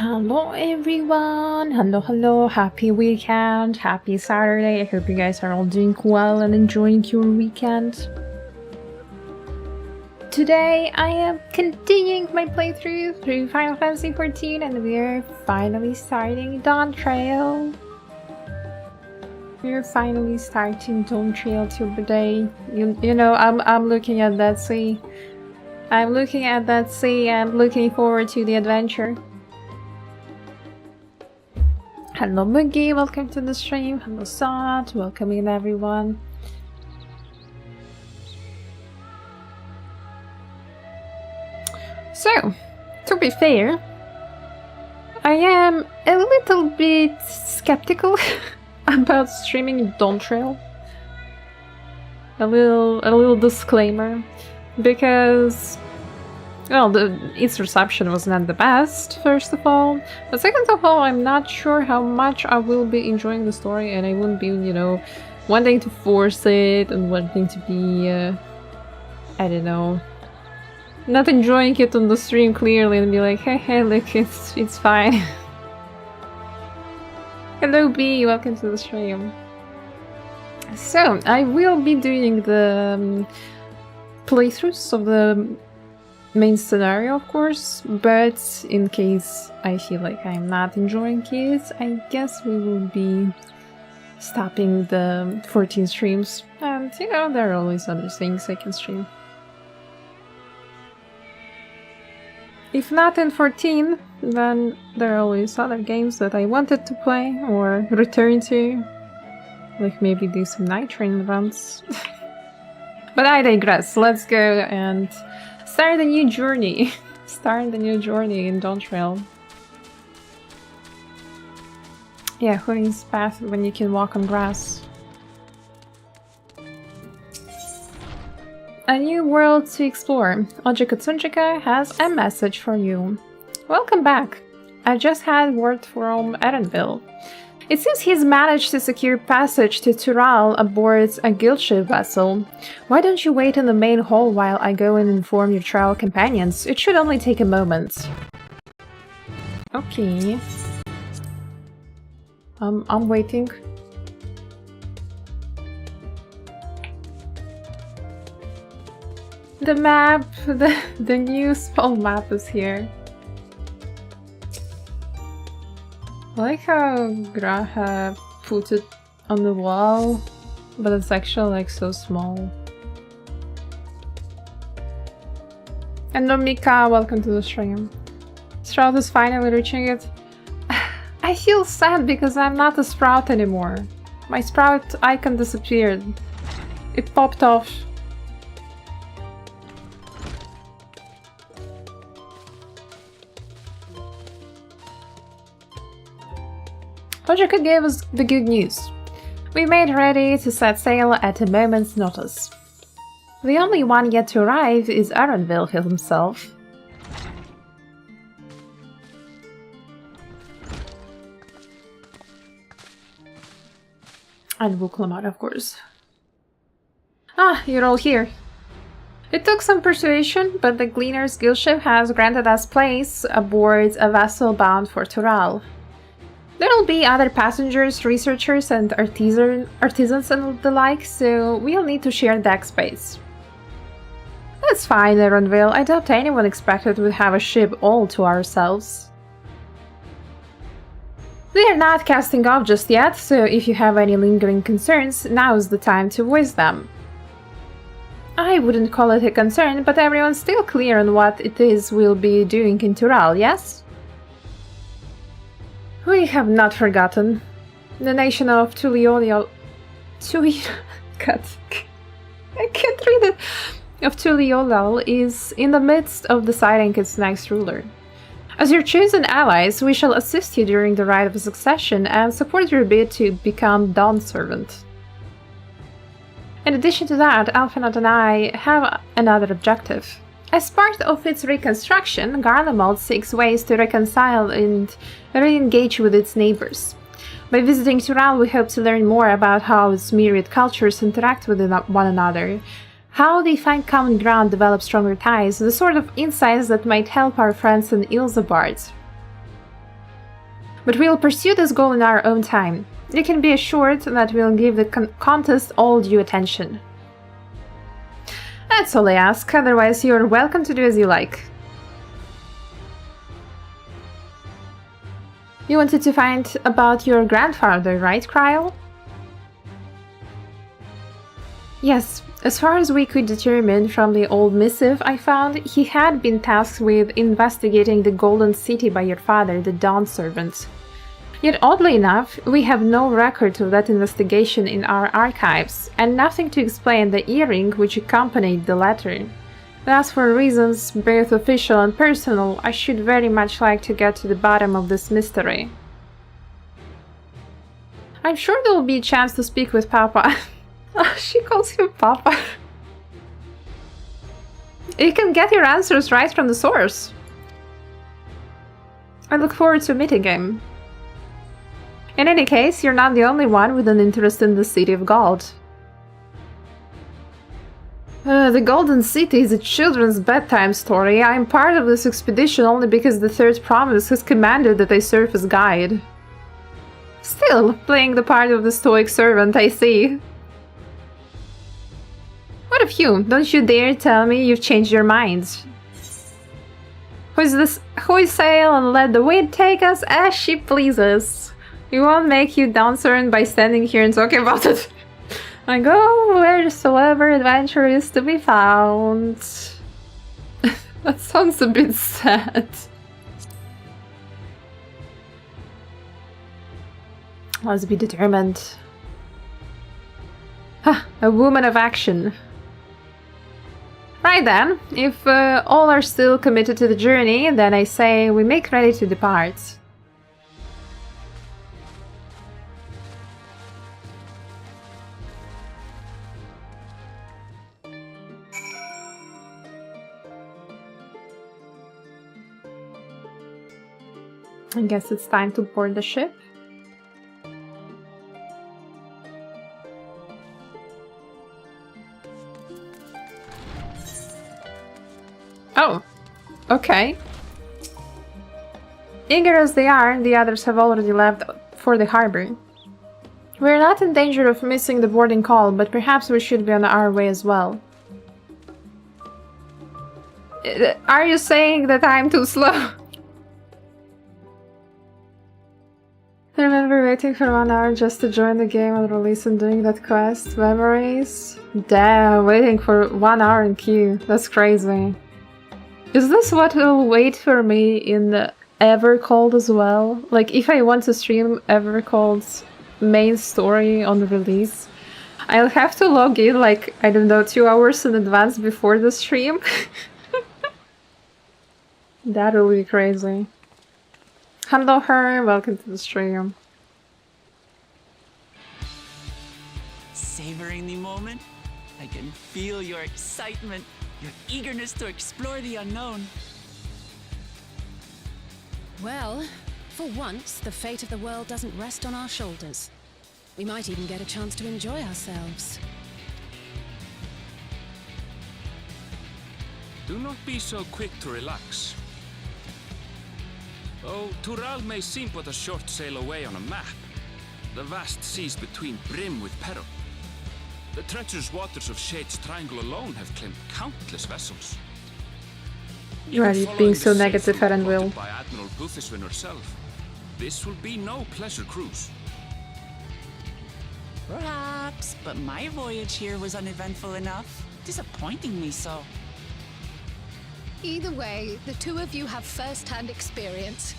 Hello everyone! Hello, happy weekend, happy Saturday. I hope you guys are all doing well and enjoying your weekend. Today I am continuing my playthrough through Final Fantasy XIV and we're finally starting Dawntrail. We're finally starting Dawntrail today. You know, I'm looking at that sea. I'm looking at that sea and looking forward to the adventure. Hello Boogie, welcome to the stream. Hello Sot, welcome in everyone. So, to be fair, I am a little bit skeptical about streaming Dawntrail. A little disclaimer, because well, its reception was not the best, first of all. But second of all, I'm not sure how much I will be enjoying the story, and I wouldn't be, you know, wanting to force it and wanting to be, I don't know, not enjoying it on the stream clearly and be like, hey, look, it's fine. Hello B, welcome to the stream. So, I will be doing the playthroughs of the main scenario, of course, but in case I feel like I'm not enjoying it, I guess we will be stopping the 14 streams. And, you know, there are always other things I can stream. If not in 14, then there are always other games that I wanted to play or return to. Like maybe do some night train runs. But I digress. Let's go and start a new journey. Start a new journey in Dawntrail. Yeah, who needs path when you can walk on grass? A new world to explore. Ojika Tsunjika has a message for you. Welcome back. I just had word from Erenville. It seems he's managed to secure passage to Tural aboard a guildship vessel. Why don't you wait in the main hall while I go and inform your trial companions? It should only take a moment. Okay. I'm waiting. The map, the new small map is here. I like how Graha put it on the wall, but it's actually like so small. And Mika, welcome to the stream. Sprout is finally reaching it. I feel sad because I'm not a Sprout anymore. My Sprout icon disappeared. It popped off. Ojika gave us the good news. We made ready to set sail at a moment's notice. The only one yet to arrive is Erenville himself. And Wuklamar, of course. Ah, you're all here. It took some persuasion, but the Gleaner's guildship has granted us place aboard a vessel bound for Tural. There'll be other passengers, researchers, and artisans and the like, so we'll need to share deck space. That's fine, Erenville. I doubt anyone expected we'd have a ship all to ourselves. We are not casting off just yet, so if you have any lingering concerns, now's the time to voice them. I wouldn't call it a concern, but everyone's still clear on what it is we'll be doing in Tural, yes? We have not forgotten. The nation of Tuliolal... God, I can't read it. Of Tuliolal is in the midst of deciding its next ruler. As your chosen allies, we shall assist you during the rite of succession and support your bid to become Dawn Servant. In addition to that, Alphinaud and I have another objective. As part of its reconstruction, Garlemald seeks ways to reconcile and re-engage with its neighbors. By visiting Tural, we hope to learn more about how its myriad cultures interact with one another, how they find common ground, develop stronger ties, the sort of insights that might help our friends in Ilzabard. But we'll pursue this goal in our own time. You can be assured that we'll give the contest all due attention. That's all I ask, otherwise you're welcome to do as you like. You wanted to find about your grandfather, right, Kryl? Yes, as far as we could determine from the old missive I found, he had been tasked with investigating the Golden City by your father, the Dawn Servant. Yet oddly enough, we have no record of that investigation in our archives, and nothing to explain the earring which accompanied the letter. Thus, for reasons both official and personal, I should very much like to get to the bottom of this mystery. I'm sure there will be a chance to speak with Papa. She calls him Papa. You can get your answers right from the source. I look forward to meeting him. In any case, you're not the only one with an interest in the City of Gold. The Golden City is a children's bedtime story. I'm part of this expedition only because the Third Promise has commanded that I serve as guide. Still, playing the part of the stoic servant, I see. What of you? Don't you dare tell me you've changed your mind. Hoist sail and let the wind take us as she pleases. We won't make you concerned by standing here and talking about it. I go wheresoever adventure is to be found. That sounds a bit sad. Let's be determined. A woman of action. Right then, if all are still committed to the journey, then I say we make ready to depart. I guess it's time to board the ship. Oh, okay. Eager as they are, the others have already left for the harbor. We're not in danger of missing the boarding call, but perhaps we should be on our way as well. Are you saying that I'm too slow? I remember waiting for 1 hour just to join the game and release and doing that quest. Memories? Damn, waiting for 1 hour in queue. That's crazy. Is this what will wait for me in the Evercold as well? Like, if I want to stream Evercold's main story on release, I'll have to log in, like, I don't know, 2 hours in advance before the stream? That will be crazy. Hello, her. Welcome to the stream. Savoring the moment? I can feel your excitement, your eagerness to explore the unknown. Well, for once, the fate of the world doesn't rest on our shoulders. We might even get a chance to enjoy ourselves. Do not be so quick to relax. Oh, Tural may seem but a short sail away on a map. The vast seas between brim with peril. The treacherous waters of Shade's Triangle alone have claimed countless vessels. Right, being so negative, Eren will. By Admiral Buthyswin herself, this will be no pleasure cruise. Perhaps, but my voyage here was uneventful enough, disappointingly so. Either way, the two of you have first-hand experience,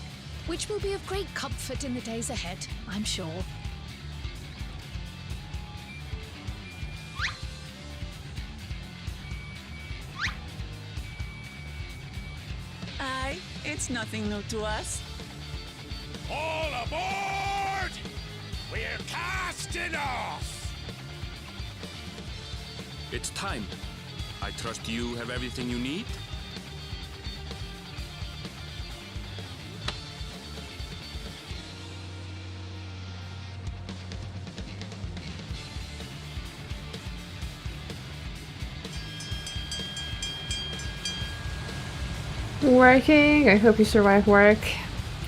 which will be of great comfort in the days ahead, I'm sure. Aye, it's nothing new to us. All aboard! We're casting off! It's time. I trust you have everything you need? Working. I hope you survive work.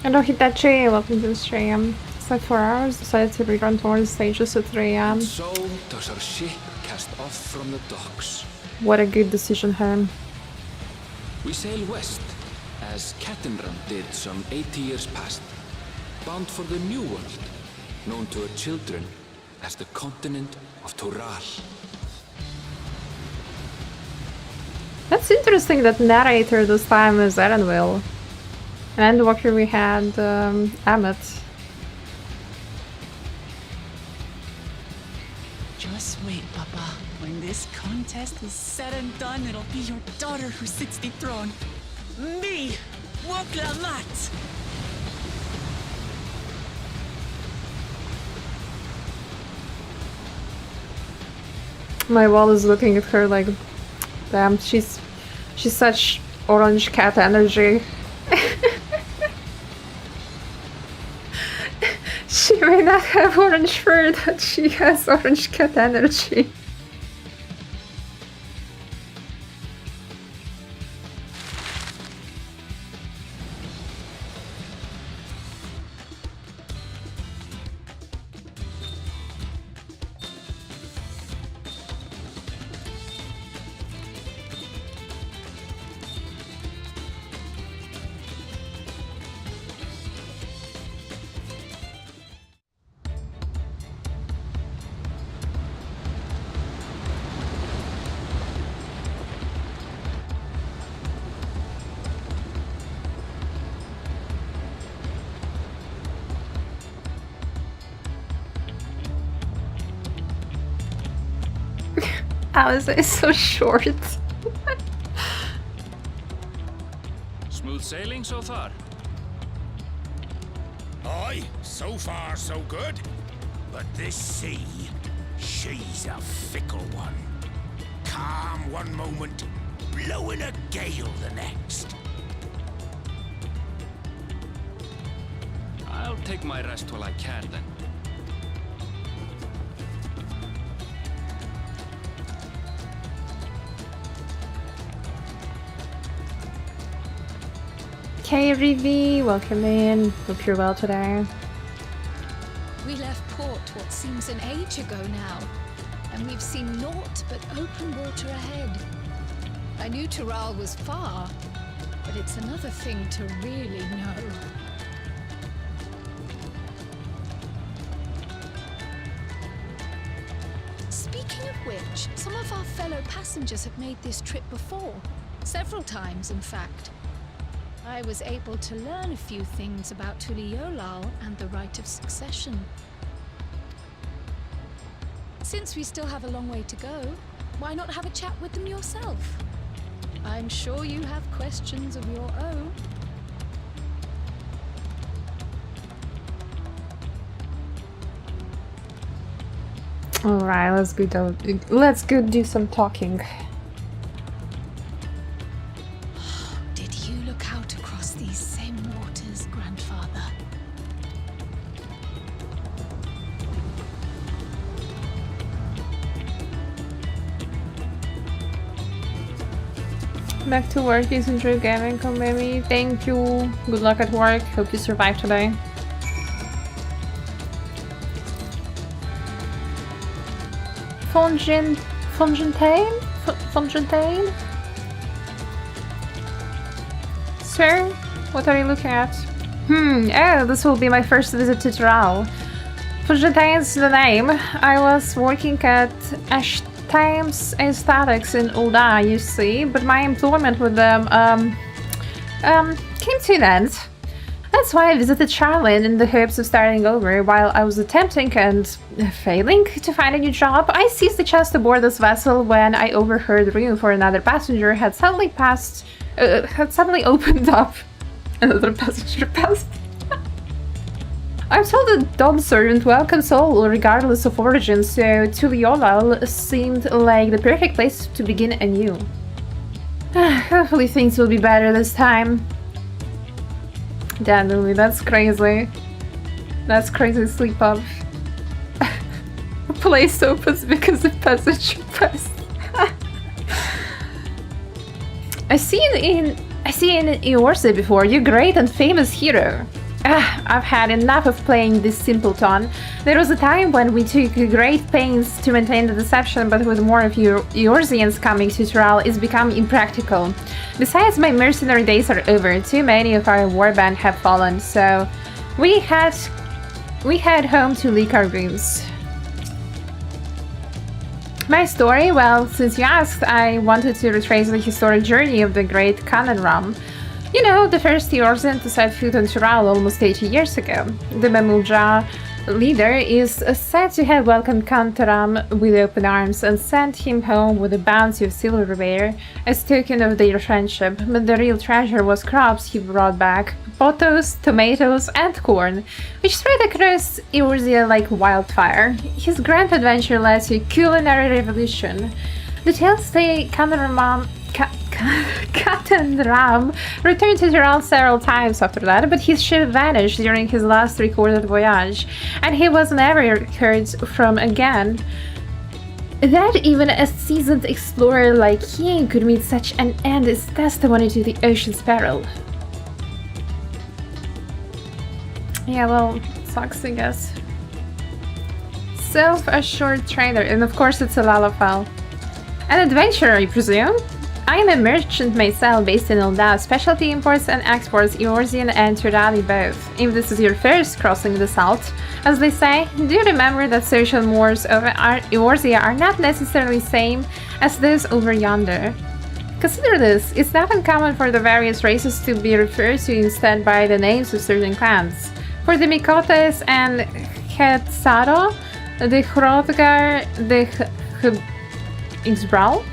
Hello Hitachi, welcome to the stream. Slept 4 hours, decided to rerun towards stages at 3 am. So does our ship cast off from the docks. What a good decision, Herm. We sail west, as Cattenram did some 80 years past, bound for the New World, known to her children as the continent of Toral. That's interesting that narrator this time is Erenville. And Walker we had Amit. Just wait, Papa. When this contest is said and done, it'll be your daughter who sits the throne. Me, Woklamat. My wall is looking at her like, damn, she's such orange cat energy. She may not have orange fur, but she has orange cat energy. Alice is so short. Smooth sailing so far? Aye, so far so good. But this sea, she's a fickle one. Calm one moment, blowing a gale the next. I'll take my rest while I can then. Hey Rivi, welcome in. Hope you're well today. We left port what seems an age ago now, and we've seen naught but open water ahead. I knew Toral was far, but it's another thing to really know. Speaking of which, some of our fellow passengers have made this trip before. Several times, in fact. I was able to learn a few things about Tuliolal and the right of succession. Since we still have a long way to go, why not have a chat with them yourself? I'm sure you have questions of your own. Alright, let's go do some talking. Did you look out across these same waters, Grandfather? Back to work, is enjoy gaming, Komemi. Thank you. Good luck at work. Hope you survive today. Fontaine? Sir, what are you looking at? Oh, this will be my first visit to Toral. Fontaine's the name. I was working at Times Aesthetics in Ulda, you see, but my employment with them, came to an end. That's why I visited Charlene in the hopes of starting over. While I was attempting and failing to find a new job, I seized the chance to board this vessel when I overheard the room for another passenger had suddenly opened up. Another passenger passed. I'm told a dumb servant welcomes all regardless of origin, so Tuliolal seemed like the perfect place to begin anew. Hopefully things will be better this time. Damn, Lily, that's crazy. That's crazy sleep up. Place opens because the passenger passed. I see in Eorse before. You're great and famous hero. I've had enough of playing this simpleton. There was a time when we took great pains to maintain the deception, but with more of Eorzeans coming to Tural, it's become impractical. Besides, my mercenary days are over. Too many of our warband have fallen, so we head home to leak our wounds. My story? Well, since you asked, I wanted to retrace the historic journey of the great Canonram. You know, the first Eorzean to set foot on Tural almost 80 years ago. The Mamulja leader is said to have welcomed Cantaram with open arms and sent him home with a bounty of silverware as token of their friendship, but the real treasure was crops he brought back, potatoes, tomatoes, and corn, which spread across Eorzea like wildfire. His grand adventure led to a culinary revolution. The tales say Cantaram returned to Tural several times after that, but his ship vanished during his last recorded voyage, and he was never heard from again. That even a seasoned explorer like he could meet such an end is testimony to the ocean's peril. Yeah, well, sucks, I guess. Self-assured trader, and of course it's a Lalafell. An adventurer, I presume? I am a merchant myself based in Eldar, specialty imports and exports, Eorzean and Turali both. If this is your first crossing the Salt, as they say, do remember that social mores of Eorzea are not necessarily the same as those over yonder. Consider this, it's not uncommon for the various races to be referred to instead by the names of certain clans. For the Mikotes and Hetsaro, the Hrothgar, the Ixbral?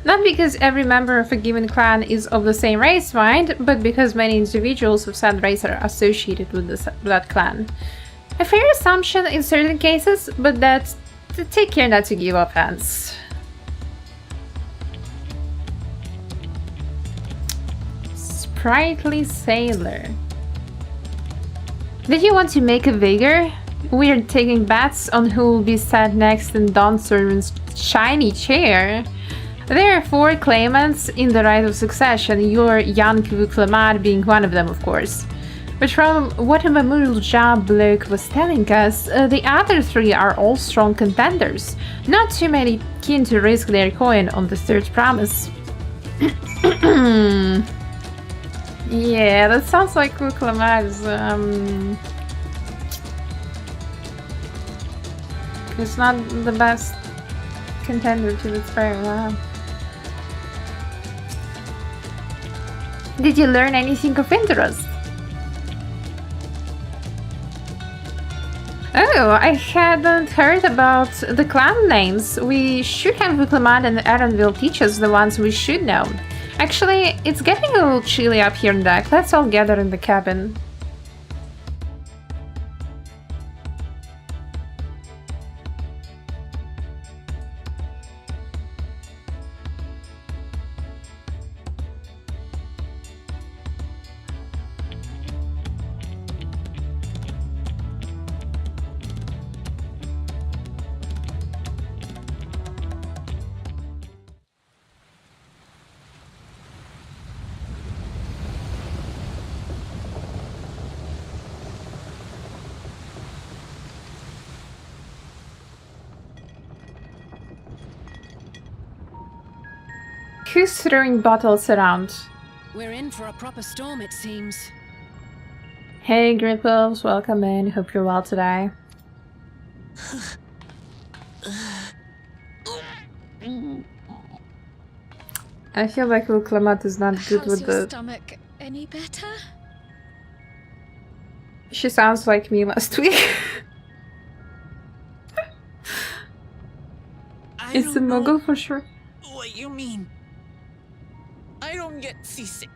Not because every member of a given clan is of the same race, mind, but because many individuals of said race are associated with that clan. A fair assumption in certain cases, but take care not to give offense. Sprightly sailor. Did you want to make a vigor? We're taking bets on who will be sat next in Dawn Servant's shiny chair. There are 4 claimants in the right of succession, your young Vuklamar being one of them, of course. But from what a Mamulja bloke was telling us, the other 3 are all strong contenders. Not too many keen to risk their coin on the third promise. Yeah, that sounds like Vuklamar's, it's not the best contender to this fair, wow. Did you learn anything of interest? Oh, I hadn't heard about the clan names. We should have Vuklaman and Erenville teach us the ones we should know. Actually, it's getting a little chilly up here in deck. Let's all gather in the cabin. Who's throwing bottles around? We're in for a proper storm, it seems. Hey, Gripples, welcome in. Hope you're well today. I feel like Vuklamat is not good with How's your the... stomach any better? She sounds like me last week. It's a Muggle for sure. What you mean? I don't get seasick.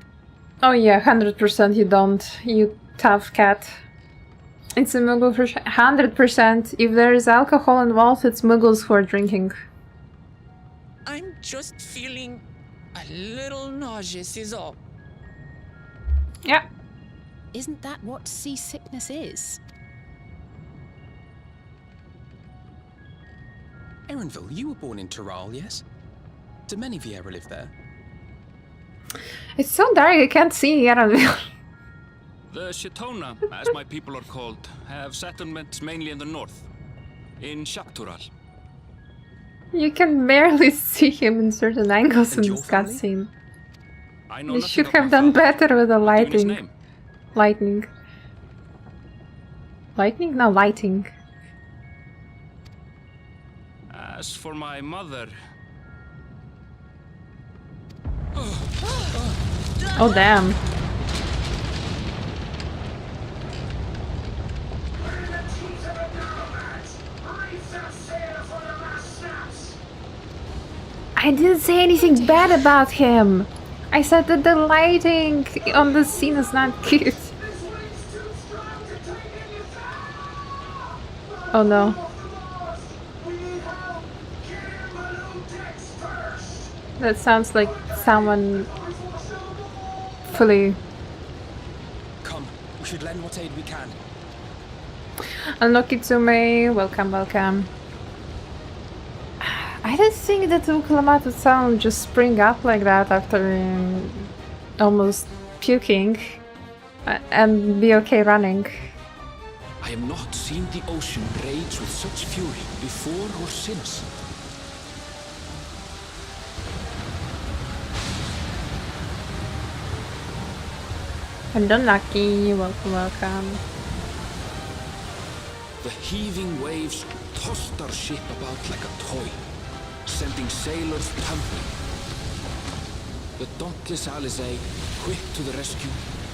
Oh yeah, 100% you don't, you tough cat. It's a Muggle for sure. 100%. If there is alcohol involved, it's Muggles who are drinking. I'm just feeling a little nauseous is all. Yeah. Isn't that what seasickness is? Erenville, you were born in Tural, yes? Do many Viera live there? It's so dark, I can't see Erenville. The Shitona, as my people are called, have settlements mainly in the north, in Shaktural. You can barely see him in certain angles And in your this family? cutscene. I know You nothing should of have my done father. better with the What even his lighting. name? Lightning. Lightning? No, lighting. As for my mother, Oh, damn. I didn't say anything bad about him. I said that the lighting on the scene is not good. Oh no. That sounds like someone fully... Come, we should lend what aid we can. Unlockitsume, welcome, welcome. I don't think that Ukulamato sound just spring up like that after almost puking and be okay running. I have not seen the ocean rage with such fury before or since. And unlucky, welcome, welcome. The heaving waves tossed our ship about like a toy, sending sailors tumbling. The dauntless Alizé, quick to the rescue,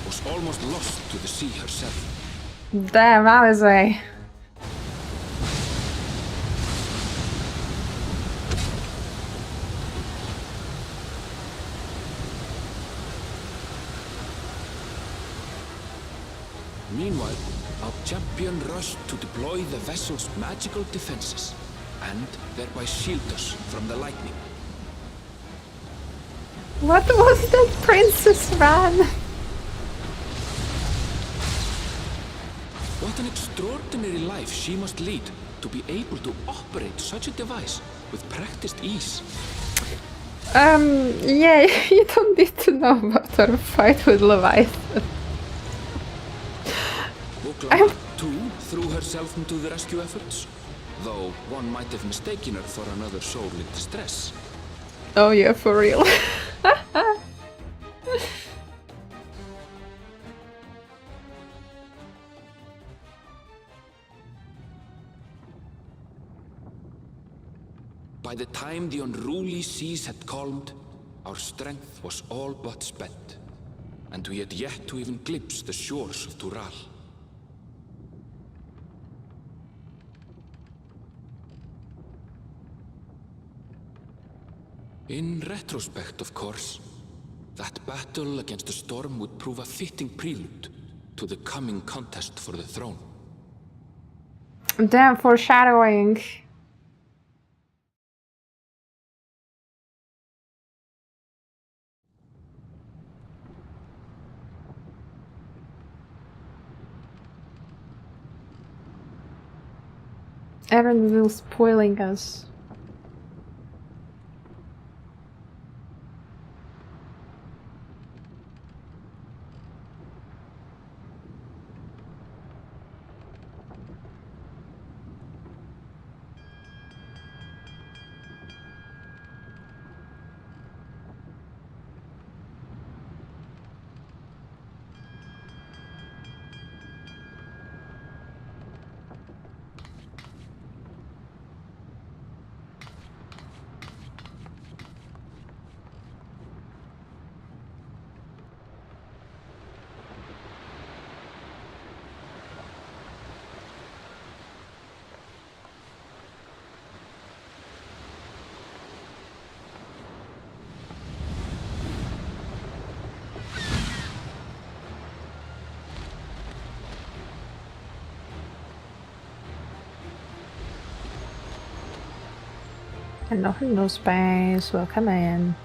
was almost lost to the sea herself. Damn, Alizé. Meanwhile, our champion rushed to deploy the vessel's magical defenses, and thereby shield us from the lightning. What was that princess run? What an extraordinary life she must lead to be able to operate such a device with practiced ease. Yeah, you don't need to know about our fight with Leviathan. Wukla, too, threw herself into the rescue efforts, though one might have mistaken her for another soul in distress. Oh yeah, for real. By the time the unruly seas had calmed, our strength was all but spent, and we had yet to even glimpse the shores of Tural. In retrospect, of course, that battle against the storm would prove a fitting prelude to the coming contest for the throne. Damn, foreshadowing. Aaron will spoiling us. Hello, hello, Space. Welcome in.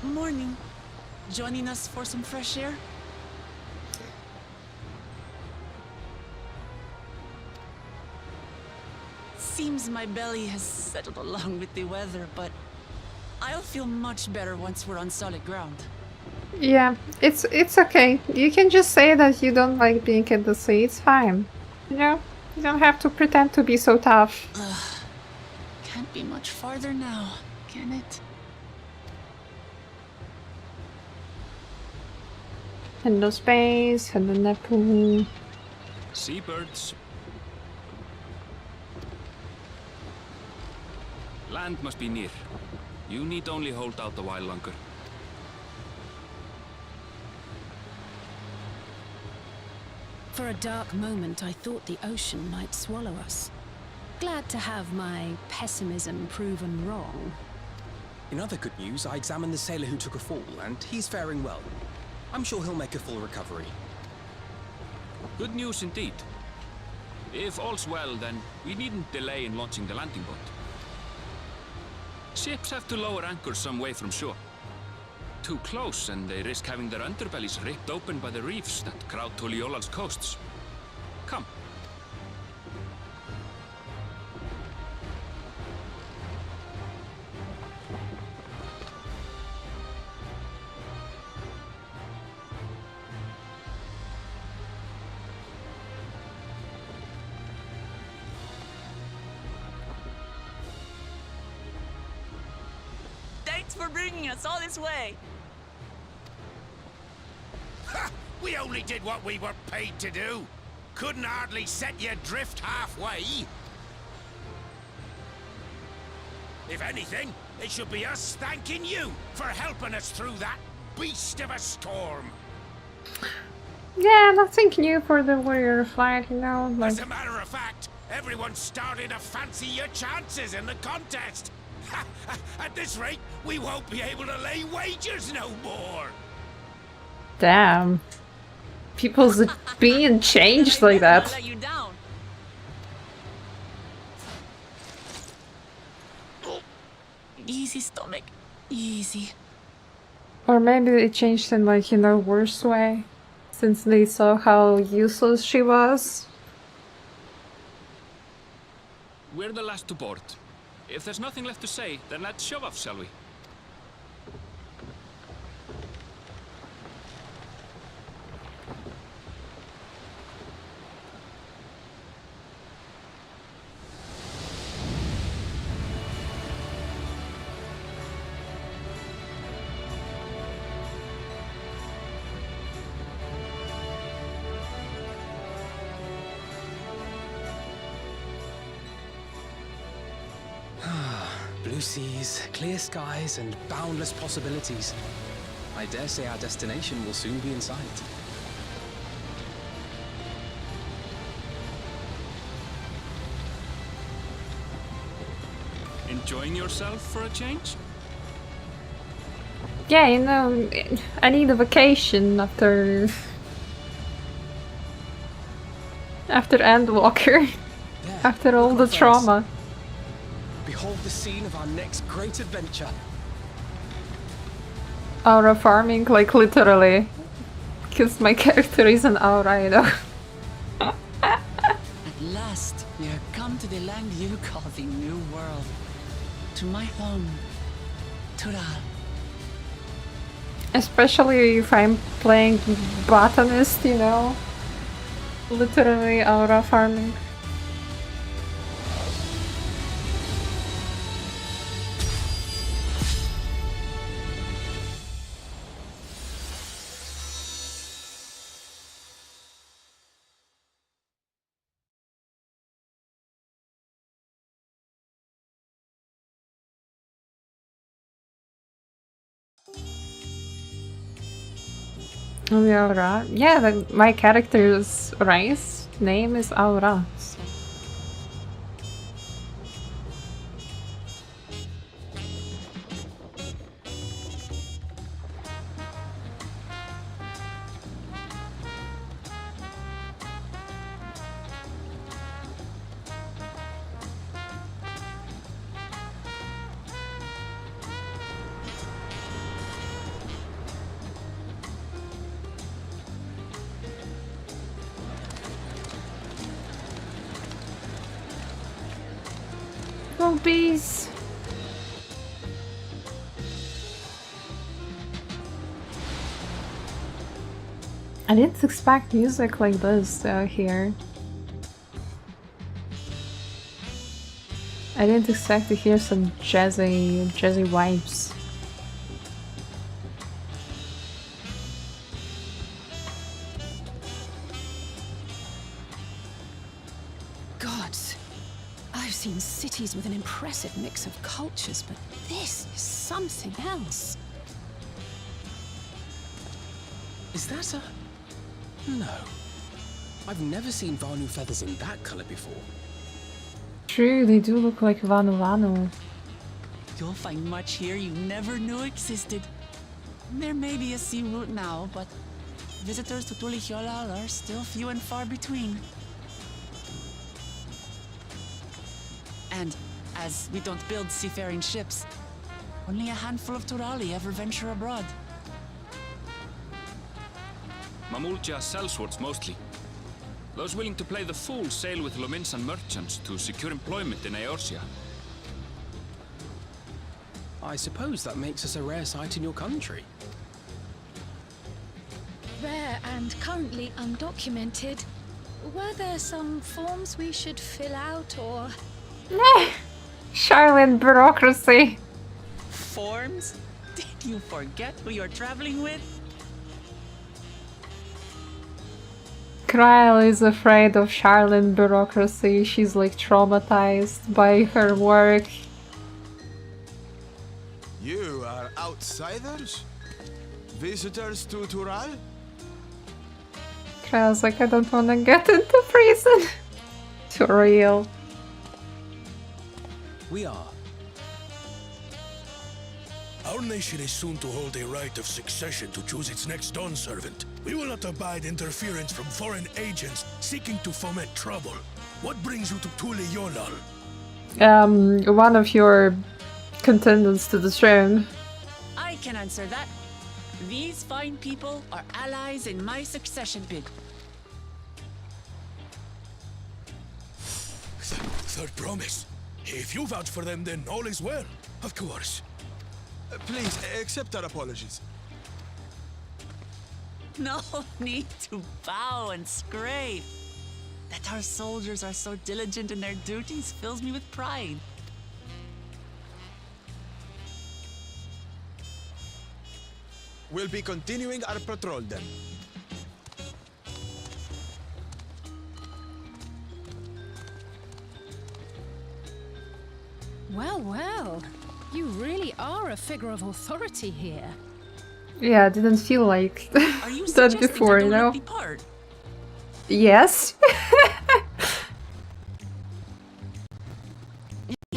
Morning. Joining us for some fresh air? seems my belly has settled along with the weather, but I'll feel much better once we're on solid ground. Yeah, it's okay. You can just say that you don't like being in the sea. It's fine. You know, you don't have to pretend to be so tough. Can't be much farther now, can it? Hello space, hello Neptune. Seabirds. Land must be near. You need only hold out a while longer. For a dark moment, I thought the ocean might swallow us. Glad to have my pessimism proven wrong. In other good news, I examined the sailor who took a fall, and he's faring well. I'm sure he'll make a full recovery. Good news indeed. If all's well, then we needn't delay in launching the landing boat. Ships have to lower anchors some way from shore. Too close, and they risk having their underbellies ripped open by the reefs that crowd Tuliola's coasts. Come. Thanks for bringing us all this way. Ha! We only did what we were paid to do. Couldn't hardly set you adrift halfway. If anything, it should be us thanking you for helping us through that beast of a storm. Yeah, nothing new for the warrior flight, you know. Like, As a matter of fact, everyone's starting to fancy your chances in the contest. At this rate, we won't be able to lay wagers no more. damn, people's being changed like that. Let you down. Easy, stomach. Easy. Or maybe it changed in like, you know, worse way, since they saw how useless she was. We're the last to board. If there's nothing left to say, then let's shove off, shall we? Blue seas, clear skies, and boundless possibilities. I dare say our destination will soon be in sight. Enjoying yourself for a change? Yeah, you know, I need a vacation after Endwalker, There, after all look, the my friends. trauma. Behold the scene of our next great adventure. Aura farming, like literally. Because my character is an aura, you know. At last, we have come to the land you call the New World. To my home, Tural. Especially if I'm playing botanist, you know. Literally aura farming. Oh, yeah, Aura. Yeah, my character's race name is Aura. bees. I didn't expect music like this here. I didn't expect to hear some jazzy vibes. Gods, I've seen cities with an impressive mix of cultures, but this is something else. Is that a... No. I've never seen Vanu feathers in that color before. True, they do look like Vanu. You'll find much here you never knew existed. There may be a sea route now, but visitors to Tulihyolal are still few and far between. And as we don't build seafaring ships, only a handful of Turali ever venture abroad. Mamulja sellswords mostly. Those willing to play the fool sail with Lominsan merchants to secure employment in Eorzea. I suppose that makes us a rare sight in your country. Rare and currently undocumented. Were there some forms we should fill out or... Charlotte bureaucracy. Forms? Did you forget who you're traveling with? Kyle is afraid of Charlotte bureaucracy. She's like traumatized by her work. You are outsiders? Visitors to Tural? Kyle's like, I don't want to get into prison. Too real. We are. Our nation is soon to hold a right of succession to choose its next dawn servant. We will not abide interference from foreign agents seeking to foment trouble. What brings you to Tulihyolal? One of your contenders to the throne. I can answer that. These fine people are allies in my succession bid. Third promise. If you vouch for them, then all is well. Of course. Please, accept our apologies. No need to bow and scrape. That our soldiers are so diligent in their duties fills me with pride. We'll be continuing our patrol then. Well, well. You really are a figure of authority here. Yeah, I didn't feel like Are you that suggesting before, to you do know? the part? Yes.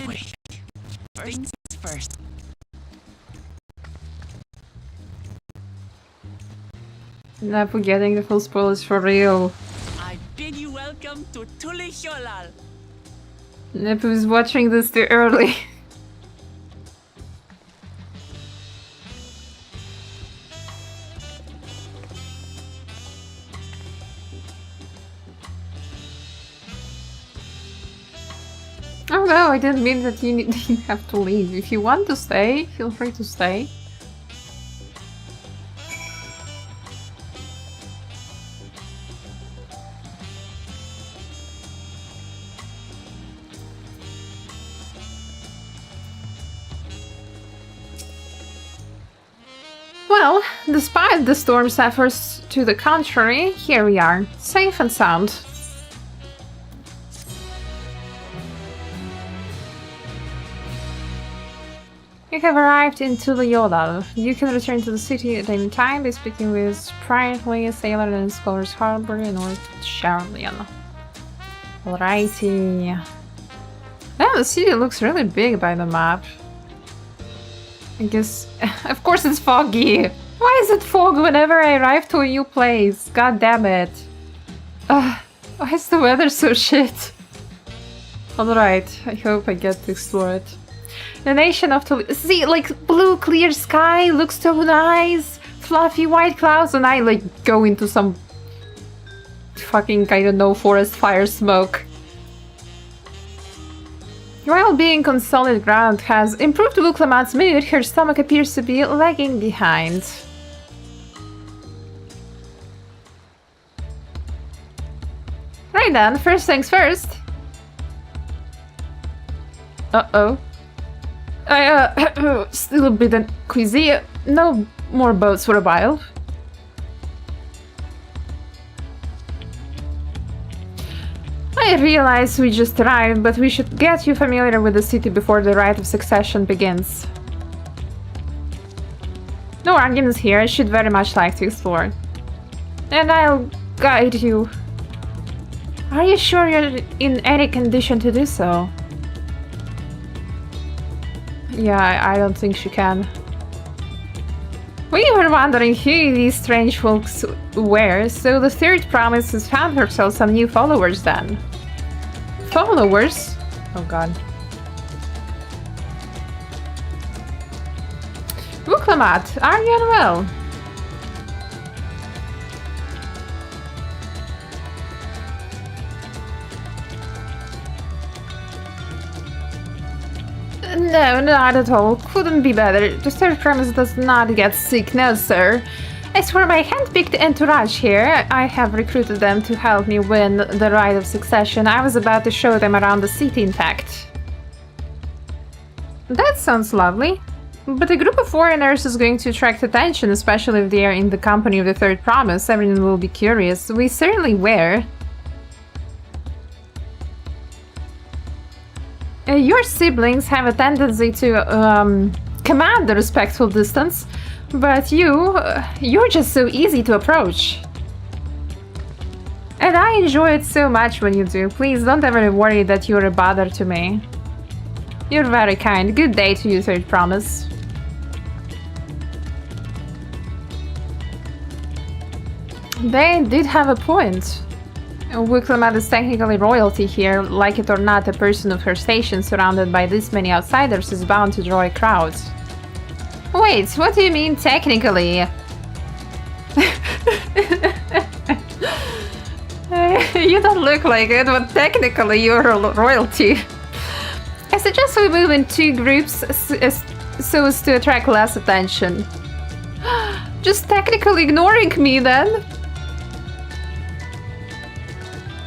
Wait. First things first. Not forgetting the full spoilers for real. I bid you welcome to Tulihyolal. Nip was watching this too early. Oh no, I didn't mean that you have to leave. If you want to stay, feel free to stay. Well, despite the storm's efforts to the contrary, here we are, safe and sound. You have arrived in Tulihyolal. You can return to the city at any time by speaking with Sprightly, Sailor, and Scholars Harbor in North Charlian. Alrighty. Yeah, the city looks really big by the map. I guess... of course it's foggy! Why is it fog whenever I arrive to a new place? God damn it. Why is the weather so shit? Alright, I hope I get to explore it. The nation of see, like, blue clear sky looks so nice! Fluffy white clouds, and I, like, go into some fucking, I don't know, forest fire smoke. While being on solid ground has improved Wuklamat's mood, her stomach appears to be lagging behind. Right then, first things first. Uh-oh. Still a bit queasy. No more boats for a while. I realize we just arrived, but we should get you familiar with the city before the rite of succession begins. No arguments here, I should very much like to explore. And I'll guide you. Are you sure you're in any condition to do so? Yeah, I don't think she can. We were wondering who these strange folks were, so the third promise has found herself some new followers then. Followers? Oh god. Wuklamat, are you unwell? No, not at all. Couldn't be better. The third promise does not get sick, no sir. As for my hand-picked entourage here, I have recruited them to help me win the rite of succession. I was about to show them around the city, in fact. That sounds lovely. But a group of foreigners is going to attract attention, especially if they are in the company of the third promise. Everyone will be curious. We certainly were. Your siblings have a tendency to command a respectful distance, but you're just so easy to approach. And I enjoy it so much when you do. Please don't ever worry that you're a bother to me. You're very kind. Good day to you, third promise. They did have a point. Wuklamat is technically royalty here. Like it or not, a person of her station surrounded by this many outsiders is bound to draw a crowd. Wait, what do you mean technically? You don't look like it, but technically you're a royalty. I suggest we move in two groups so as to attract less attention. Just technically ignoring me then?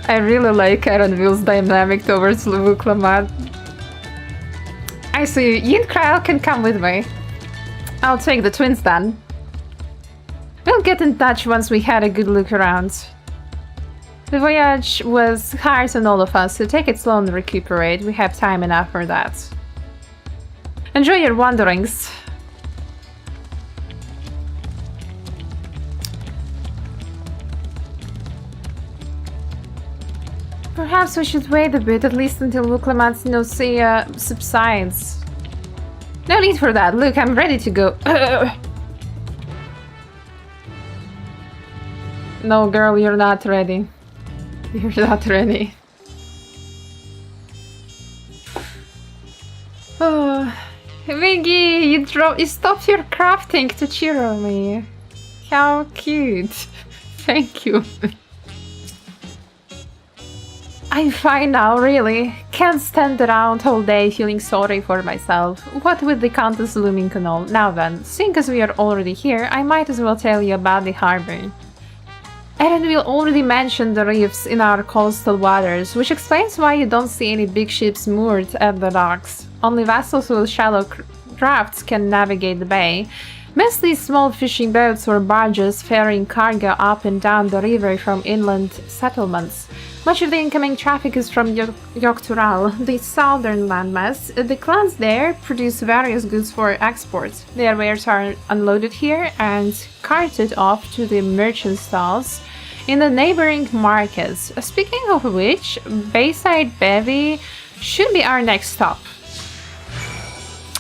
I really like Erenvil's dynamic towards Wuklamat. I see. You and Kyle can come with me. I'll take the twins then. We'll get in touch once we had a good look around. The voyage was hard on all of us, so take it slow and recuperate. We have time enough for that. Enjoy your wanderings. Perhaps we should wait a bit, at least until Wuklamat's nausea subsides. No need for that. Look, I'm ready to go. No, girl, you're not ready. You're not ready. Oh, Viggy, you stopped your crafting to cheer on me. How cute. Thank you. I'm fine now, really. Can't stand around all day feeling sorry for myself. What with the contest looming and all. Now then, seeing as we are already here, I might as well tell you about the harbor. Erenvil already mentioned the reefs in our coastal waters, which explains why you don't see any big ships moored at the docks. Only vessels with shallow crafts can navigate the bay. Mostly small fishing boats or barges ferrying cargo up and down the river from inland settlements. Much of the incoming traffic is from Yoktural, the southern landmass. The clans there produce various goods for export. Their wares are unloaded here and carted off to the merchant stalls in the neighboring markets. Speaking of which, Bayside Bevy should be our next stop.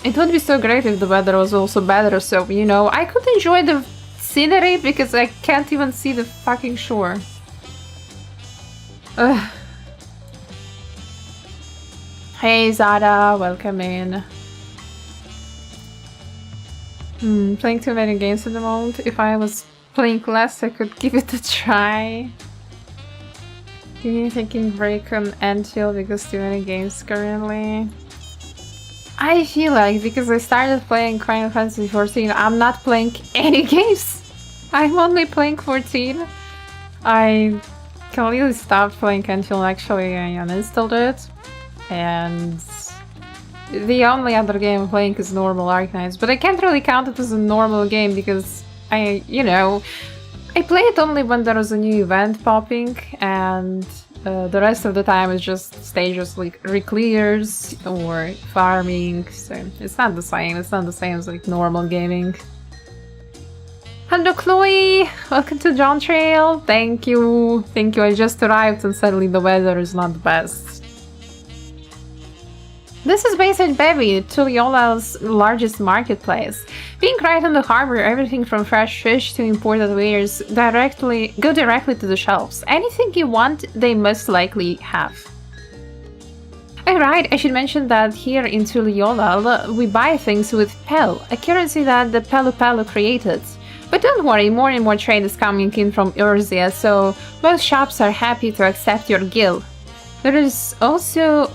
It would be so great if the weather was also better, so, you know, I could enjoy the scenery because I can't even see the fucking shore. Ugh. Hey Zara, welcome in. Playing too many games at the moment. If I was playing less, I could give it a try. Taking break on Anfield because too many games currently. I feel like because I started playing Final Fantasy XIV, I'm not playing any games. I'm only playing 14. I completely stopped playing until actually I uninstalled it. And the only other game I'm playing is normal Arknights. But I can't really count it as a normal game because I play it only when there is a new event popping, and the rest of the time is just stages like re-clears or farming, so it's not the same. It's not the same as like normal gaming. Hello Chloe! Welcome to Dawntrail! Thank you! Thank you, I just arrived and suddenly the weather is not the best. This is based in Bevi, Tuliola's largest marketplace. Being right on the harbor, everything from fresh fish to imported wares go directly to the shelves. Anything you want, they most likely have. Alright, I should mention that here in Tuliola, we buy things with Pel, a currency that the Pelu created. But don't worry, more and more trade is coming in from Erzia, so most shops are happy to accept your gil. There is also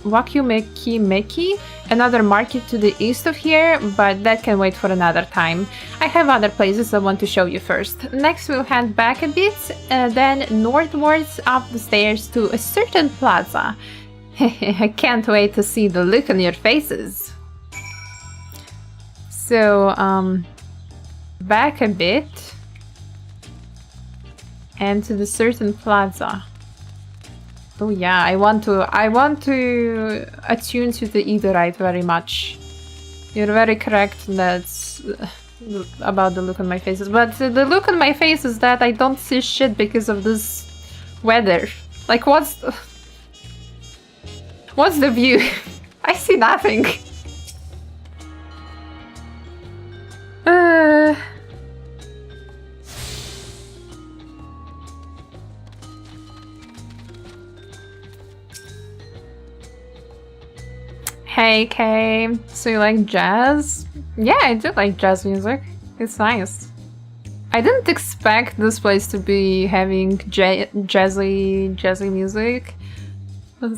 Wakiumeki, another market to the east of here, but that can wait for another time. I have other places I want to show you first. Next we'll head back a bit, then northwards up the stairs to a certain plaza. I can't wait to see the look on your faces. So, back a bit and to the certain plaza. Oh yeah, I want to attune to the Etherite very much. You're very correct that's about the look on my faces, but the look on my face is that I don't see shit because of this weather. Like what's the view? I see nothing. Hey Kay, so you like jazz? Yeah, I do like jazz music. It's nice. I didn't expect this place to be having jazzy music.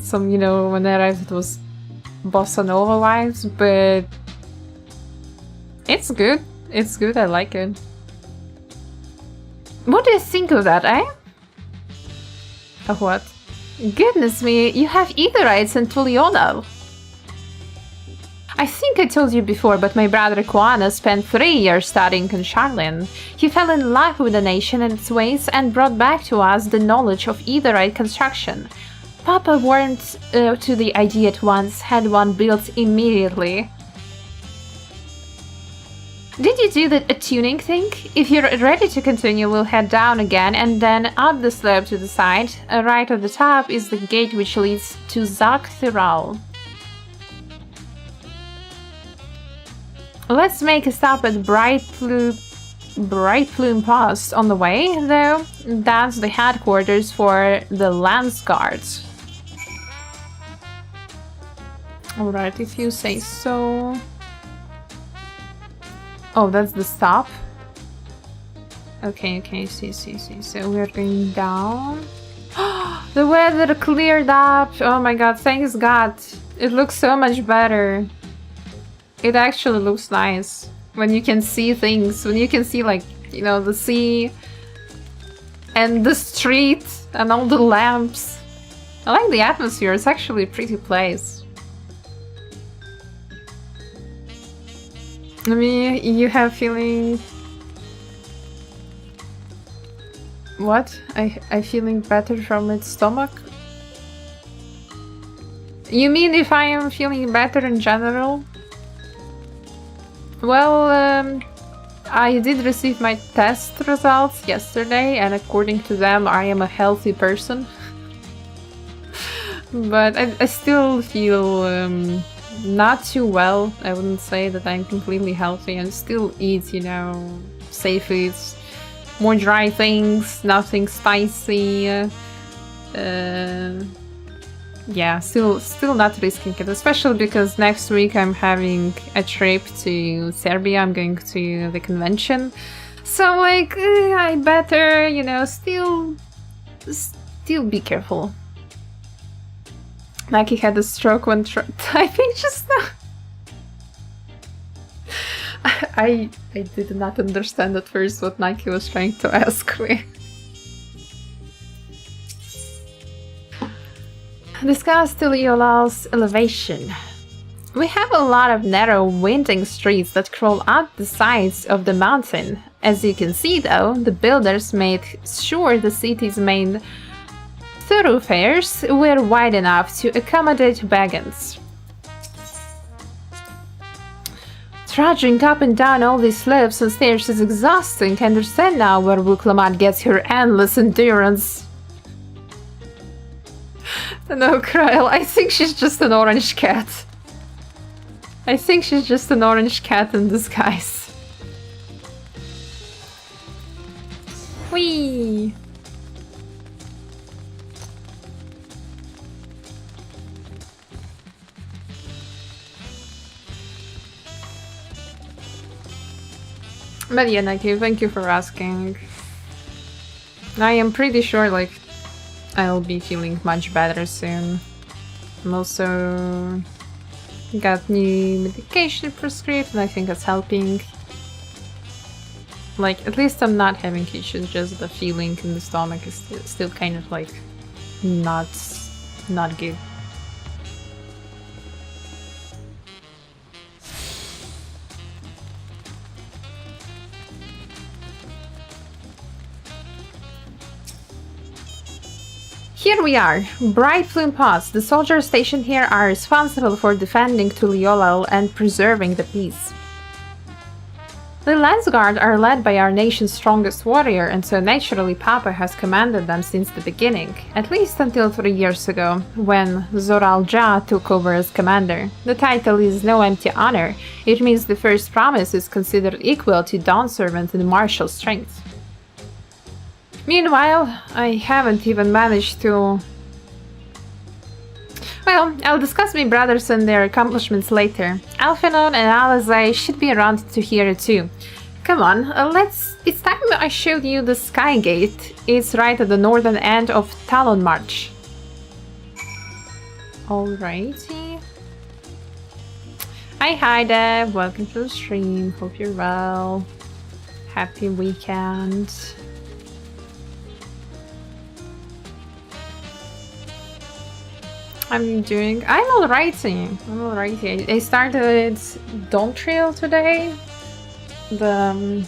Some, when I arrived it was bossa nova vibes, but it's good. It's good, I like it. What do you think of that, eh? Of what? Goodness me, you have Etherites in Tuliona. I think I told you before, but my brother Koana spent 3 years studying in Charlene. He fell in love with the nation and its ways and brought back to us the knowledge of Etherite construction. Papa warmed to the idea at once, had one built immediately. Did you do the attuning thing? If you're ready to continue, we'll head down again and then up the slope to the side. Right at the top is the gate which leads to Zaktheral. Let's make a stop at Bright Plume Post on the way, though. That's the headquarters for the Lance Guards. Alright, if you say so. Oh, that's the stop. Okay, see. So we're going down. The weather cleared up! Oh my god, thanks God! It looks so much better. It actually looks nice when you can see things, when you can see like, the sea and the street and all the lamps. I like the atmosphere, it's actually a pretty place. I mean, you have feeling... What? I feeling better from its stomach? You mean if I am feeling better in general? Well, I did receive my test results yesterday, and according to them, I am a healthy person. But I still feel not too well. I wouldn't say that I'm completely healthy, and still eat, safe foods, more dry things, nothing spicy. Yeah, still not risking it, especially because next week I'm having a trip to Serbia. I'm going to the convention, so like I better, still be careful. Nike had a stroke when typing just now. I did not understand at first what Nike was trying to ask me. Discuss Tuliyolal's elevation. We have a lot of narrow, winding streets that crawl up the sides of the mountain. As you can see though, the builders made sure the city's main thoroughfares were wide enough to accommodate wagons. Trudging up and down all these slopes and stairs is exhausting. I understand now where Wuklamat gets her endless endurance. No, Kryl, I think she's just an orange cat. I think she's just an orange cat in disguise. Whee! But yeah, Nike, thank you for asking. I am pretty sure, like, I'll be feeling much better soon. I'm also got new medication prescribed and I think that's helping. Like, at least I'm not having issues, just the feeling in the stomach is still kind of like not good. Here we are, Bright Plume Pass. The soldiers stationed here are responsible for defending Tuliyollal and preserving the peace. The Lance Guard are led by our nation's strongest warrior, and so naturally Papa has commanded them since the beginning, at least until 3 years ago, when Zoral Ja took over as commander. The title is no empty honor, it means the first promise is considered equal to Dawn Servant in martial strength. Meanwhile, I haven't even managed to... Well, I'll discuss my brothers and their accomplishments later. Alphanon and Alizai should be around to hear it too. Come on, it's time I showed you the Sky Gate. It's right at the northern end of Talon March. Alrighty. Hi Deb, welcome to the stream. Hope you're well. Happy weekend. I'm alrighty. I started Dawntrail today, the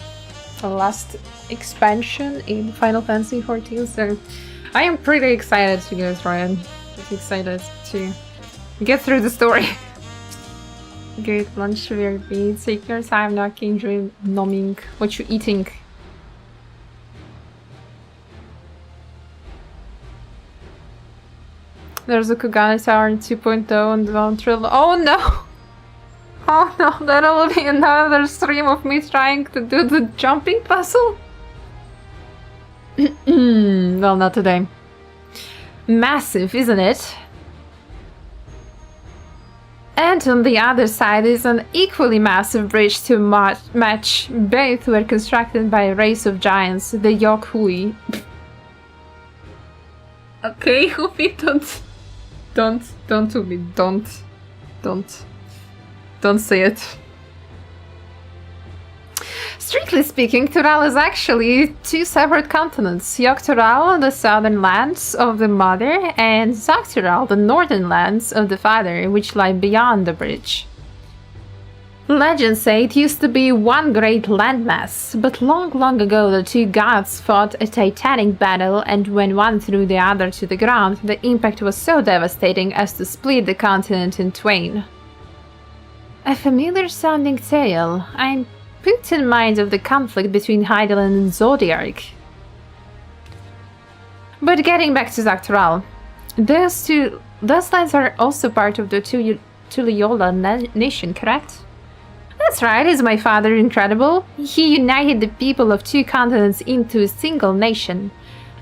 last expansion in Final Fantasy XIV, so I am pretty excited to go through it. Pretty excited to get through the story. Good lunch, Verbi. Take your time, not enjoy numbing what you're eating. There's a Kugane Tower in 2.0 and Dawntrail. Oh no! Oh no, that'll be another stream of me trying to do the jumping puzzle? Well, not today. Massive, isn't it? And on the other side is an equally massive bridge to match. Both were constructed by a race of giants, the Yokhui. Okay, Hufi, don't to me, don't say it. Strictly speaking, Tural is actually 2 separate continents. Yogg-Tural, the southern lands of the mother, and Zag-Tural, the northern lands of the father, which lie beyond the bridge. Legends say it used to be one great landmass, but long ago the 2 gods fought a titanic battle, and when one threw the other to the ground, the impact was so devastating as to split the continent in twain. A familiar sounding tale. I'm put in mind of the conflict between Hydaelyn and Zodiark. But getting back to Zag-Tural, those lands are also part of the Tuliyollal nation, correct? That's right, is my father incredible? He united the people of 2 continents into a single nation.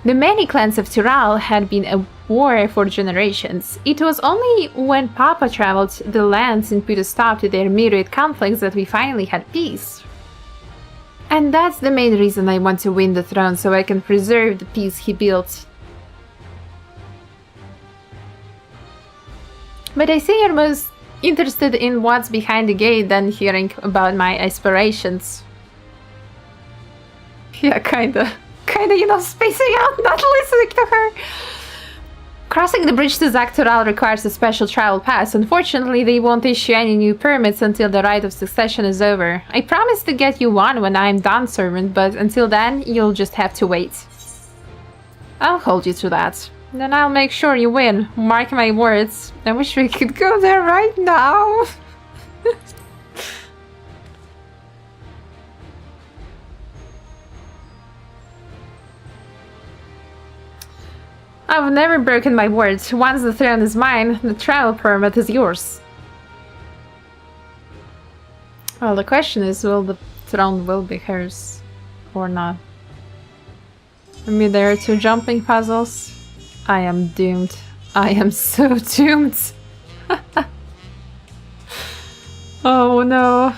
The many clans of Tural had been at war for generations. It was only when Papa traveled the lands and put a stop to their myriad conflicts that we finally had peace. And that's the main reason I want to win the throne, so I can preserve the peace he built. But I see you're most interested in what's behind the gate than hearing about my aspirations. Yeah, kinda, you know, spacing out, not listening to her. Crossing the bridge to Zaktural requires a special travel pass. Unfortunately, they won't issue any new permits until the Rite of Succession is over. I promise to get you one when I'm done, servant, but until then, you'll just have to wait. I'll hold you to that. Then I'll make sure you win. Mark my words. I wish we could go there right now. I've never broken my word. Once the throne is mine, the travel permit is yours. Well, the question is, will the throne be hers or not? Maybe there are 2 jumping puzzles. I am doomed. I am so doomed. Oh no.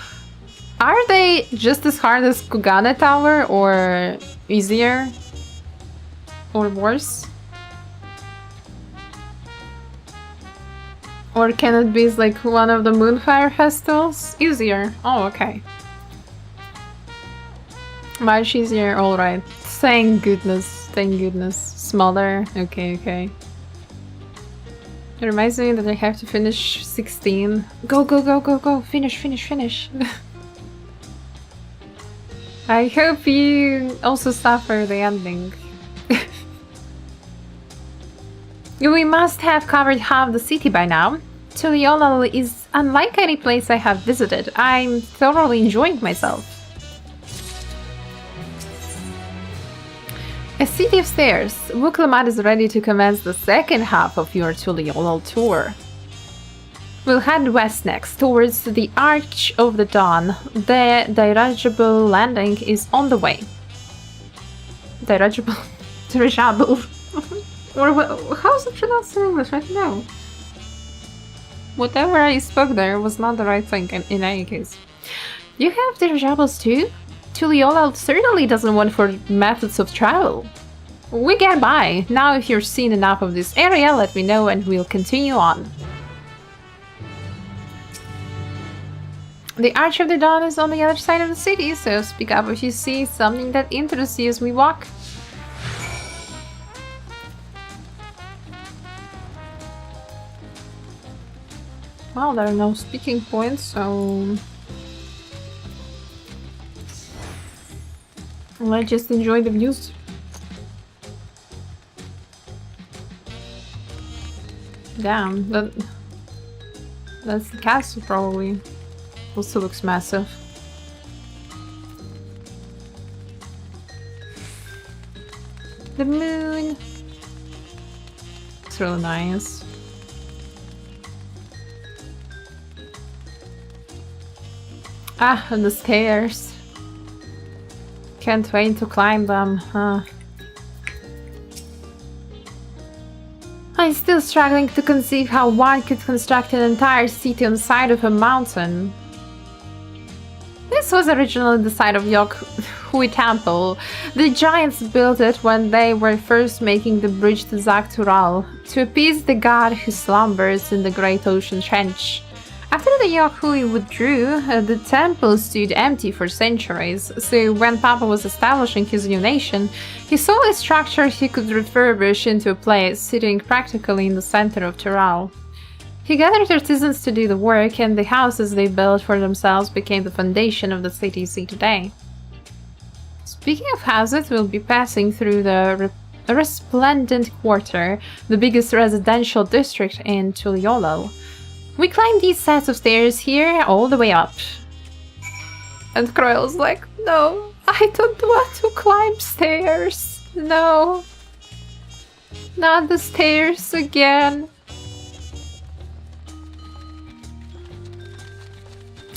Are they just as hard as Kugane Tower, or easier? Or worse? Or can it be like one of the Moonfire festivals? Easier. Oh, okay. Much easier, alright. Thank goodness, thank goodness. Smaller, okay, okay. It reminds me that I have to finish 16. Go, go, go, go, go! Finish, finish, finish! I hope you also suffer the ending. We must have covered half the city by now. Tuliolal is unlike any place I have visited. I'm thoroughly enjoying myself. A city of stairs. Wuklamat is ready to commence the second half of your Tuliolal tour. We'll head west next, towards the Arch of the Dawn. The dirigible landing is on the way. Dirigible? Dirigible. Or how's it pronounced in English? I don't know. Whatever I spoke there was not the right thing in any case. You have dirigibles too? Tuliolal certainly doesn't want for methods of travel. We get by. Now if you've seen enough of this area, let me know and we'll continue on. The Arch of the Dawn is on the other side of the city, so speak up if you see something that interests you as we walk. Well, there are no speaking points, so let's just enjoy the views. Damn, that's the castle probably. Also looks massive. The moon. It's really nice. Ah, and the stairs. Can't wait to climb them, huh? I'm still struggling to conceive how one could construct an entire city on the side of a mountain. This was originally the site of Yok-Hui Temple. The giants built it when they were first making the bridge to Zaktural, to appease the god who slumbers in the Great Ocean Trench. After the Yok-Hui withdrew, the temple stood empty for centuries, so when Papa was establishing his new nation, he saw a structure he could refurbish into a place sitting practically in the center of Tural. He gathered artisans to do the work, and the houses they built for themselves became the foundation of the city you see today. Speaking of houses, we'll be passing through the Resplendent Quarter, the biggest residential district in Tuliolal. We climb these sets of stairs here all the way up. And Kroil's like, no, I don't want to climb stairs. No. Not the stairs again.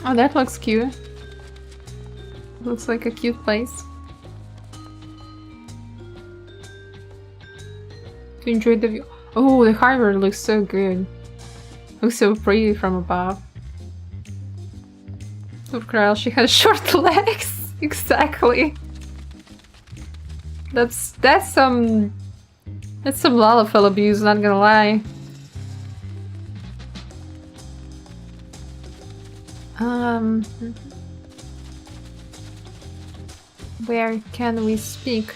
Oh, that looks cute. Looks like a cute place. To enjoy the view. Oh, the harbor looks so good. Looks so pretty from above. Poor Krell, she has short legs. Exactly. That's some Lalafell abuse, not gonna lie. Where can we speak?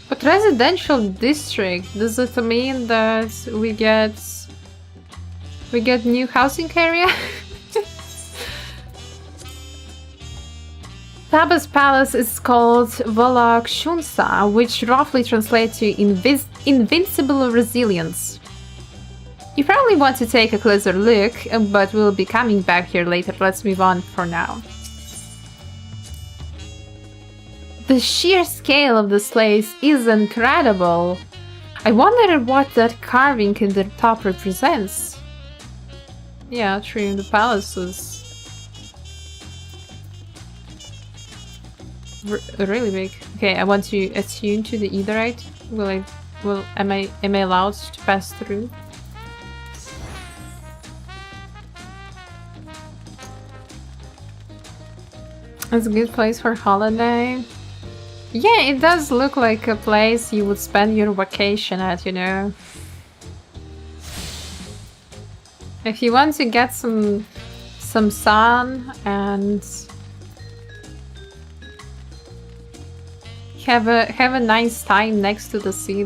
But residential district, does it mean that we get new housing area? Taba's palace is called Volok Shunsa, which roughly translates to invincible resilience. You probably want to take a closer look, but we'll be coming back here later. Let's move on for now. The sheer scale of this place is incredible. I wonder what that carving in the top represents. Yeah, true, the palace is really big. Okay, I want to attune to the Etherite. Am I allowed to pass through? It's a good place for holiday. Yeah, it does look like a place you would spend your vacation at, you know. If you want to get some sun and have a nice time next to the sea,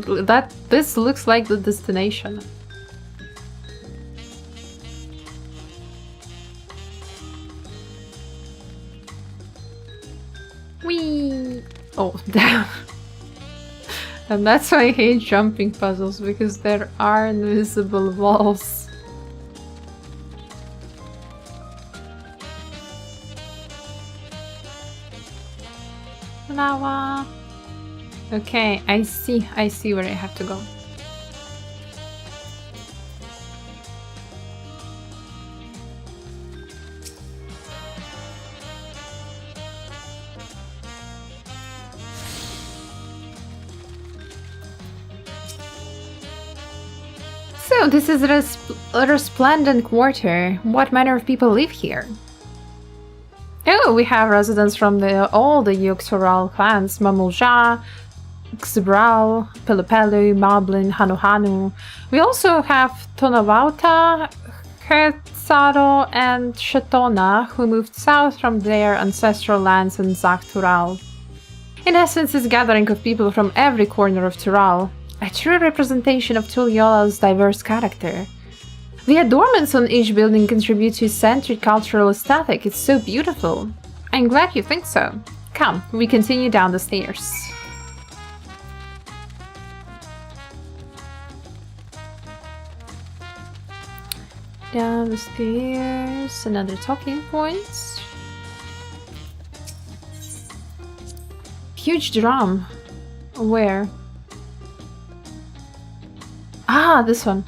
this looks like the destination. Whee! Oh, damn. And that's why I hate jumping puzzles, because there are invisible walls. Lava. Okay, I see where I have to go. So, this is a resplendent quarter. What manner of people live here? Oh, we have residents from all the Yogg-Saroll clans: Mamulja, Xbral, Pelupelu, Moblin, Hanuhanu. We also have Tonawauta, Quetzaro, and Shetona, who moved south from their ancestral lands in Zaktural. In essence, it's a gathering of people from every corner of Tural. A true representation of Tuliola's diverse character. The adornments on each building contribute to its centric cultural aesthetic. It's so beautiful. I'm glad you think so. Come, we continue down the stairs. Down the stairs, another talking point. Huge drum. Where? Ah, this one.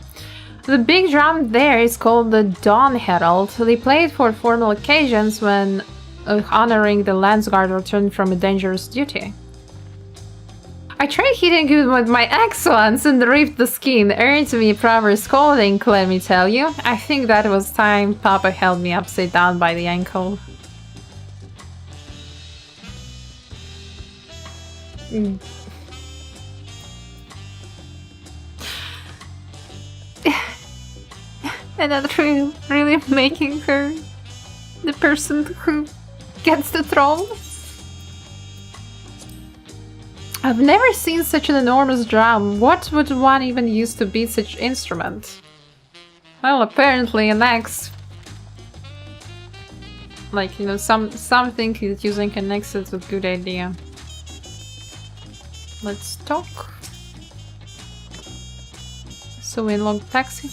The big drum there is called the Dawn Herald. They play it for formal occasions when honoring the Landsguard returned from a dangerous duty. I tried hitting it with my axe once and ripped the skin. Earned me proper scolding, let me tell you. I think that was time Papa held me upside down by the ankle. Another really making her the person who gets the throne. I've never seen such an enormous drum. What would one even use to beat such instrument? Well, apparently an axe. Like, you know, something that using an axe is a good idea. Let's talk. So we unlock taxi.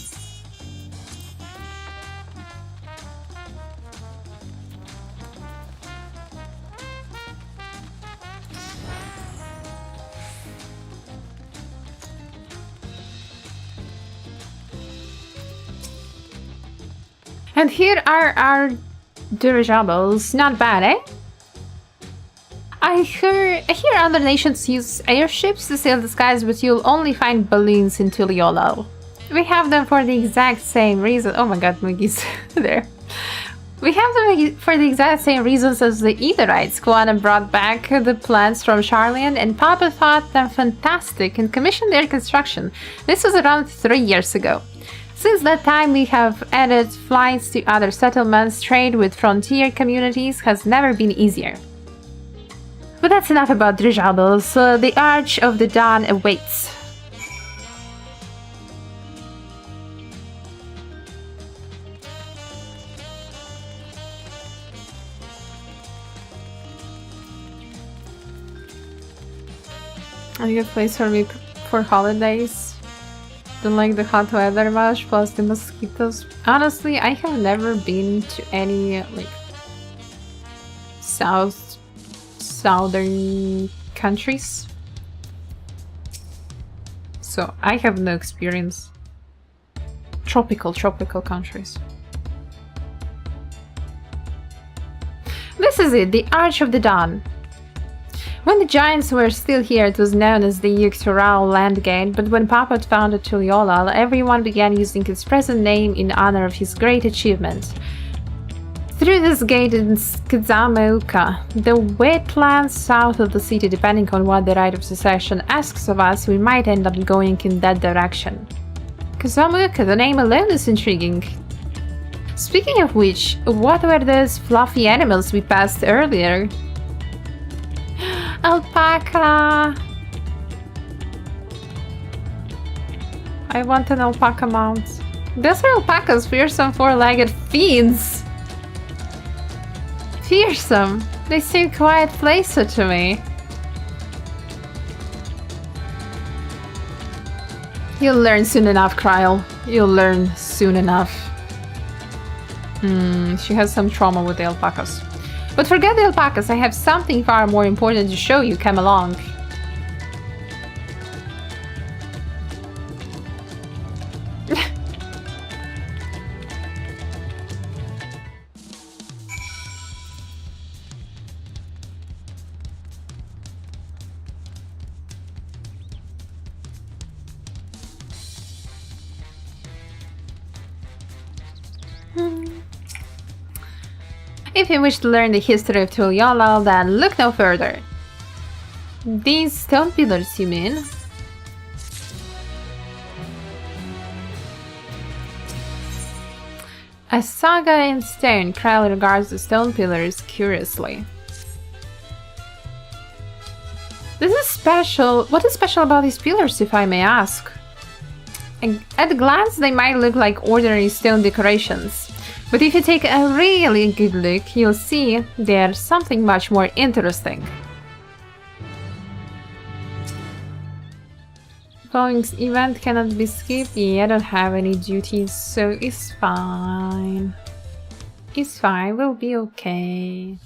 And here are our dirigibles. Not bad, eh? I hear other nations use airships to sail the skies, but you'll only find balloons in Tuliolo. We have them for the exact same reason. Oh my god, Mugi's there. We have them for the exact same reasons as the Etherites. Kuana brought back the plans from Charlian, and Papa thought them fantastic and commissioned their construction. This was around 3 years ago. Since that time, we have added flights to other settlements. Trade with frontier communities has never been easier. But that's enough about dirigibles. The Arch of the Dawn awaits. A good place for me for holidays. Don't like the hot weather much, plus the mosquitoes. Honestly, I have never been to any like southern countries, so I have no experience. Tropical countries. This is it, the Arch of the Dawn. When the Giants were still here, it was known as the Yuctural Land Gate, but when Papa founded Tuliolal, everyone began using its present name in honor of his great achievement. Through this gate in Skzameuka, the wetlands south of the city, depending on what the Rite of Succession asks of us, we might end up going in that direction. Skzameuka, the name alone is intriguing. Speaking of which, what were those fluffy animals we passed earlier? Alpaca! I want an alpaca mount. Those are alpacas, fearsome four-legged fiends! Fearsome! They seem quite playful to me. You'll learn soon enough, Kryl. You'll learn soon enough. She has some trauma with the alpacas. But forget the alpacas, I have something far more important to show you. Come along. If you wish to learn the history of Tuliolal, then look no further. These stone pillars, you mean? A saga in stone, Kryl regards the stone pillars curiously. This is special. What is special about these pillars, if I may ask? At a glance, they might look like ordinary stone decorations. But if you take a really good look, you'll see there's something much more interesting. Following event cannot be skipped. Yeah, I don't have any duties, so it's fine. It's fine, we'll be okay.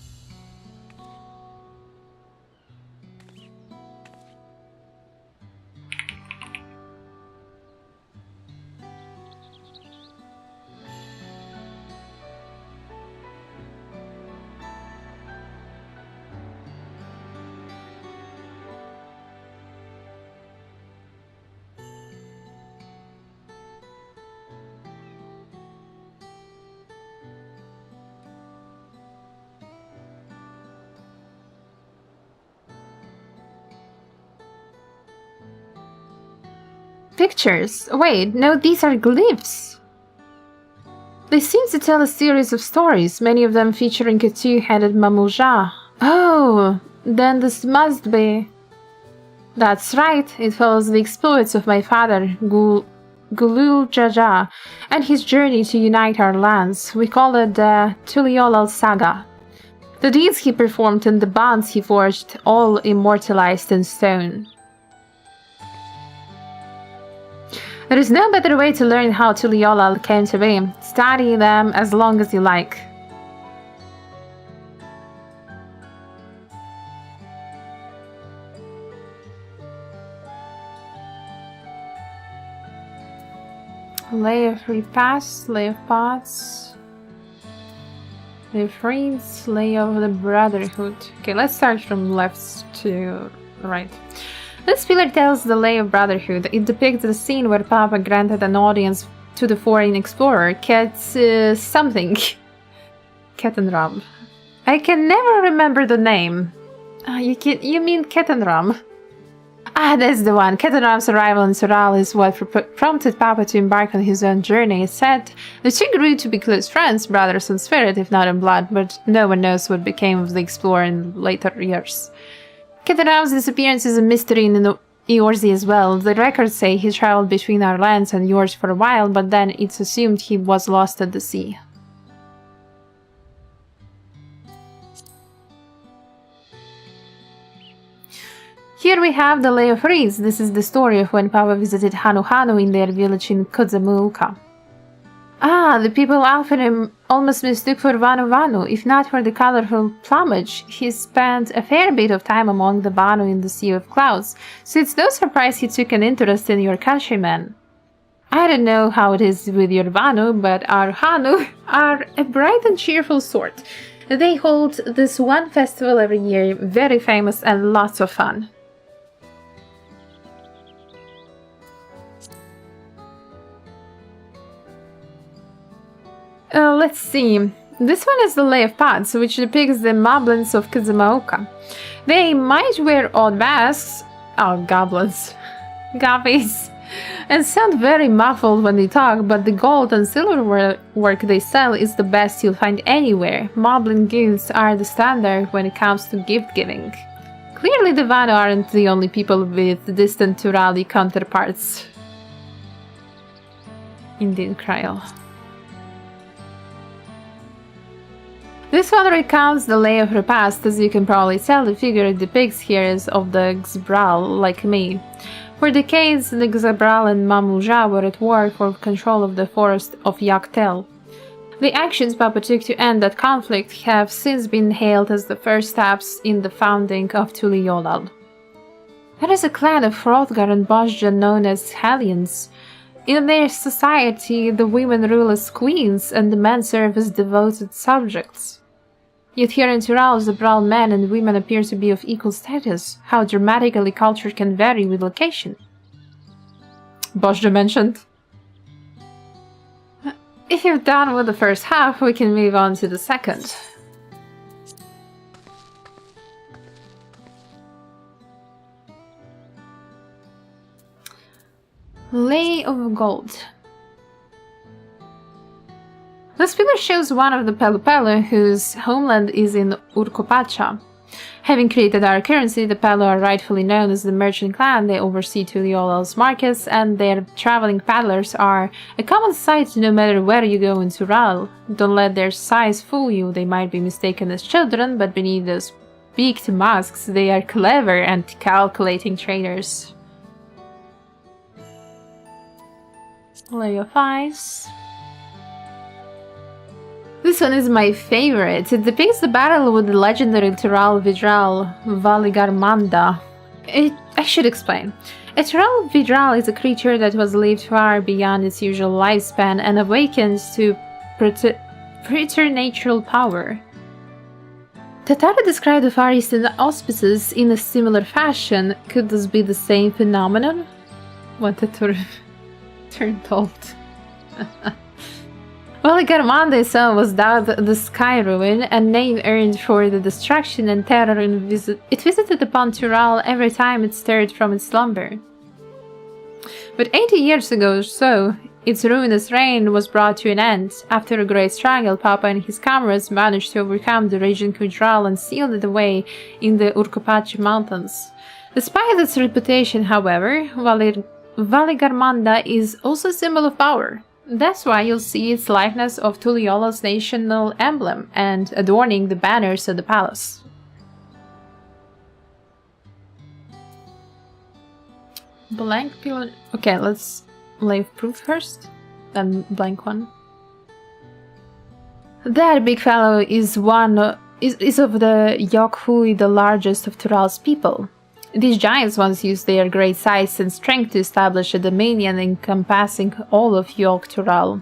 Pictures? Wait, no, these are glyphs. They seem to tell a series of stories, many of them featuring a two-headed Mamouja. Oh, then this must be... That's right, it follows the exploits of my father, Gulul Jaja, and his journey to unite our lands. We call it the Tuliolal Saga. The deeds he performed and the bonds he forged, all immortalized in stone. There is no better way to learn how Tuliolal came to be. Study them as long as you like. Lay of repast, lay of pots, lay of reeds, lay of the brotherhood. Okay, let's start from left to right. This pillar tells the lay of brotherhood. It depicts the scene where Papa granted an audience to the foreign explorer, something. Kettenram. I can never remember the name. You mean Kettenram. Ah, that's the one. Ketanram's arrival in Tural is what prompted Papa to embark on his own journey. It said the two grew to be close friends, brothers in spirit, if not in blood, but no one knows what became of the explorer in later years. Ketanram's disappearance is a mystery in Eorzea as well. The records say he traveled between our lands and yours for a while, but then it's assumed he was lost at the sea. Here we have the Lay of Reeds. This is the story of when Papa visited Hanu Hanu in their village in Kudzamuuka. Ah, the people often almost mistook for Vanu Vanu. If not for the colorful plumage, he spent a fair bit of time among the Banu in the Sea of Clouds, so it's no surprise he took an interest in your countrymen. I don't know how it is with your Banu, but our Hanu are a bright and cheerful sort. They hold this one festival every year, very famous and lots of fun. Let's see. This one is the Lay of Pods, which depicts the moblins of Kudzamuuka. They might wear odd masks, goblins, guppies, and sound very muffled when they talk, but the gold and silver work they sell is the best you'll find anywhere. Moblin gifts are the standard when it comes to gift giving. Clearly the Vanu aren't the only people with distant Turali counterparts. Indeed, Kryl. This one recounts the Lay of Repast. As you can probably tell, the figure it depicts here is of the Xbral, like me. For decades, the Xabral and Mamuja were at war for control of the forest of Yaktel. The actions Papa took to end that conflict have since been hailed as the first steps in the founding of Tuliolal. There is a clan of Hrothgar and Bozja known as Hellions. In their society, the women rule as queens and the men serve as devoted subjects. Yet here in Tural, the Bral men and women appear to be of equal status. How dramatically culture can vary with location. Bozja mentioned. If you're done with the first half, we can move on to the second. Lay of Gold. This pillar shows one of the Pelupelu whose homeland is in Urkopacha. Having created our currency, the Pelu are rightfully known as the merchant clan. They oversee Tuliolal's markets, and their traveling paddlers are a common sight no matter where you go in Tural. Don't let their size fool you. They might be mistaken as children, but beneath those beaked masks, they are clever and calculating traders. Lay of Ice. This one is my favorite. It depicts the battle with the legendary Tural Vidral Valigarmanda. I should explain. A Tural Vidral is a creature that was lived far beyond its usual lifespan and awakens to preternatural power. Tatara described the Far Eastern auspices in a similar fashion. Could this be the same phenomenon? Wanted to turn old. Valigarmanda's son was dubbed the Sky Ruin, a name earned for the destruction and terror it visited upon Tural every time it stirred from its slumber. But 80 years ago or so, its ruinous reign was brought to an end. After a great struggle, Papa and his comrades managed to overcome the raging Kudral and sealed it away in the Urkopachi mountains. Despite its reputation, however, Valigarmanda is also a symbol of power. That's why you'll see its likeness of Tuliola's national emblem and adorning the banners of the palace. Blank pillar. Okay, let's lay proof first, then blank one. That big fellow is of the Yokhui, the largest of Tural's people. These giants once used their great size and strength to establish a dominion encompassing all of Yok Tural.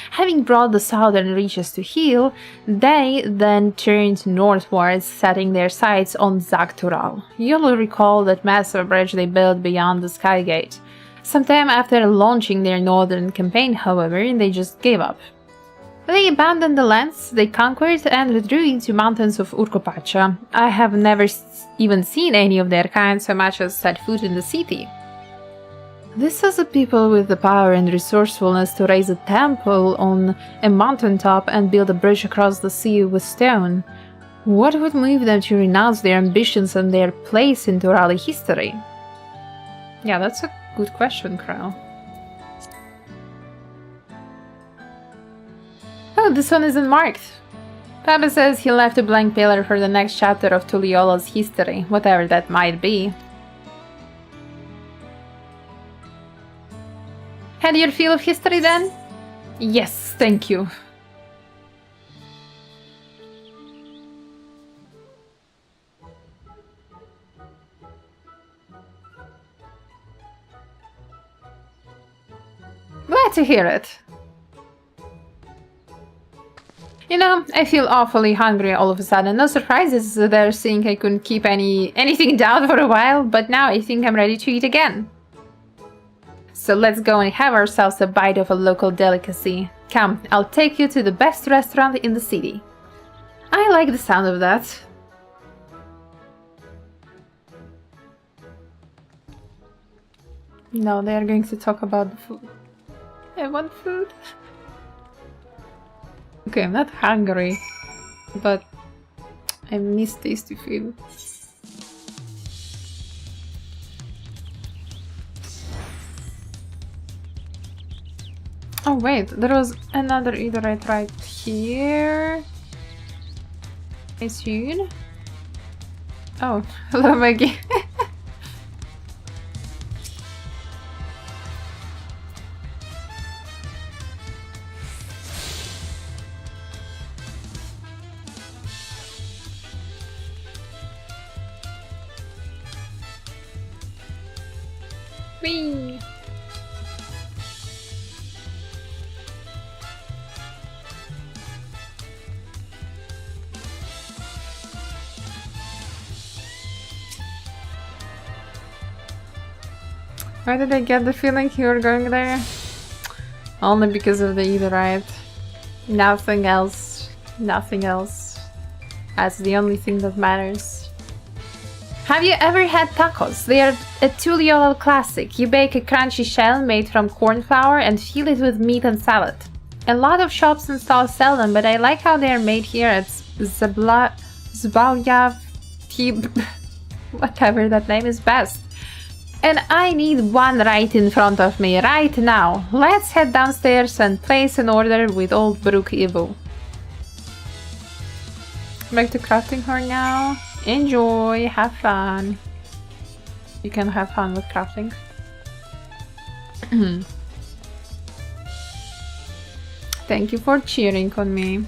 Having brought the southern reaches to heel, they then turned northwards, setting their sights on Zag Tural. You'll recall that massive bridge they built beyond the Skygate. Sometime after launching their northern campaign, however, they just gave up. They abandoned the lands they conquered and withdrew into mountains of Urkopacha. I have never even seen any of their kind so much as set foot in the city. This is a people with the power and resourcefulness to raise a temple on a mountaintop and build a bridge across the sea with stone. What would move them to renounce their ambitions and their place in Torali history? Yeah, that's a good question, Crow. Oh, this one isn't marked. Papa says he left a blank pillar for the next chapter of Tuliola's history, whatever that might be. Had your feel of history then? Yes, thank you. Glad to hear it. You know, I feel awfully hungry all of a sudden. No surprises there, seeing I couldn't keep anything down for a while, but now I think I'm ready to eat again. So let's go and have ourselves a bite of a local delicacy. Come, I'll take you to the best restaurant in the city. I like the sound of that. No, they are going to talk about the food. I want food. Okay, I'm not hungry, but I miss tasty food. Oh wait, there was another Etherite right here. Hey soon. Oh, hello Maggie. Whee! Why did I get the feeling you were going there? Only because of the Etherite. Nothing else. Nothing else. That's the only thing that matters. Have you ever had tacos? They are a Tuliolal classic. You bake a crunchy shell made from corn flour and fill it with meat and salad. A lot of shops and stalls sell them, but I like how they are made here at Zbalyav whatever that name is best. And I need one right in front of me, right now. Let's head downstairs and place an order with old Brook Ivo. Back to crafting her now. Enjoy, have fun. You can have fun with crafting. Thank you for cheering on me.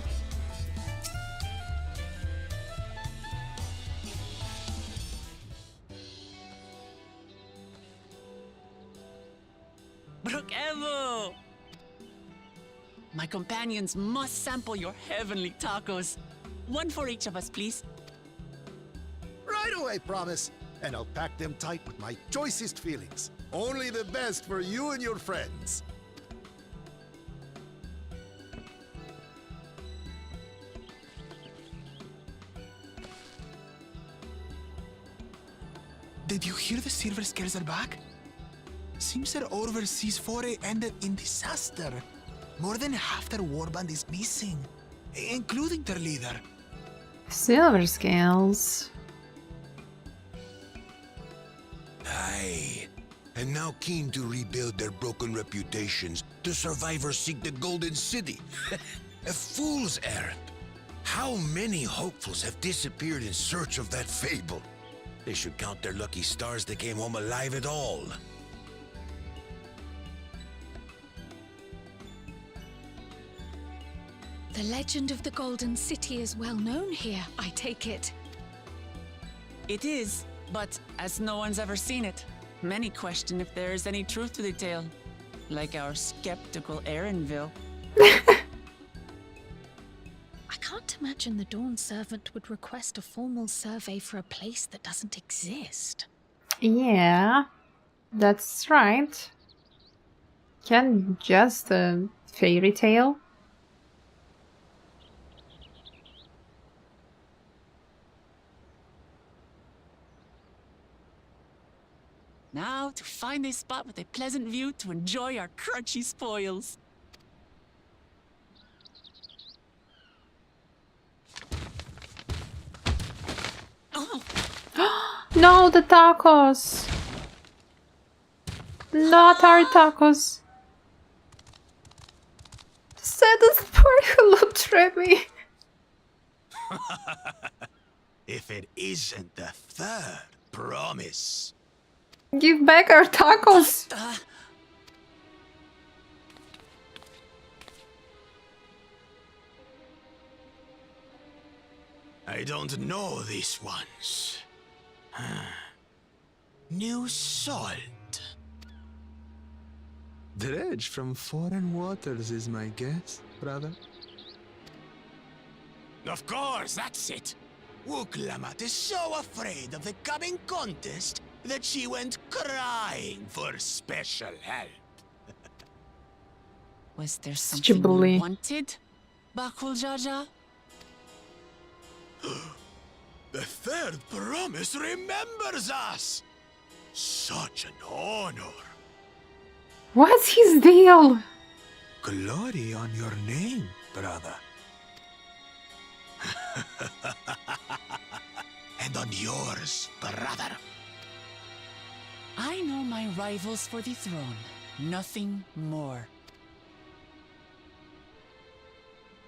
Brook Evo! My companions must sample your heavenly tacos. One for each of us, please. Right away, promise. And I'll pack them tight with my choicest feelings. Only the best for you and your friends. Did you hear the Silver Scales are back? Seems their overseas foray ended in disaster. More than half their warband is missing, including their leader. Silver Scales. Aye. And now keen to rebuild their broken reputations, the survivors seek the Golden City. A fool's errand. How many hopefuls have disappeared in search of that fable? They should count their lucky stars they came home alive at all. The legend of the Golden City is well known here, I take it. It is, but as no one's ever seen it, many question if there is any truth to the tale. Like our skeptical Erinville. I can't imagine the Dawn Servant would request a formal survey for a place that doesn't exist. Yeah, that's right. Can just a fairy tale? Now to find a spot with a pleasant view to enjoy our crunchy spoils. No, the tacos! Not our tacos. Saddest part, hello Trevi. If it isn't the third promise. Give back our tacos! I don't know these ones. New salt. Dredge from foreign waters is my guess, brother. Of course, that's it. Wuklamat is so afraid of the coming contest that she went crying for special help. Was there Such a something bully. you wanted, Bakul Jaja? The third promise remembers us! Such an honor! What's his deal? Glory on your name, brother. And on yours, brother. I know my rivals for the throne. Nothing more.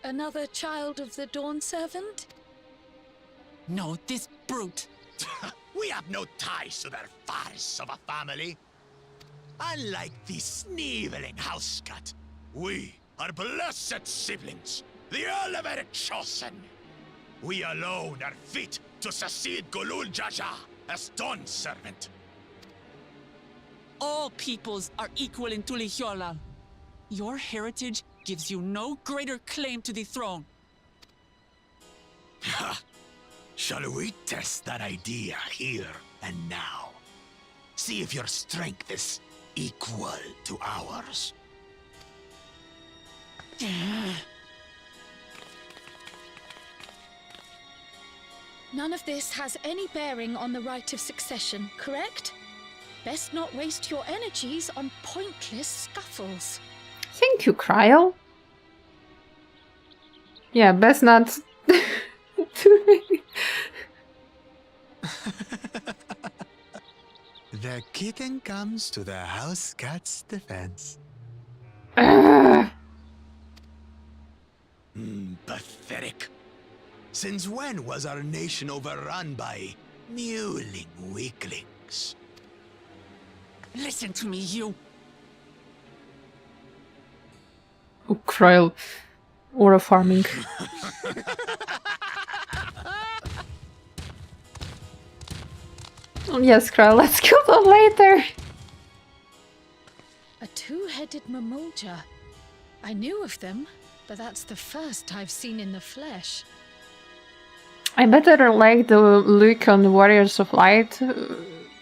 Another child of the Dawn Servant? No, this brute. We have no ties to their farce of a family. Unlike the sneevling housecut, we are blessed siblings, the elevated chosen. We alone are fit to succeed Golul Jaja as Dawn Servant. All peoples are equal in Tulihiola. Your heritage gives you no greater claim to the throne. Shall we test that idea here and now? See if your strength is equal to ours. None of this has any bearing on the right of succession, correct? Best not waste your energies on pointless scuffles. Thank you, Kryl. Yeah, best not too many. The kitten comes to the house cat's defense. Pathetic. Since when was our nation overrun by mewling weaklings? Listen to me, you. Oh, Kryl. Aura farming. Yes, Kryl, let's kill them later. A two-headed mamulja. I knew of them, but that's the first I've seen in the flesh. I better like the look on the Warriors of Light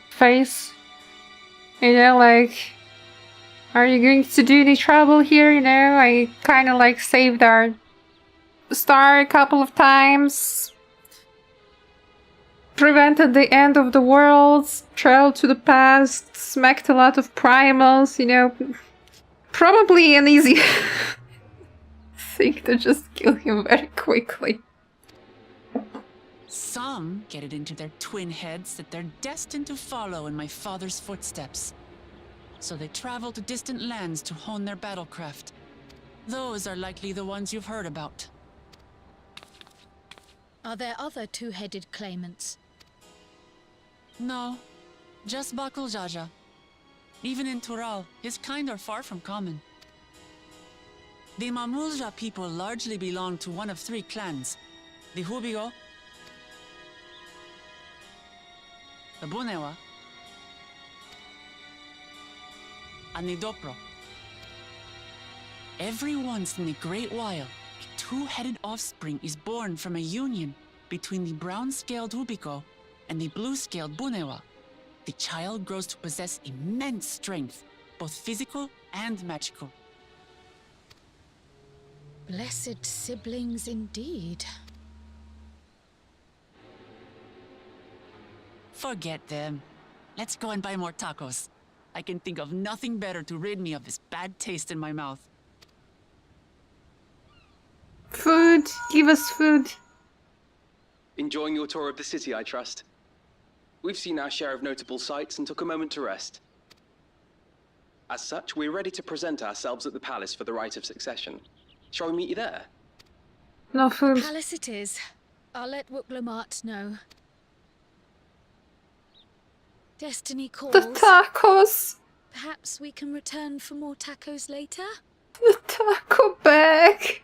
face. You know, like, are you going to do any trouble here? You know, I kind of like saved our star a couple of times. Prevented the end of the world, traveled to the past, smacked a lot of primals, you know. Probably an easy thing to just kill him very quickly. Some get it into their twin heads that they're destined to follow in my father's footsteps. So they travel to distant lands to hone their battlecraft. Those are likely the ones you've heard about. Are there other two-headed claimants? No, just Bakul Jaja. Even in Tural, his kind are far from common. The Mamulja people largely belong to one of three clans. The Hubigo, the Bunewa, and the Dopro. Every once in the Great While, a two-headed offspring is born from a union between the brown-scaled Hubico and the blue-scaled Bunewa. The child grows to possess immense strength, both physical and magical. Blessed siblings indeed. Forget them. Let's go and buy more tacos. I can think of nothing better to rid me of this bad taste in my mouth. Food! Give us food! Enjoying your tour of the city, I trust. We've seen our share of notable sights and took a moment to rest. As such, we're ready to present ourselves at the palace for the rite of succession. Shall we meet you there? No food. Palace it is. I'll let Wooklamart know. Destiny calls. The tacos! Perhaps we can return for more tacos later? The taco bag!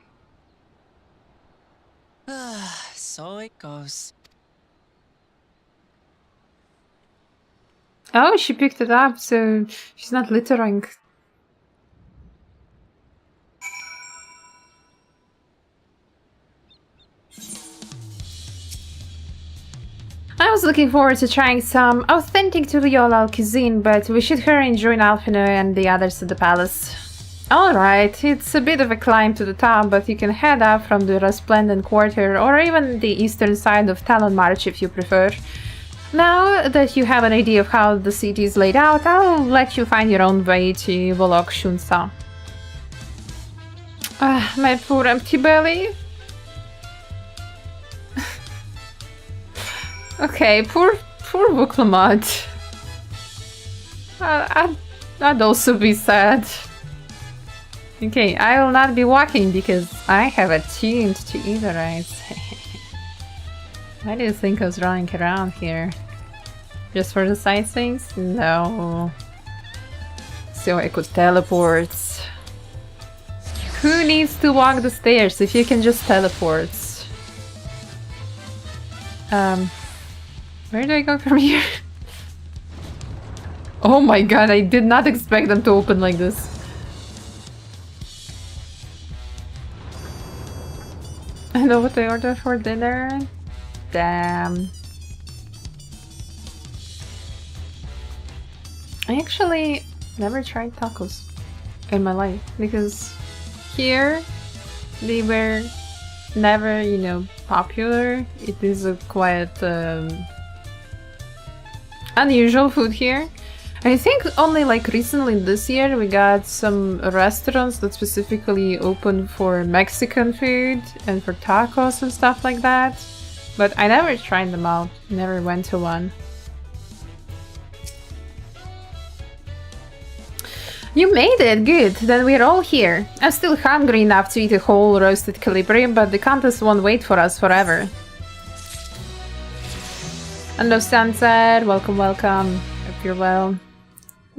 So it goes. Oh, she picked it up, so she's not littering. I was looking forward to trying some authentic Tuliolal cuisine, but we should hurry and join Alphino and the others at the palace. Alright, it's a bit of a climb to the top, but you can head up from the Resplendent Quarter or even the eastern side of Talon March if you prefer. Now that you have an idea of how the city is laid out, I'll let you find your own way to Volok Shunsa. Ah, my poor empty belly. Okay, poor Wooklamart. I'd also be sad. Okay, I will not be walking because I have attuned to either eyes. Why do you think I was running around here? Just for the sightseeings? No. So I could teleport. Who needs to walk the stairs if you can just teleport? Where do I go from here? Oh my god, I did not expect them to open like this. I know what I ordered for dinner. Damn. I actually never tried tacos in my life because here they were never, you know, popular. It is a quite unusual food here. I think only like recently this year we got some restaurants that specifically open for Mexican food and for tacos and stuff like that. But I never tried them out, never went to one. You made it! Good! Then we're all here. I'm still hungry enough to eat a whole roasted Calibri, but the contest won't wait for us forever. Hello Sunset, welcome, welcome. Hope you're well.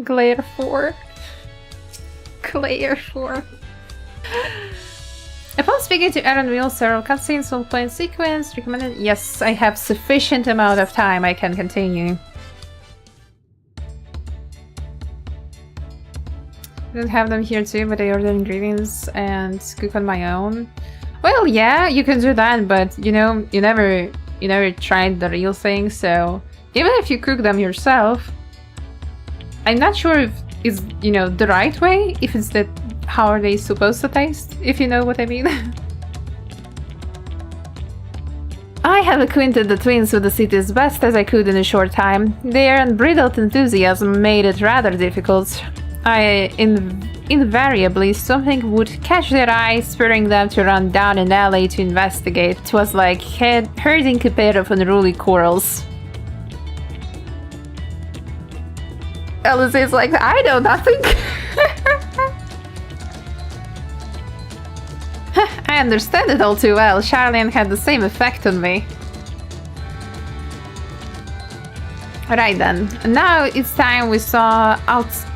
Glare 4. Glare 4. Upon speaking to Aaron Wheel, several cutscenes will play in sequence. Recommended? Yes, I have sufficient amount of time. I can continue. I don't have them here too, but I order ingredients and cook on my own. Well, yeah, you can do that, but you know, you never tried the real thing, so even if you cook them yourself, I'm not sure if it's, you know, the right way, if it's that how are they supposed to taste, if you know what I mean. I have acquainted the twins with the city as best as I could in a short time. Their unbridled enthusiasm made it rather difficult. Invariably, something would catch their eye, spurring them to run down an alley to investigate. 'Twas like herding a pair of unruly quarrels. Alice is like, I know nothing. I understand it all too well. Charlene had the same effect on me. Right then, now it's time we saw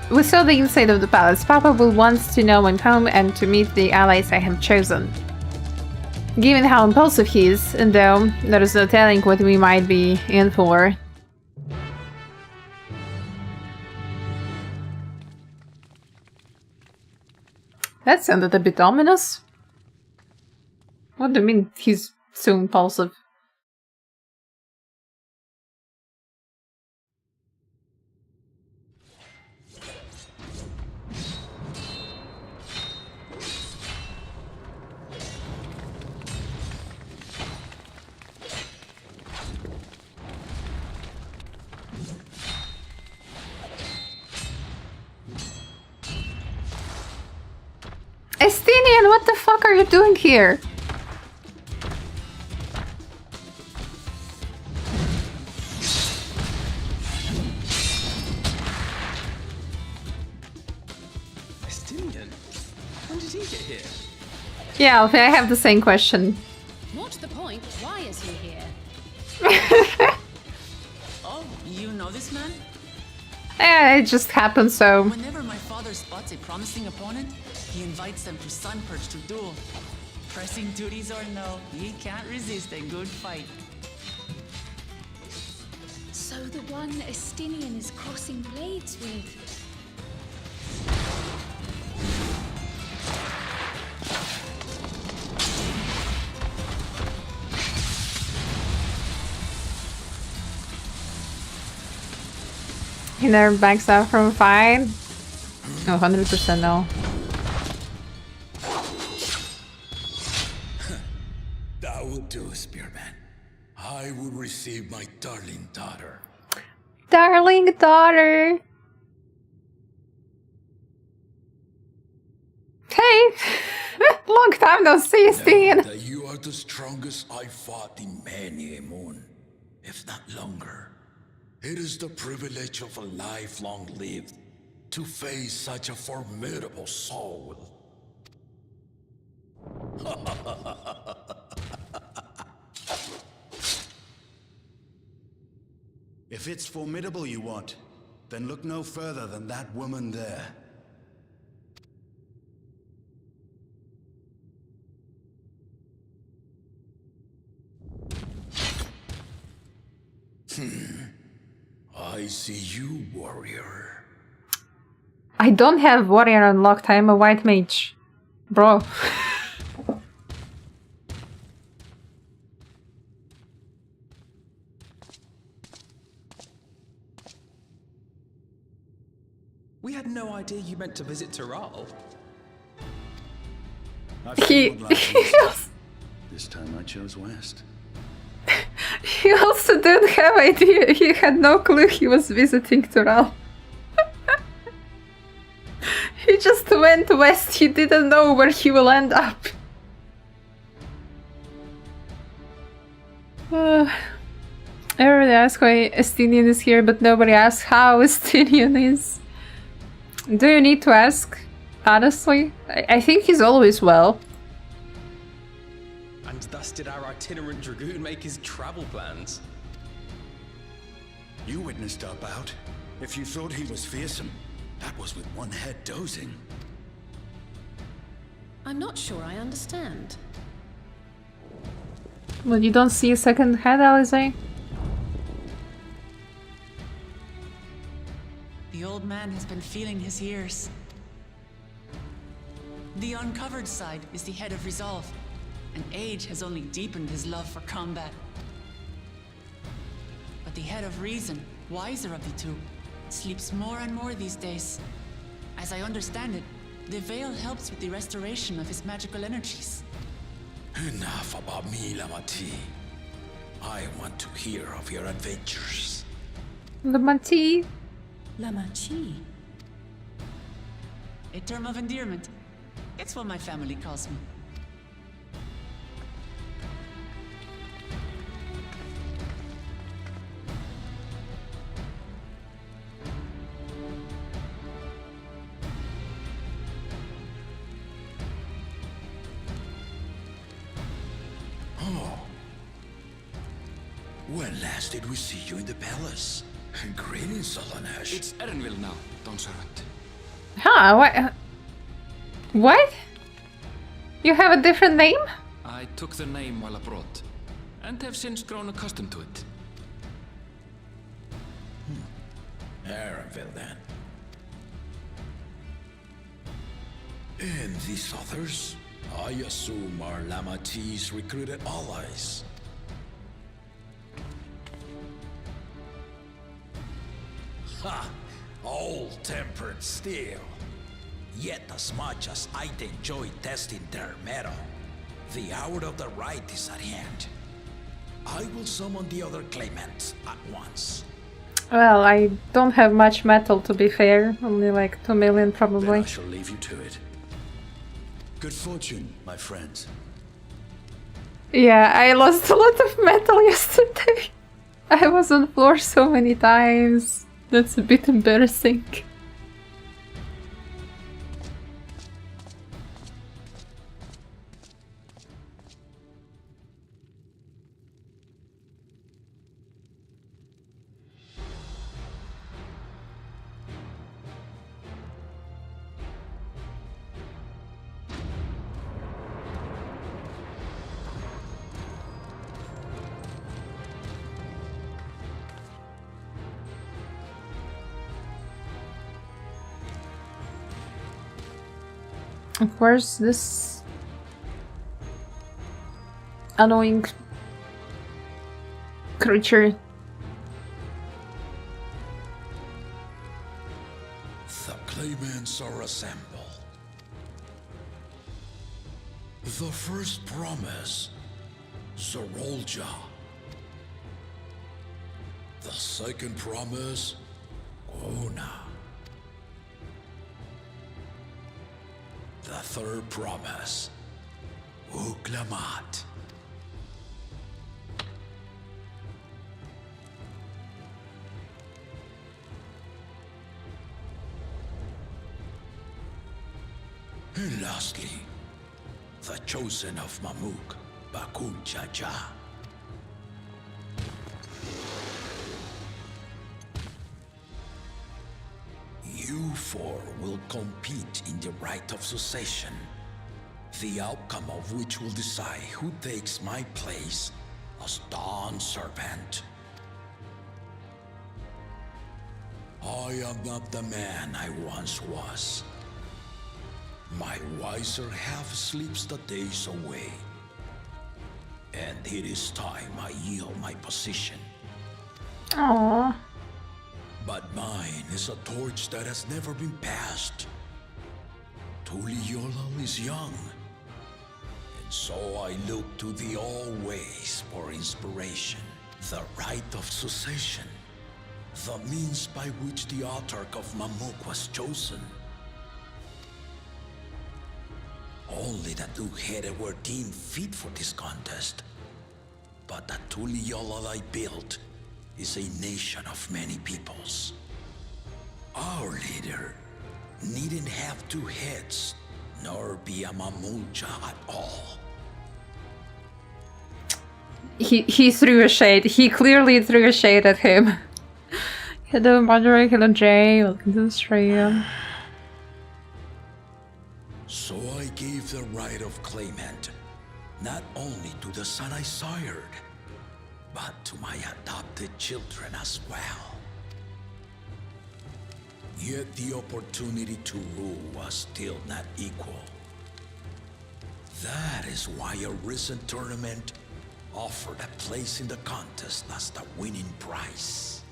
the inside of the palace. Papa will want to know I'm home and to meet the allies I have chosen. Given how impulsive he is, and though there is no telling what we might be in for. That sounded a bit ominous. What do you mean he's so impulsive? Estinian, what the fuck are you doing here? Estinian? When did he get here? Yeah, I have the same question. What's the point? Why is he here? Oh, you know this man? It just happened so. Whenever my father spots a promising opponent, he invites them to Sunperch to duel. Pressing duties or no, he can't resist a good fight. So the one Estinian is crossing blades with. He never backs out from a fight? No, 100% no. That would do, Spearman. I would receive my darling daughter. Darling daughter! Hey! Long time no see, Steen! That you are the strongest I fought in many a moon, if not longer. It is the privilege of a life long lived to face such a formidable soul. If it's formidable you want, then look no further than that woman there. I see you, warrior. I don't have warrior unlocked, I am a white mage. Bro. We had no idea you meant to visit Tyrrell. I've seen what life is. This time I chose west. He also didn't have idea, he had no clue he was visiting Tyrrell. He just went west, he didn't know where he will end up. Everybody asks why Estinian is here, but nobody asks how Estinian is. Do you need to ask? Honestly? I think he's always well. And thus did our itinerant dragoon make his travel plans. You witnessed our bout. If you thought he was fearsome, that was with one head dozing. I'm not sure I understand. Well, you don't see a second head, Alize? The old man has been feeling his years. The uncovered side is the head of resolve, and age has only deepened his love for combat. But the head of reason, wiser of the two, sleeps more and more these days. As I understand it, the veil helps with the restoration of his magical energies. Enough about me, Lamati. I want to hear of your adventures. Lamati? Lamachi. A term of endearment. It's what my family calls me. When last did we see you in the palace? Greetings, Solonash. It's Erenville now, Dawntrail. Huh, what? What? You have a different name? I took the name while abroad, and have since grown accustomed to it. Erenville, then. And these others? I assume are Lamati's recruited allies. Ha! Old-tempered steel. Yet as much as I'd enjoy testing their metal, the hour of the right is at hand. I will summon the other claimants at once. Well, I don't have much metal, to be fair. Only like 2 million, Then probably. I shall leave you to it. Good fortune, my friends. Yeah, I lost a lot of metal yesterday. I was on floor so many times. That's a bit embarrassing. Of course, this annoying creature. The claimants are assembled. The first promise, Zorolja. The second promise, Ona. The third promise, Uklamat. And lastly, the chosen of Mamuk, Bakun Jaja. You four will compete in the rite of succession, the outcome of which will decide who takes my place as Dawn Servant. I am not the man I once was. My wiser half sleeps the days away, and it is time I yield my position. Aww. But mine is a torch that has never been passed. Tuliyola is young, and so I look to the always for inspiration. The rite of succession, the means by which the autarch of Mamuk was chosen. Only the two-headed were deemed fit for this contest. But the Tuliyola I built is a nation of many peoples. Our leader needn't have two heads, nor be a Mamulja at all. He threw a shade. He clearly threw a shade at him. Hello, Marjorie. Hello, Jay. Welcome to the stream. So I gave the right of claimant, not only to the son I sired, but to my adopted children as well. Yet the opportunity to rule was still not equal. That is why a recent tournament offered a place in the contest as the winning prize.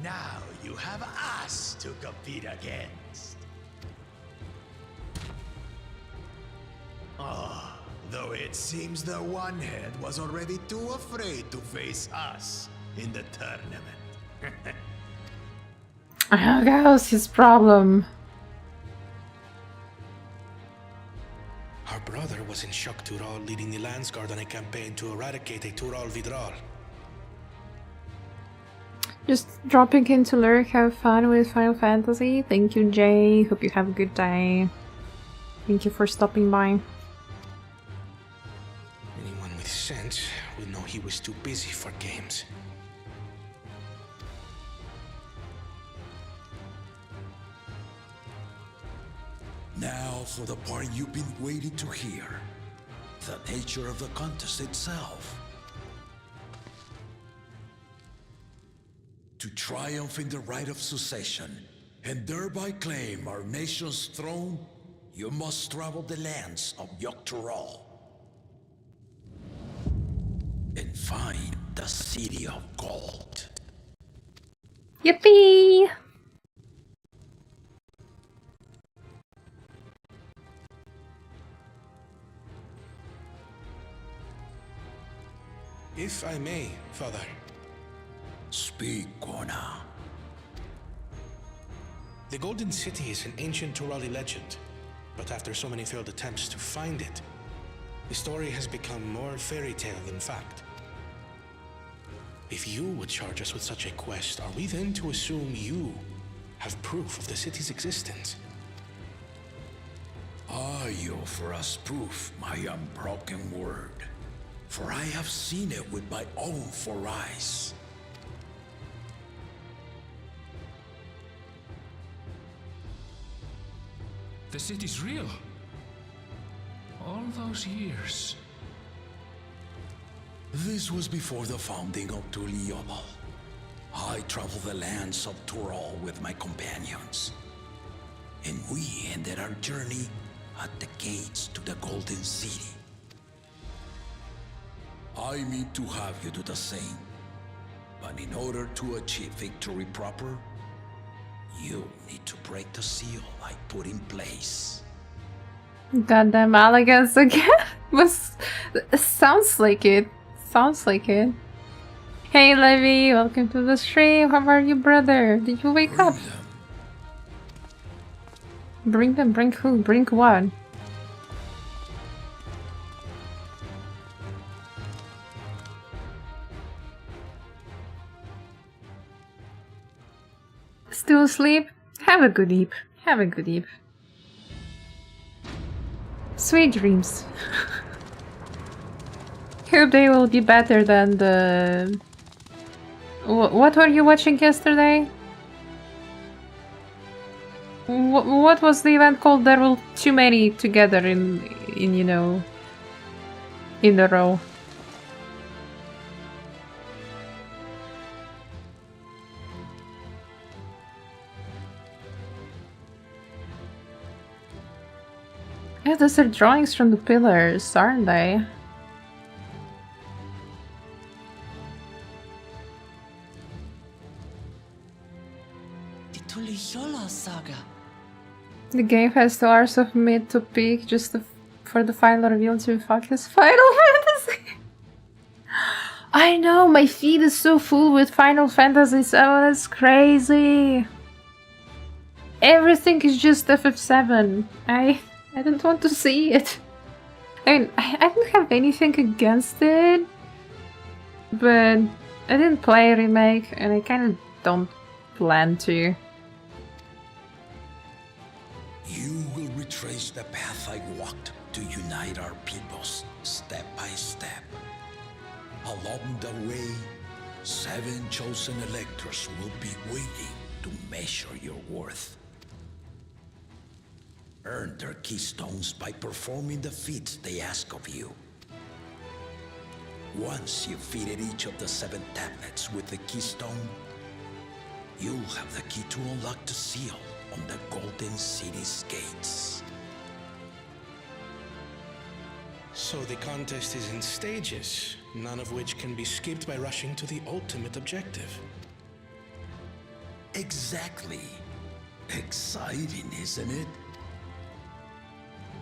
Now you have us to compete against. Oh, though it seems the one-head was already too afraid to face us in the tournament. How goes his problem? Our brother was in Shock Tural leading the Landsguard on a campaign to eradicate a Tural Vidral. Just dropping in to lurk, have fun with Final Fantasy. Thank you, Jay. Hope you have a good day. Thank you for stopping by. Anyone with sense would know he was too busy for games. Now for the part you've been waiting to hear. The nature of the contest itself. To triumph in the right of succession, and thereby claim our nation's throne, you must travel the lands of Yogg-Tural and find the City of Gold. Yippee! If I may, Father. Speak, Kona. The Golden City is an ancient Turali legend, but after so many failed attempts to find it, the story has become more fairy tale than fact. If you would charge us with such a quest, are we then to assume you have proof of the city's existence? You offer us proof, my unbroken word, for I have seen it with my own 4 eyes. The city's real. All those years. This was before the founding of Tuliyollal. I traveled the lands of Tural with my companions, and we ended our journey at the gates to the Golden City. I need to have you do the same, but in order to achieve victory proper, you need to break the seal I put in place. Goddamn elegance again. Sounds like it. Sounds like it. Hey Levi, welcome to the stream. How are you, brother? Did you wake up? Bring them. Bring who? Bring what? Still asleep? Have a good eep. Have a good eep. Sweet dreams. Hope they will be better than the... What were you watching yesterday? What was the event called? There were too many together in you know, in a row. Yeah, those are drawings from the pillars, aren't they? The Tuliyollal saga. The game has 2 hours of mid to peak just for the final reveal to fuck his Final Fantasy. I know, my feed is so full with Final Fantasy 7, it's crazy. Everything is just FF7. I don't want to see it. I mean, I don't have anything against it, but I didn't play a remake and I kind of don't plan to. You will retrace the path I walked to unite our peoples step by step. Along the way, 7 chosen electors will be waiting to measure your worth. Earn their keystones by performing the feats they ask of you. Once you've fitted each of the 7 tablets with the keystone, you'll have the key to unlock the seal on the Golden City's gates. So the contest is in stages, none of which can be skipped by rushing to the ultimate objective. Exactly. Exciting, isn't it?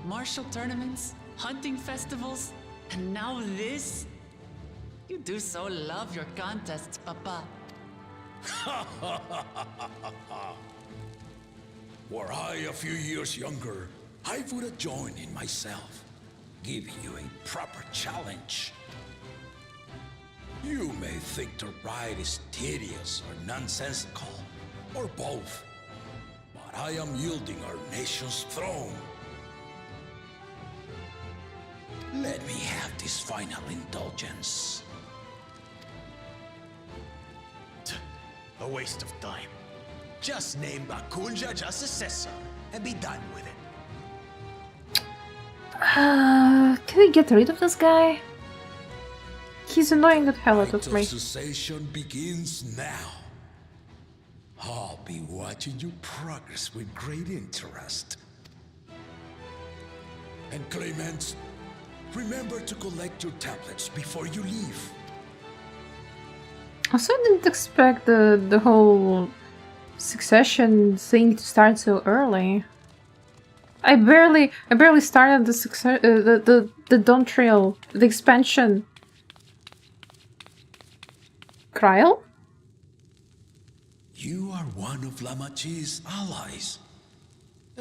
Martial tournaments, hunting festivals, and now this? You do so love your contests, Papa. Were I a few years younger, I would have joined in myself, giving you a proper challenge. You may think the ride is tedious or nonsensical, or both, but I am yielding our nation's throne. Let me have this final indulgence. A waste of time. Just name Bakunja just successor and be done with it. Can we get rid of this guy? He's annoying the hell out of me. Cessation begins now. I'll be watching your progress with great interest. And Clemens, remember to collect your tablets before you leave. Also, I didn't expect the whole succession thing to start so early. I barely started the Dawntrail, the expansion. Kryl? You are one of Lamachi's allies.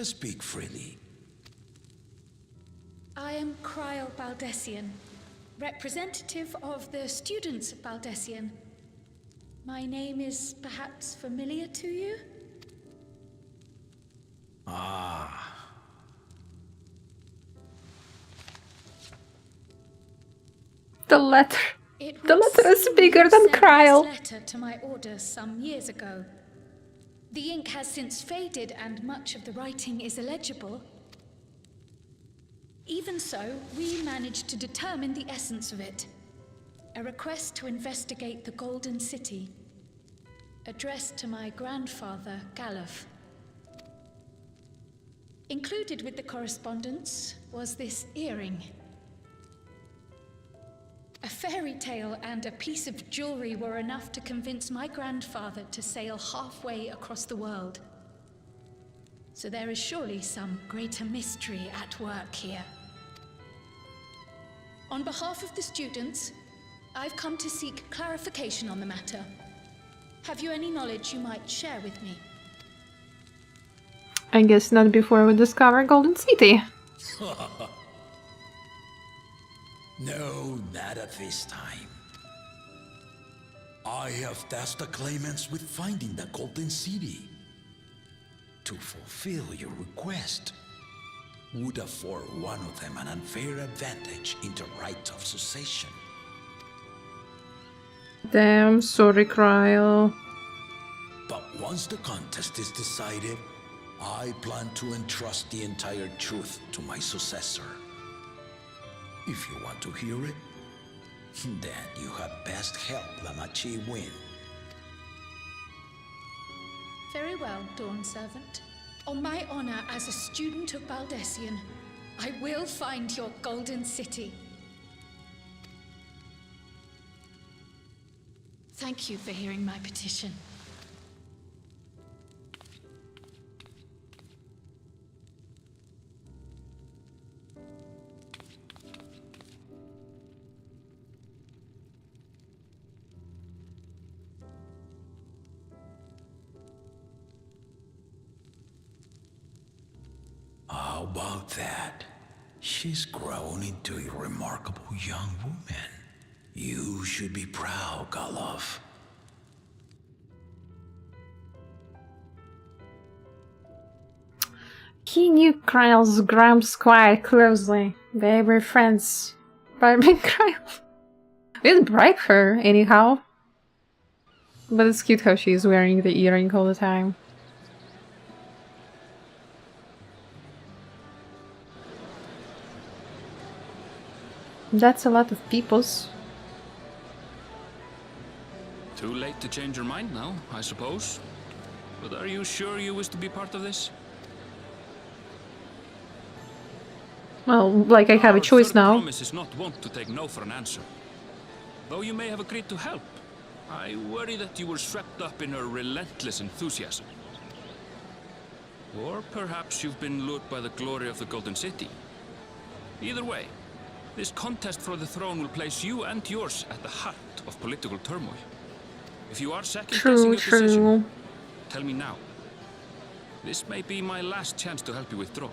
Speak freely. I am Kryl Baldessian, representative of the students of Baldessian. My name is perhaps familiar to you? Ah. The letter. It The would letter is seem bigger you than sent Kryl. this letter to my order some years ago. The ink has since faded and much of the writing is illegible. Even so, we managed to determine the essence of it. A request to investigate the Golden City, addressed to my grandfather, Galuf. Included with the correspondence was this earring. A fairy tale and a piece of jewelry were enough to convince my grandfather to sail halfway across the world. So there is surely some greater mystery at work here. On behalf of the students, I've come to seek clarification on the matter. Have you any knowledge you might share with me? I guess not before we discover Golden City. No, not at this time. I have tasked the claimants with finding the Golden City. To fulfill your request would afford one of them an unfair advantage in the right of succession. Damn, sorry, Kryl. But once the contest is decided, I plan to entrust the entire truth to my successor. If you want to hear it, then you had best help Lamachi win. Very well, Dawn Servant. On my honor as a student of Baldessian, I will find your Golden City. Thank you for hearing my petition. How about that? She's grown into a remarkable young woman. You should be proud, Galuf. He knew Kryl's Grumps quite closely. They were friends. Bribing Kryl. We didn't bribe her, anyhow. But it's cute how she's wearing the earring all the time. That's a lot of peoples. Too late to change your mind now, I suppose. But are you sure you wish to be part of this? Well, like I have a choice now. Our promise is not wont to take no for an answer. Though you may have agreed to help, I worry that you were swept up in her relentless enthusiasm. Or perhaps you've been lured by the glory of the Golden City. Either way, this contest for the throne will place you and yours at the heart of political turmoil. If you are second-guessing your decision, tell me now. This may be my last chance to help you withdraw.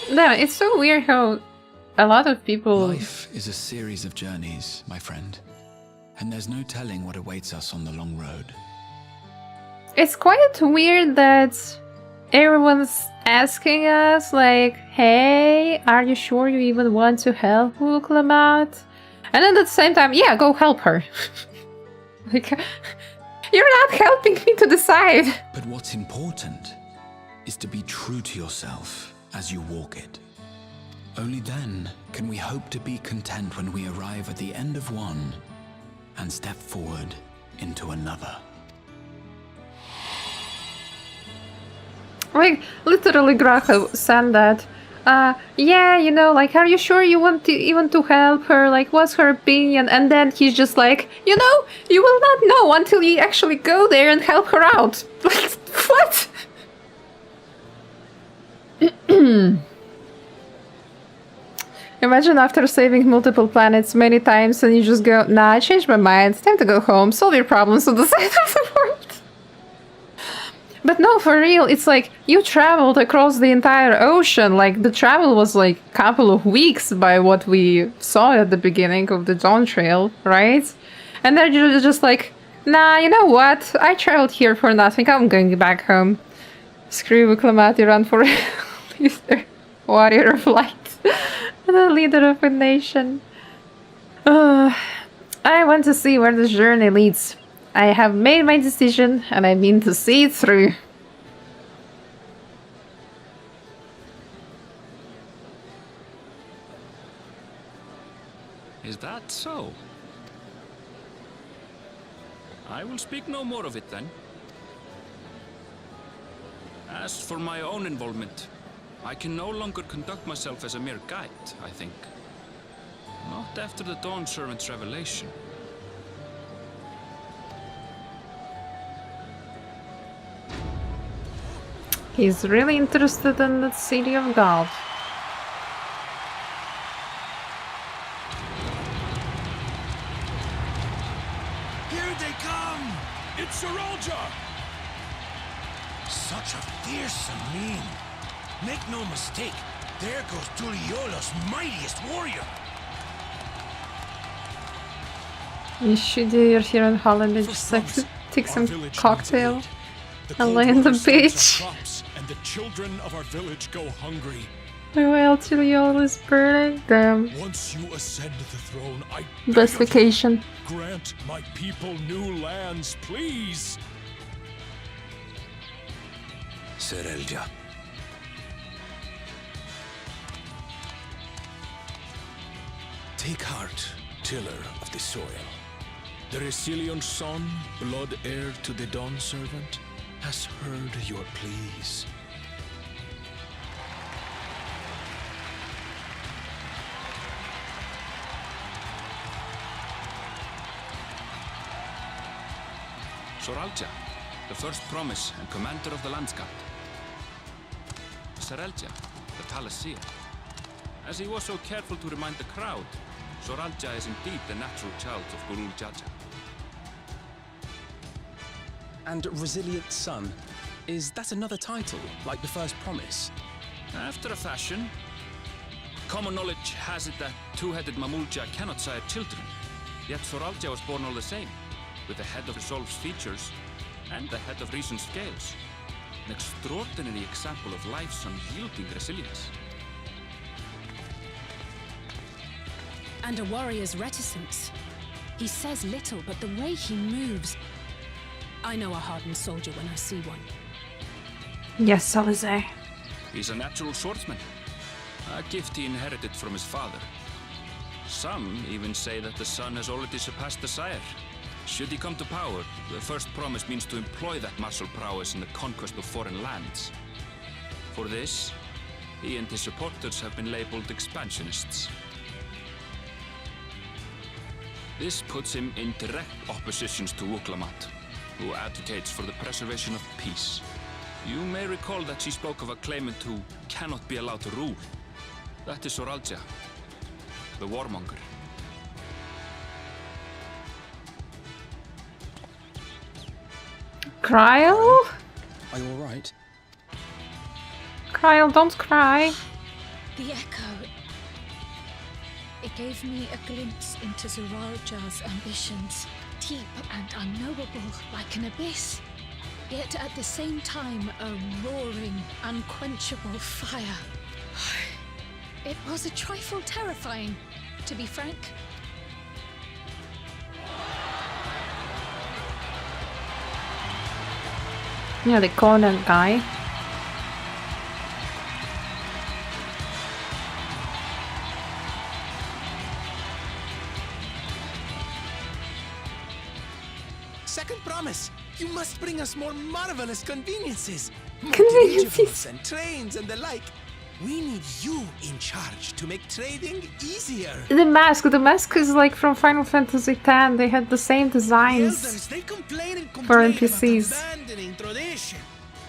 No, it's so weird how a lot of people... Life is a series of journeys, my friend. And there's no telling what awaits us on the long road. It's quite weird that everyone's asking us, like, hey, are you sure you even want to help Wuklamat? And then at the same time, yeah, go help her. Like, you're not helping me to decide. But what's important is to be true to yourself as you walk it. Only then can we hope to be content when we arrive at the end of one and step forward into another. Like, literally Graho said that. Yeah, you know, like, are you sure you want to even to help her? Like, what's her opinion? And then he's just like, you know, you will not know until you actually go there and help her out. Like, what? Imagine after saving multiple planets many times and you just go, nah, I changed my mind, it's time to go home, solve your problems on the side of the world. But no, for real, it's like, you traveled across the entire ocean, like, the travel was like a couple of weeks by what we saw at the beginning of the Dawntrail, right? And then you're just like, nah, you know what, I traveled here for nothing, I'm going back home. Screw Clamati, run for leader, warrior of light, the leader of a nation. I want to see where this journey leads. I have made my decision, and I mean to see it through. Is that so? I will speak no more of it then. As for my own involvement, I can no longer conduct myself as a mere guide, I think. Not after the Dawn Servant's revelation. He's really interested in the City of God. Here they come! It's Saralja! Such a fearsome mien. Make no mistake, there goes Tuliola's mightiest warrior. You should do your here in Holland and just like take some cocktail and lay on the beach. And the children of our village go hungry. Well, Tuliola is burning them. Once you ascend the throne, I Best vacation. grant my people new lands, please. Serelja. Take heart, tiller of the soil. The Resilion son, blood heir to the Dawn Servant, has heard your pleas. Soralja, the first promise and commander of the landscape. Serelja, the palaceer. As he was so careful to remind the crowd, Soralja is indeed the natural child of Gurul Jaja. And Resilient Son, is that another title, like the first promise? After a fashion, common knowledge has it that two-headed Mamulja cannot sire children. Yet Soralja was born all the same, with the head of Resolve's features and the head of Reason's scales. An extraordinary example of life's unyielding resilience. And a warrior's reticence. He says little, but the way he moves... I know a hardened soldier when I see one. Yes, Salazar. He's a natural swordsman, a gift he inherited from his father. Some even say that the son has already surpassed the sire. Should he come to power, the first promise means to employ that martial prowess in the conquest of foreign lands. For this, he and his supporters have been labeled expansionists. This puts him in direct opposition to Wuklamat, who advocates for the preservation of peace. You may recall that she spoke of a claimant who cannot be allowed to rule. That is Soralja, the warmonger. Cryle? Are you alright? Cryle, don't cry. The echo. It gave me a glimpse into Zuralja's ambitions. Deep and unknowable, like an abyss. Yet at the same time, a roaring, unquenchable fire. It was a trifle terrifying, to be frank. Yeah, the corner guy. Second promise, you must bring us more marvelous conveniences. More Conveniences. dirigibles and trains and the like. We need you in charge to make trading easier. The mask is like from Final Fantasy X. They had the same The designs. Elders, they complain and For complain NPCs. about abandoning tradition.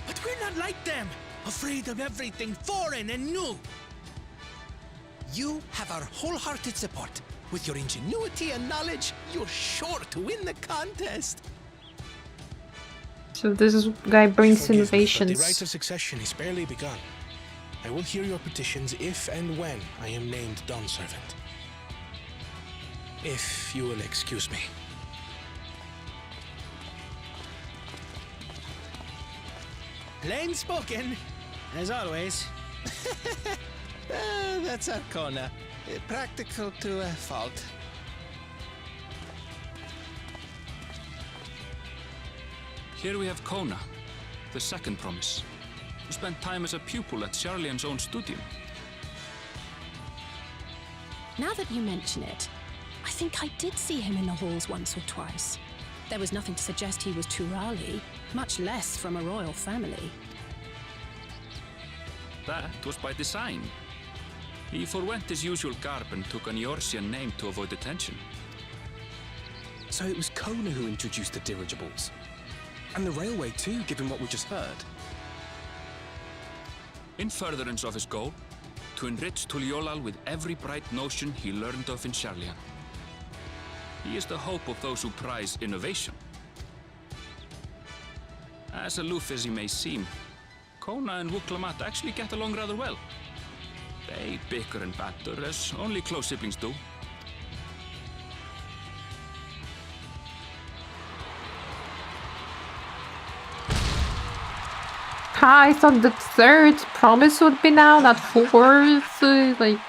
But we're not like them, afraid of everything foreign and new. You have our wholehearted support. With your ingenuity and knowledge, you're sure to win the contest. So this guy brings Forgive me, but innovations. the right of succession is barely begun. I will hear your petitions if and when I am named Dawn Servant. If you will excuse me. Plain spoken, as always. That's Arcona. Practical to a fault. Here we have Kona, the second promise, who spent time as a pupil at Charlian's own studio. Now that you mention it, I think I did see him in the halls once or twice. There was nothing to suggest he was Turali, much less from a royal family. That was by design. He forwent his usual garb and took an Eorzean name to avoid attention. So it was Kona who introduced the dirigibles. And the railway too, given what we just heard. In furtherance of his goal, to enrich Tuliolal with every bright notion he learned of in Charlian. He is the hope of those who prize innovation. As aloof as he may seem, Kona and Wuklamat actually get along rather well. They bicker and banter as only close siblings do. I thought the third promise would be now, not fourth. Like,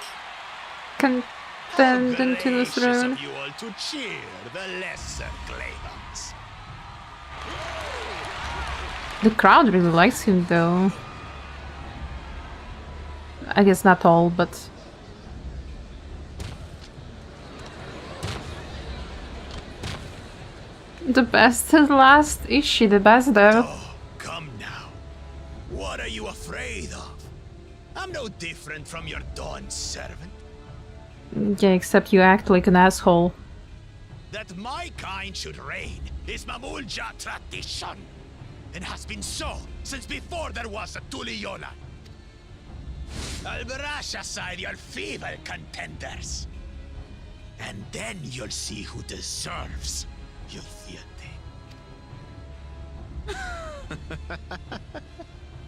contending to the throne. Of you all to cheer the lesser claimants. The crowd really likes him, though. I guess not all, but... The best and last. Is she the best, though? Oh, come now. What are you afraid of? I'm no different from your Dawn servant. Yeah, except you act like an asshole. That my kind should reign is Mamulja tradition, and has been so since before there was a Tuliyola. I'll brush aside your feeble contenders, and then you'll see who deserves your fealty.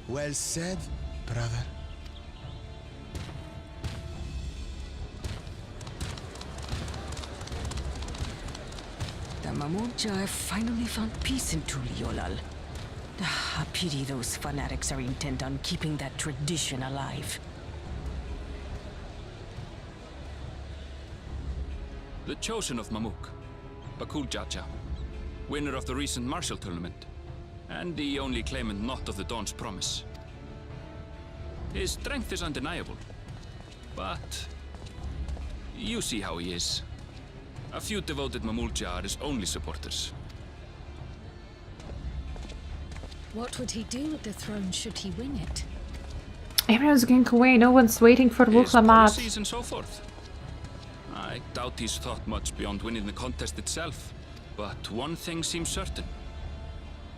Well said, brother. The Mamulja have finally found peace in Tuliolal. A pity those fanatics are intent on keeping that tradition alive. The chosen of Mamuk, Bakul Jaja, winner of the recent martial tournament, and the only claimant not of the Dawn's promise. His strength is undeniable, but you see how he is. A few devoted Mamulja are his only supporters. What would he do with the throne should he win it? Everyone's going away, no one's waiting for His Wuklamat. policies and so forth. I doubt he's thought much beyond winning the contest itself, but one thing seems certain.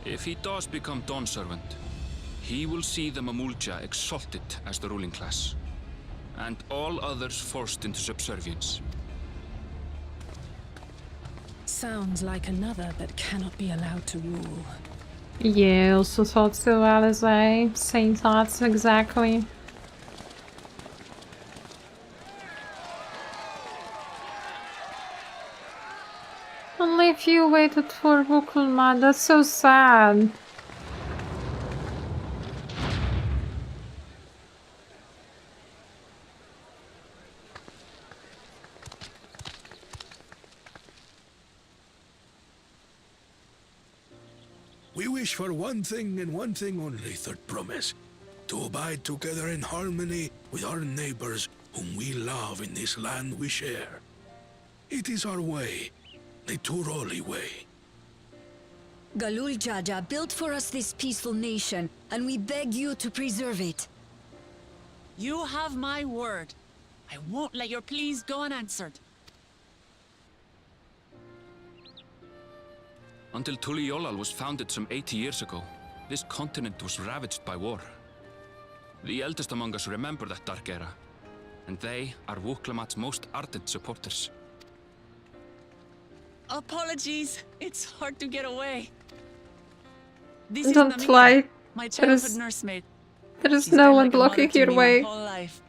If he does become Dawn Servant, he will see the Mamulja exalted as the ruling class, and all others forced into subservience. Sounds like another that cannot be allowed to rule. Yeah, also thought so, Alice. Same thoughts, exactly. Only if you waited for Wukulma, that's so sad. We wish for one thing and one thing only, third promise. To abide together in harmony with our neighbors whom we love in this land we share. It is our way, the Turoli way. Galul Jaja built for us this peaceful nation, and we beg you to preserve it. You have my word. I won't let your pleas go unanswered. Until Tuliolal was founded some 80 years ago, this continent was ravaged by war. The eldest among us remember that dark era. and they are Wuklamat's most ardent supporters. Apologies. It's hard to get away. This Don't is Namika, lie. my There childhood is- nursemaid. There is She's no been one like a mother blocking to your me my way. whole life.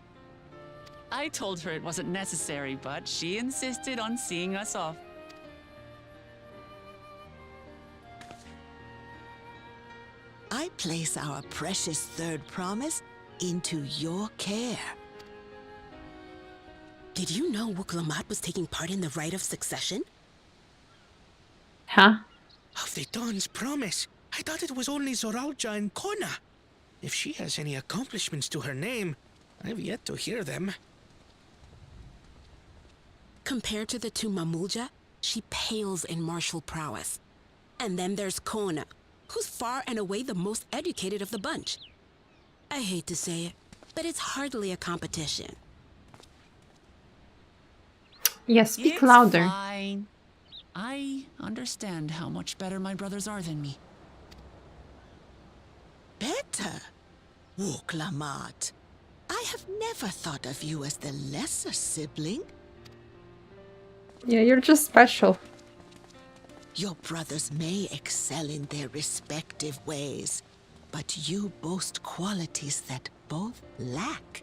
I told her it wasn't necessary, but she insisted on seeing us off. I place our precious third promise into your care. Did you know Wuklamat was taking part in the rite of succession? Huh? Of the Dawn's promise. I thought it was only Zoralja and Kona. If she has any accomplishments to her name, I've yet to hear them. Compared to the two Mamulja, she pales in martial prowess. And then there's Kona, who's far and away the most educated of the bunch. I hate to say it, but it's hardly a competition. Yes, speak It's louder. Fine. I understand how much better my brothers are than me. Better? Wuklamat, I have never thought of you as the lesser sibling. Yeah, you're just special. Your brothers may excel in their respective ways, but you boast qualities that both lack.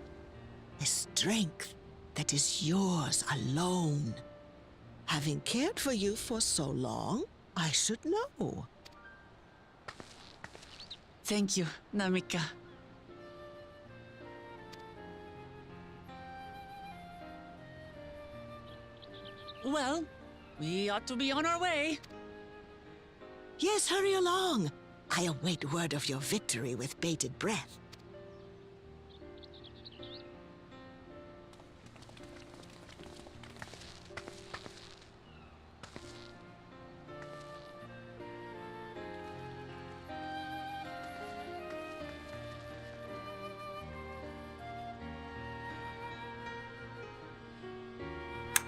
A strength that is yours alone. Having cared for you for so long, I should know. Thank you, Namika. Well, we ought to be on our way. Yes, hurry along. I await word of your victory with bated breath.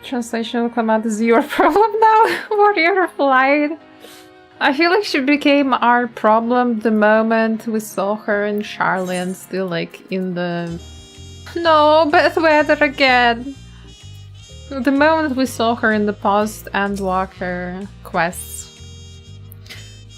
Translation Wuklamat is your problem now? Warrior replied. I feel like she became our problem the moment we saw her and Charlian still like in the... No, bad weather again! The moment we saw her in the post-Endwalker quests.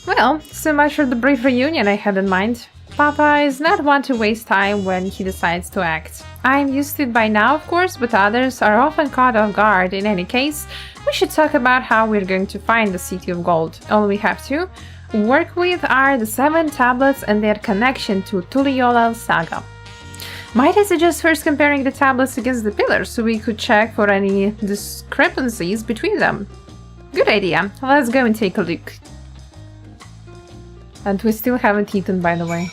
Well, so much for the brief reunion I had in mind. Papa is not one to waste time when he decides to act. I'm used to it by now, of course, but others are often caught off guard. In any case, we should talk about how we're going to find the City of Gold. All we have to work with are the 7 tablets and their connection to Tuliyollal saga. Might I suggest first comparing the tablets against the pillars so we could check for any discrepancies between them? Good idea. Let's go and take a look. And we still haven't eaten, by the way.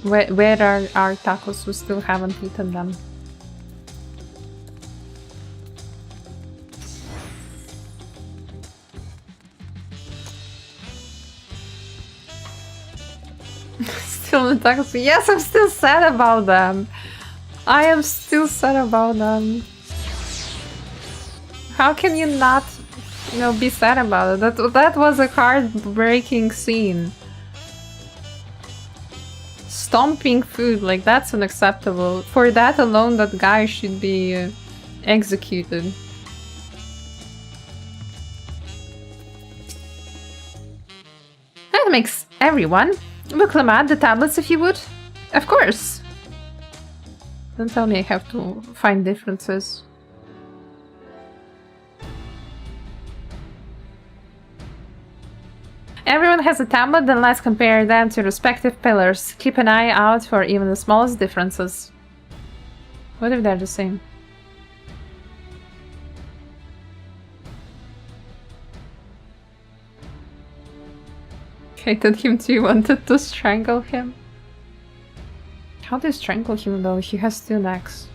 Where are our tacos? We still haven't eaten them. Still the tacos? Yes, I'm still sad about them. I am still sad about them. How can you not, be sad about it? That was a heartbreaking scene. Stomping food, like that's unacceptable. For that alone, that guy should be executed. That makes everyone. Wuklamat, the tablets if you would. Of course. Don't tell me I have to find differences. Everyone has a tablet, then let's compare them to respective pillars. Keep an eye out for even the smallest differences. What if they're the same? Hated him too, wanted to strangle him. How do you strangle him though? He has 2 necks.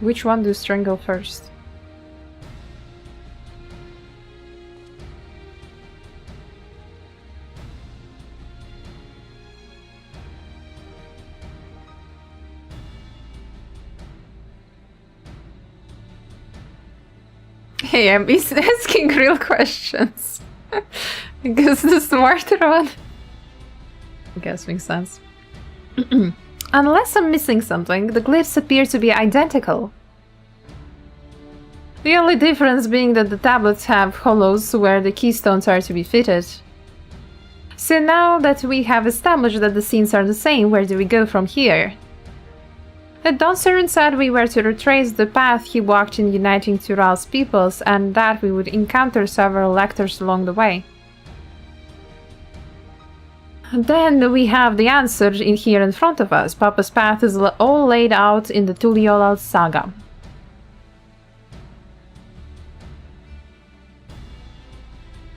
Which one do you strangle first? Hey, I'm asking real questions. Because the smarter one... I guess makes sense. Unless I'm missing something, the glyphs appear to be identical. The only difference being that the tablets have hollows where the keystones are to be fitted. So now that we have established that the scenes are the same, where do we go from here? The Dawntrail said we were to retrace the path he walked in uniting Tural's peoples, and that we would encounter several lectors along the way. Then we have the answer here in front of us. Papa's path is all laid out in the Tuliolal saga.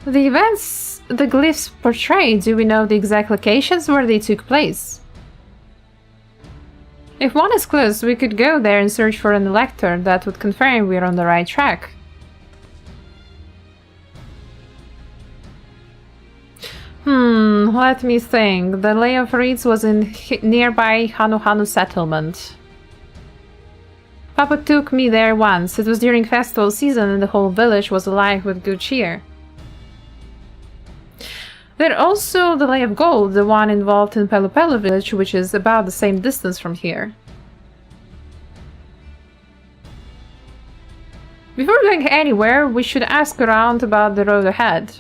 The events the glyphs portray, do we know the exact locations where they took place? If one is close, we could go there and search for an elector that would confirm we're on the right track. Let me think. The Lay of Reeds was in nearby Hanu settlement. Papa took me there once. It was during festival season and the whole village was alive with good cheer. There's also the Lay of Gold, the one involved in Pelupelu village, which is about the same distance from here. Before going anywhere, we should ask around about the road ahead.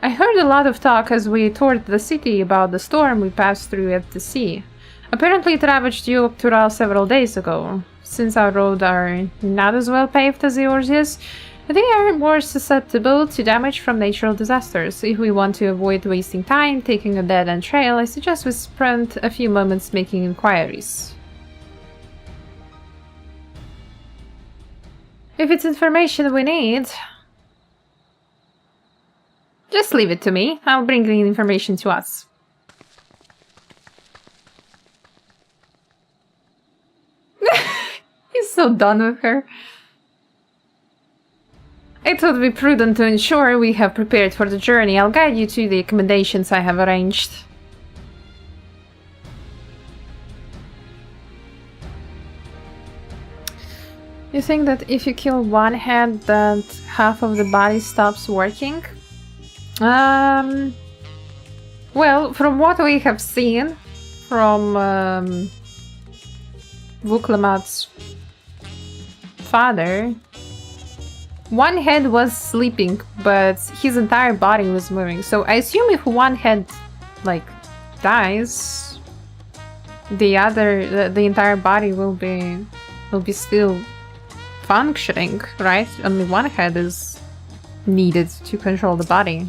I heard a lot of talk as we toured the city about the storm we passed through at the sea. Apparently it ravaged Tural several days ago. Since our roads are not as well paved as yours is, they are more susceptible to damage from natural disasters. If we want to avoid wasting time taking a dead-end trail, I suggest we spend a few moments making inquiries. If it's information we need, just leave it to me. I'll bring the information to us. He's so done with her. It would be prudent to ensure we have prepared for the journey. I'll guide you to the accommodations I have arranged. You think that if you kill one head, that half of the body stops working? Well, from what we have seen from Vuklamat's father, one head was sleeping, but his entire body was moving. So I assume if one head, like, dies, the entire body will be still functioning, right? Only one head is needed to control the body.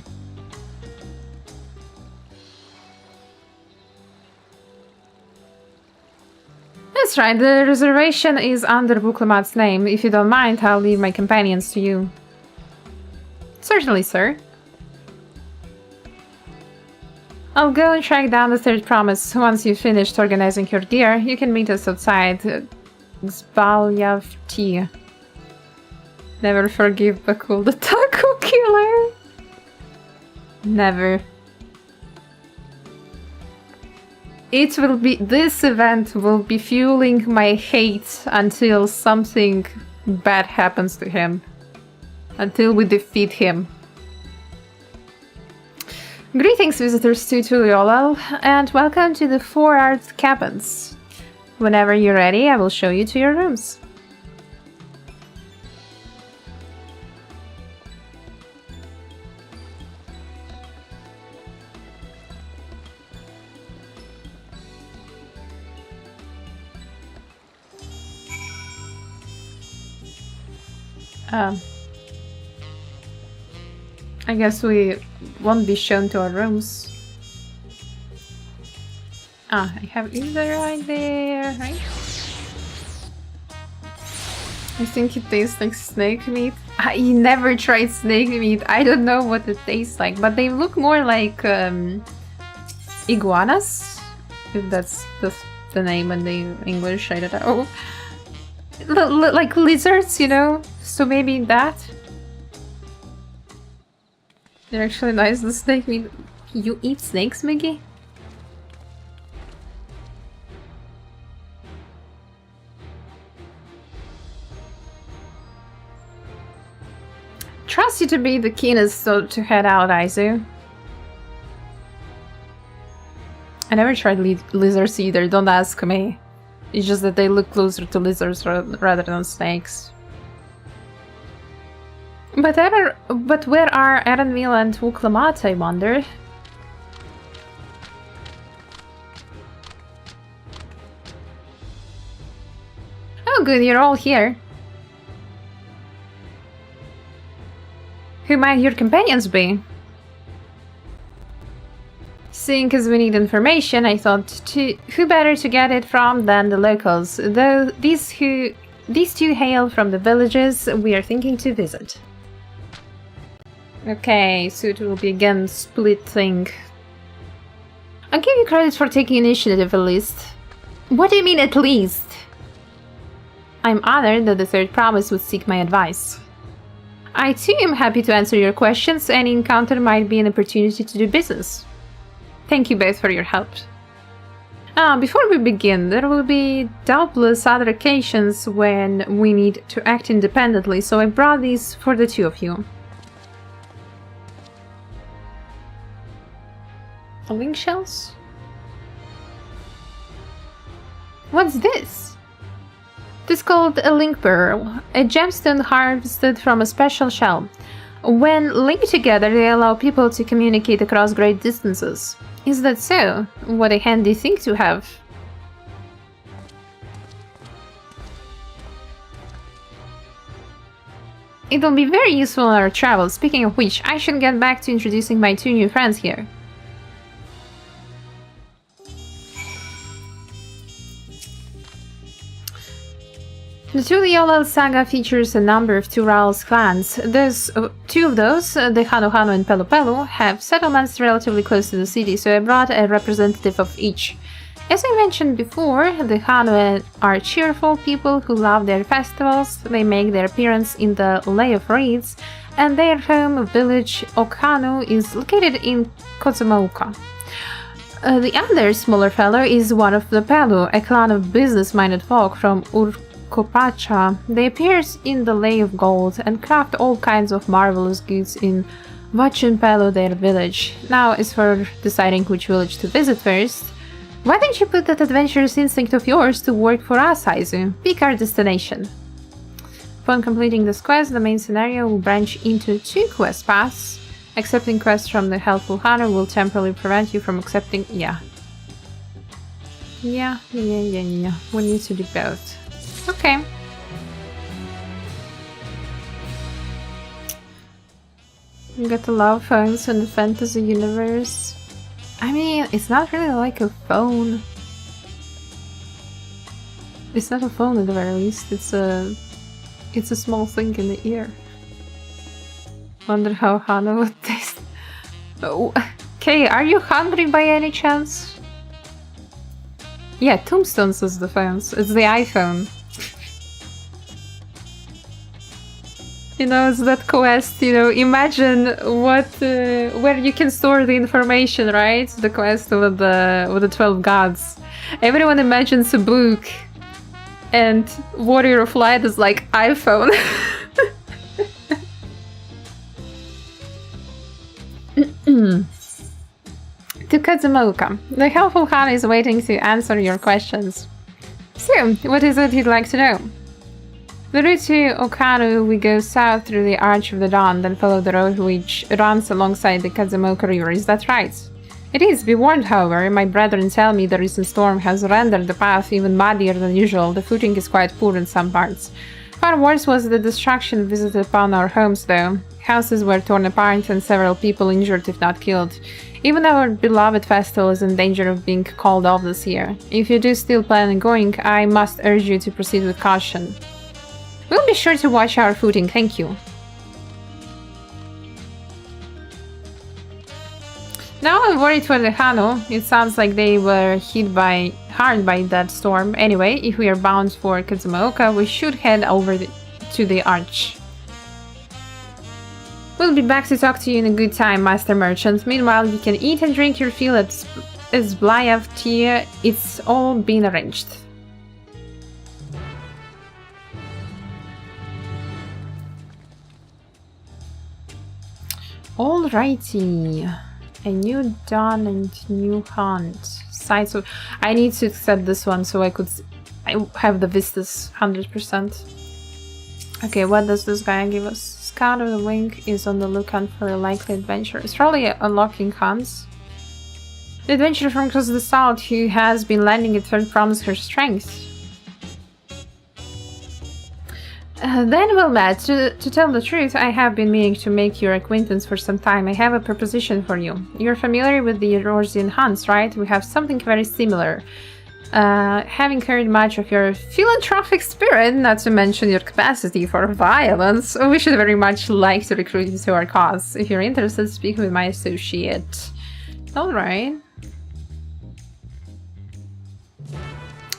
That's right, the reservation is under Vuklamat's name. If you don't mind, I'll leave my companions to you. Certainly, sir. I'll go and track down the third promise. Once you've finished organizing your gear, you can meet us outside Zbalyavti. Never forgive Bakul the taco killer. Never. This event will be fueling my hate until something bad happens to him. Until we defeat him. Greetings, visitors to Tuliolal, and welcome to the Four Art Cabins. Whenever you're ready, I will show you to your rooms. I guess we won't be shown to our rooms. I have either right there, right? I think it tastes like snake meat. I never tried snake meat. I don't know what it tastes like, but they look more like iguanas, if that's the name in the English. I don't know. Like lizards, you know? So maybe that. They're actually nice. The snake meat. You eat snakes, Miggy? Trust you to be the keenest to head out, Aizu. I never tried lizards either, don't ask me. It's just that they look closer to lizards rather than snakes. But where are Erenville and Wuklamat, I wonder? Oh good, you're all here. Who might your companions be? Seeing as we need information, I thought who better to get it from than the locals, though these two hail from the villages we are thinking to visit. Okay, so it will be again split thing. I'll give you credit for taking initiative at least. What do you mean at least? I'm honored that the third promise would seek my advice. I too am happy to answer your questions. Any encounter might be an opportunity to do business. Thank you both for your help. Before we begin, there will be doubtless other occasions when we need to act independently, so I brought these for the two of you. Link shells? What's this? It is called a link pearl, a gemstone harvested from a special shell. When linked together, they allow people to communicate across great distances. Is that so? What a handy thing to have. It will be very useful on our travels. Speaking of which, I should get back to introducing my two new friends here. The Tuliolal saga features a number of Tural's clans. Two of those, the Hano Hano and Pelu Pelu, have settlements relatively close to the city, so I brought a representative of each. As I mentioned before, the Hano are cheerful people who love their festivals. They make their appearance in the Lay of Reeds, and their home village, Okhanu, is located in Kozumauka. The other smaller fellow is one of the Pelu, a clan of business-minded folk from Kopacha. They appear in the Lay of Gold and craft all kinds of marvelous goods in Vachunpelo, their village. Now, as for deciding which village to visit first, why don't you put that adventurous instinct of yours to work for us, Aizu? Pick our destination. Upon completing this quest, the main scenario will branch into two quest paths. Accepting quests from the helpful hunter will temporarily prevent you from accepting... Yeah. We need to do both. Okay. You got a lot of phones in the fantasy universe. I mean, it's not really like a phone. It's not a phone at the very least. It's a small thing in the ear. Wonder how Hana would taste. Oh, okay, are you hungry by any chance? Yeah, Tombstones is the phones. It's the iPhone. You know, it's that quest, you know, imagine what, where you can store the information, right? The quest with the 12 gods. Everyone imagines a book, and Warrior of Light is like iPhone. To Kazumauka. The helpful Hana is waiting to answer your questions. So, what is it you'd like to know? The route to Okanu, we go south through the Arch of the Dawn, then follow the road which runs alongside the Kazumauka River. Is that right? It is. Be warned, however. My brethren tell me the recent storm has rendered the path even muddier than usual. The footing is quite poor in some parts. Far worse was the destruction visited upon our homes, though. Houses were torn apart and several people injured, if not killed. Even our beloved festival is in danger of being called off this year. If you do still plan on going, I must urge you to proceed with caution. We'll be sure to watch our footing, thank you. Now I'm worried for the Hano. It sounds like they were hit hard by that storm. Anyway, if we are bound for Kazumauka, we should head over to the Arch. We'll be back to talk to you in a good time, Master Merchant. Meanwhile, you can eat and drink your fill at Zblayev tea. It's all been arranged. Alrighty. A new dawn and new hunt. side, so I need to accept this one so I have the vistas 100%. Okay, what does this guy give us? Scout of the Wing is on the lookout for a likely adventure. It's probably unlocking hunts. The adventurer from across the south who has been landing at first promised her strength. Then well met. To tell the truth, I have been meaning to make your acquaintance for some time. I have a proposition for you. You're familiar with the Eorzean hunts, right? We have something very similar. Having heard much of your philanthropic spirit, not to mention your capacity for violence, we should very much like to recruit you to our cause. If you're interested, speak with my associate. Alright.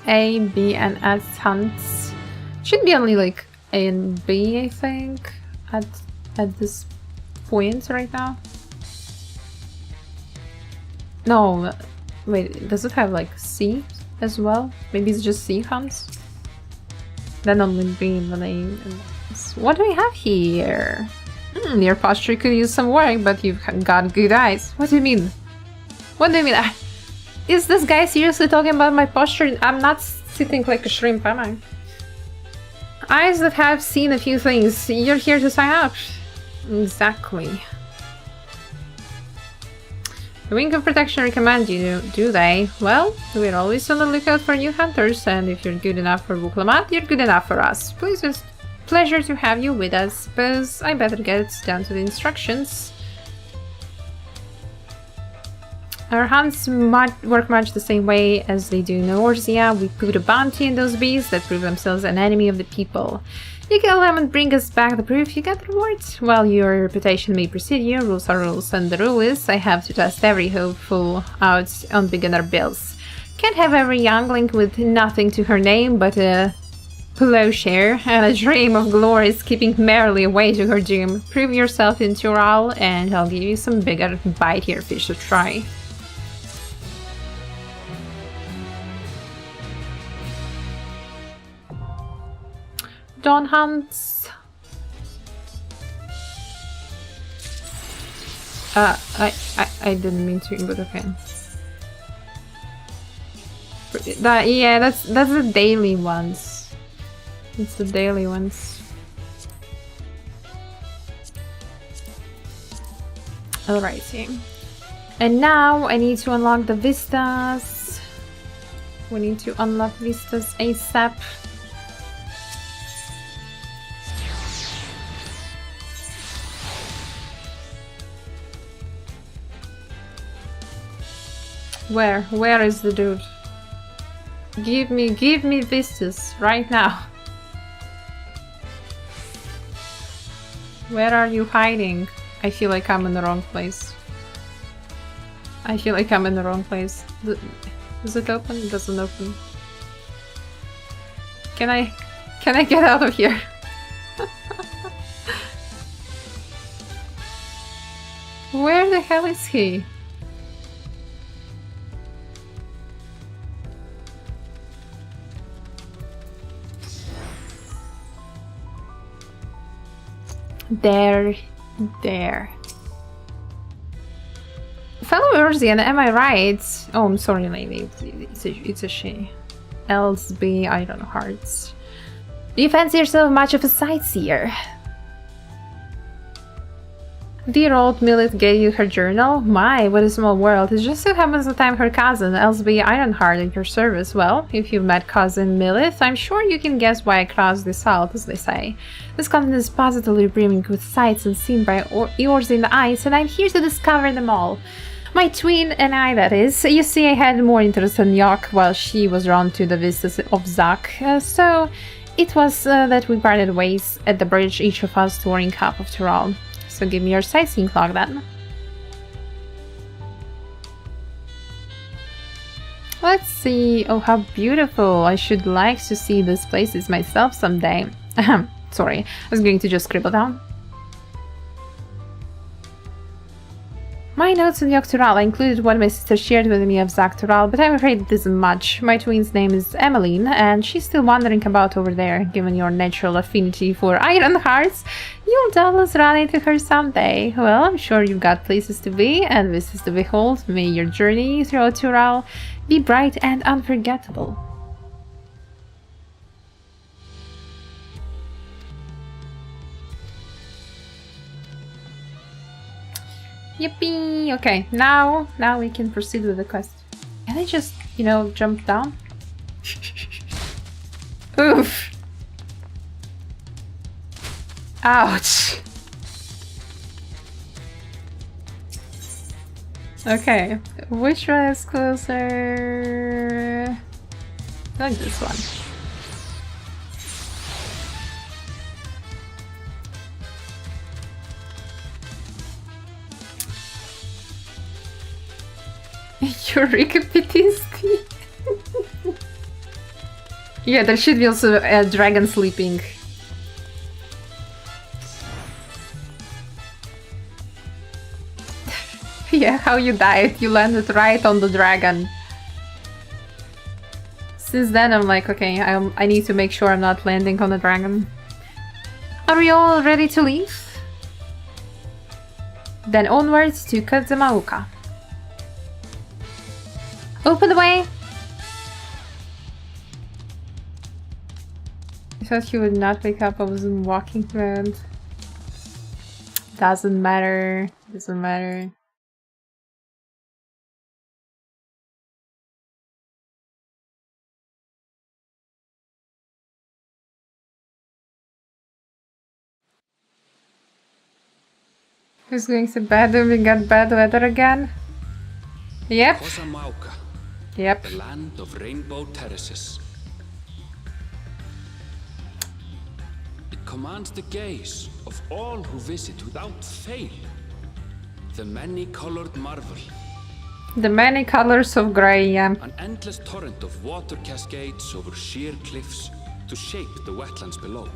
A, B, and S hunts. Should be only like A and B, I think, at this point right now. No, wait, does it have like C as well? Maybe it's just C hunts? Then only B and A. What do we have here? Your posture could use some work, but you've got good eyes. What do you mean? What do you mean? Is this guy seriously talking about my posture? I'm not sitting like a shrimp, am I? Eyes that have seen a few things. You're here to sign up. Exactly. The Wing of Protection recommend you, do they? Well, we're always on the lookout for new hunters, and if you're good enough for Buklamat, you're good enough for us. Please, it's a pleasure to have you with us, but I better get down to the instructions. Our hunts work much the same way as they do in Eorzea. We put a bounty on those beasts that prove themselves an enemy of the people. You kill them and bring us back the proof, you get the reward. While your reputation may precede you, rules are rules, and the rule is I have to test every hopeful out on beginner builds. Can't have every youngling with nothing to her name but a plowshare and a dream of glory skipping merrily away to her doom. Prove yourself in Tural and I'll give you some bigger, bitier fish to try. Dawn hunts. I didn't mean to, but okay. Yeah, that's the daily ones. It's the daily ones. Alrighty. And now I need to unlock the vistas. We need to unlock vistas ASAP. Where is the dude? Give me vistas right now. Where are you hiding? I feel like I'm in the wrong place. I feel like I'm in the wrong place. Does it open? It doesn't open. Can I get out of here? Where the hell is he? There. Fellow Eorzean, am I right? Oh, I'm sorry, lady. It's a she. Elsby Ironhearts. Do you fancy yourself much of a sightseer? Dear old Milith gave you her journal? My, what a small world. It just so happens that I'm her cousin, Elsby Ironheart, at your service. Well, if you've met cousin Milith, I'm sure you can guess why I crossed this out, as they say. This continent is positively brimming with sights unseen by Eorzean eyes, and I'm here to discover them all. My twin and I, that is. You see, I had more interest in Yok while she was drawn to the vistas of Zak, so it was that we parted ways at the bridge, each of us touring half of Tural. So give me your sightseeing clock then. Let's see. Oh, how beautiful. I should like to see these places myself someday. Sorry, I was going to just scribble down. My notes on Yogg-Toral. I included what my sister shared with me of Zag-Toral, but I'm afraid it isn't much. My twin's name is Emmeline, and she's still wandering about over there. Given your natural affinity for iron hearts, you'll doubtless run into her someday. Well, I'm sure you've got places to be, and vistas to behold. May your journey through Yogg-Toral be bright and unforgettable. Yippee! Okay, now we can proceed with the quest. Can I just, you know, jump down? Oof! Ouch! Okay, which one is closer? I like this one. Eureka PTSD. Yeah, there should be also a dragon sleeping. Yeah, how you died. You landed right on the dragon. Since then I'm like, okay, I need to make sure I'm not landing on the dragon. Are we all ready to leave? Then onwards to Kazamauka. Open the way! I thought he would not wake up. I was in walking mode. Doesn't matter. Doesn't matter. Who's going to bed when we got bad weather again? Yep. Yep. The land of rainbow terraces. It commands the gaze of all who visit without fail. The many-colored marvel. The many colors of grey, yeah. An endless torrent of water cascades over sheer cliffs to shape the wetlands below.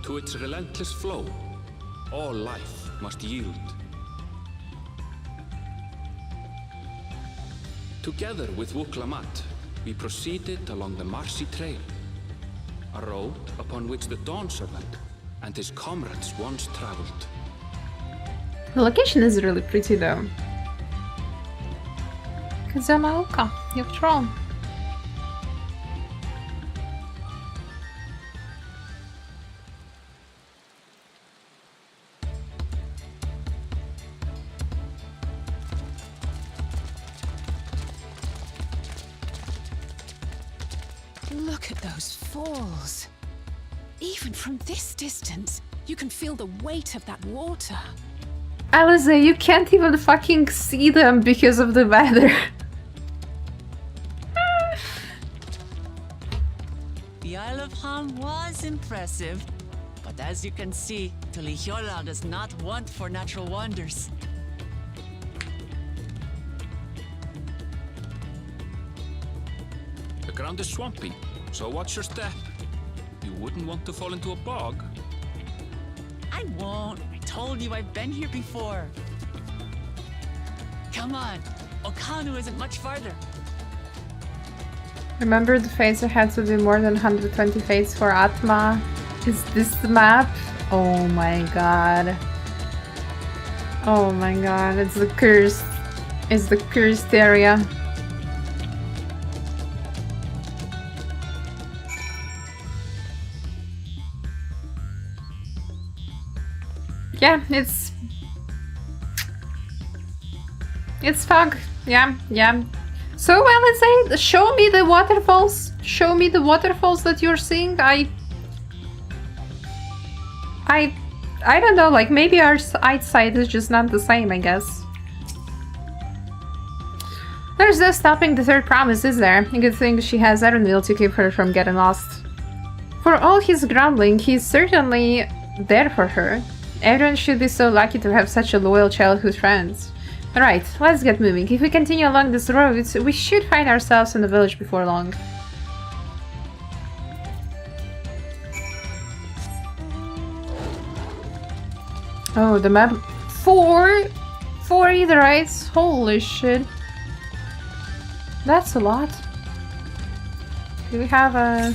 To its relentless flow, all life must yield. Together with Wuklamat, we proceeded along the Marcy Trail, a road upon which the Dawn Servant and his comrades once traveled. The location is really pretty though. Kazamaoka, Yogg-Toral. Look at those falls. Even from this distance, you can feel the weight of that water. Alize, you can't even fucking see them because of the weather. The Isle of Ham was impressive, but as you can see, Tuliyola does not want for natural wonders. The ground is swampy, so watch your step. You wouldn't want to fall into a bog. I won't. I told you I've been here before. Come on. Okanu isn't much farther. Remember the fates had to be more than 120 fates for Atma? Is this the map? Oh my god. Oh my god, it's the cursed. It's the cursed area. Yeah, it's fog. Yeah. So Alize, show me the waterfalls. Show me the waterfalls that you're seeing. I don't know, like maybe our eyesight is just not the same, I guess. There's no stopping the third promise, is there? A good thing she has Ironville to keep her from getting lost. For all his grumbling, he's certainly there for her. Everyone should be so lucky to have such a loyal childhood friend. Alright, let's get moving. If we continue along this road, we should find ourselves in the village before long. Oh, the map. 4 Aetherites? Holy shit. That's a lot. Do we have a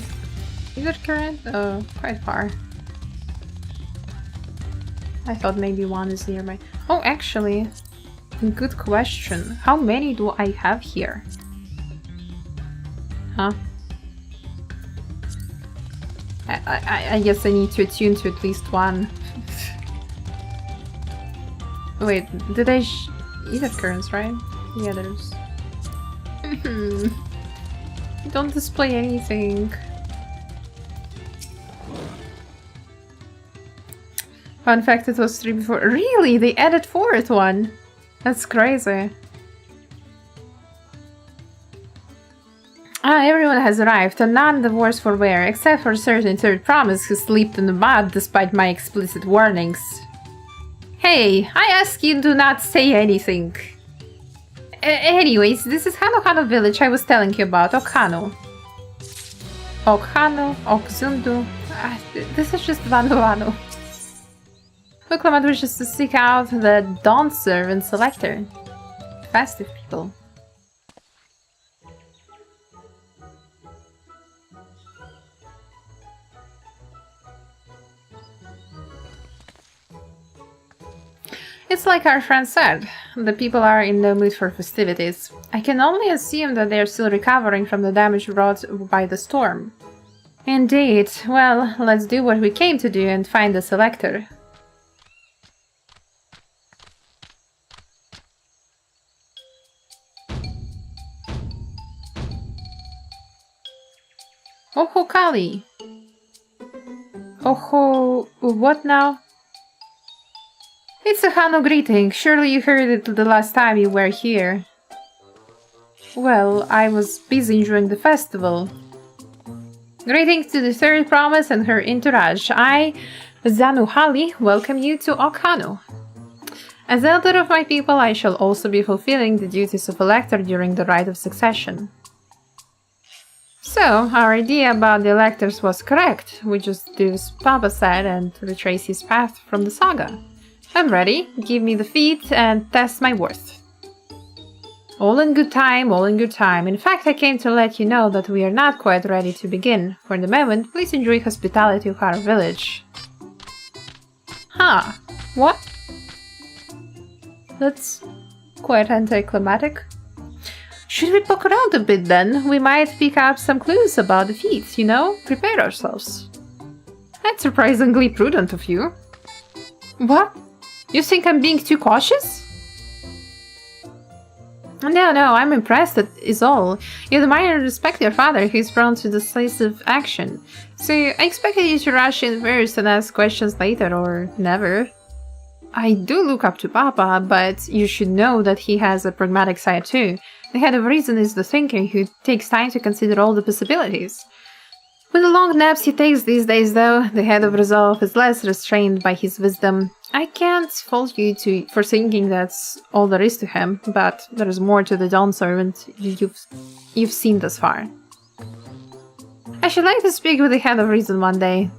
Ether current? Oh, quite far. I thought maybe one is nearby. Oh, actually, good question. How many do I have here? Huh? I guess I need to attune to at least one. Wait, did I Ether currents, right? Yeah, there's... Don't display anything. Fun fact, it was 3 before. Really? They added 4th one? That's crazy. Ah, everyone has arrived, and none the worse for wear, except for a certain third promise who slipped in the mud despite my explicit warnings. Hey, I ask you do not say anything. Anyways, this is Hano village I was telling you about, Okhano. Okhano, Okzundu. This is just Vanu. Wuklamat wishes to seek out the Dawn Servant Selector. Festive people. It's like our friend said, the people are in no mood for festivities. I can only assume that they are still recovering from the damage wrought by the storm. Indeed. Well, let's do what we came to do and find the selector. Oho Kali! Oho... what now? It's a Hano greeting. Surely you heard it the last time you were here. Well, I was busy enjoying the festival. Greetings to the third promise and her entourage. I, Zanuhali, welcome you to Okhano. As elder of my people, I shall also be fulfilling the duties of elector during the rite of succession. So, our idea about the electors was correct. We just do as Papa said and retrace his path from the saga. I'm ready. Give me the feat and test my worth. All in good time, all in good time. In fact, I came to let you know that we are not quite ready to begin. For the moment, please enjoy hospitality of our village. Huh. What? That's quite anticlimactic. Should we poke around a bit then? We might pick up some clues about the feat, you know? Prepare ourselves. That's surprisingly prudent of you. What? You think I'm being too cautious? No, I'm impressed, that is all. You admire and respect your father, who's prone to decisive action. So I expected you to rush in first and ask questions later, or never. I do look up to Papa, but you should know that he has a pragmatic side too. The head of reason is the thinker who takes time to consider all the possibilities. With the long naps he takes these days, though, the head of resolve is less restrained by his wisdom. I can't fault you for thinking that's all there is to him, but there is more to the Dawn Servant you've seen thus far. I should like to speak with the head of reason one day.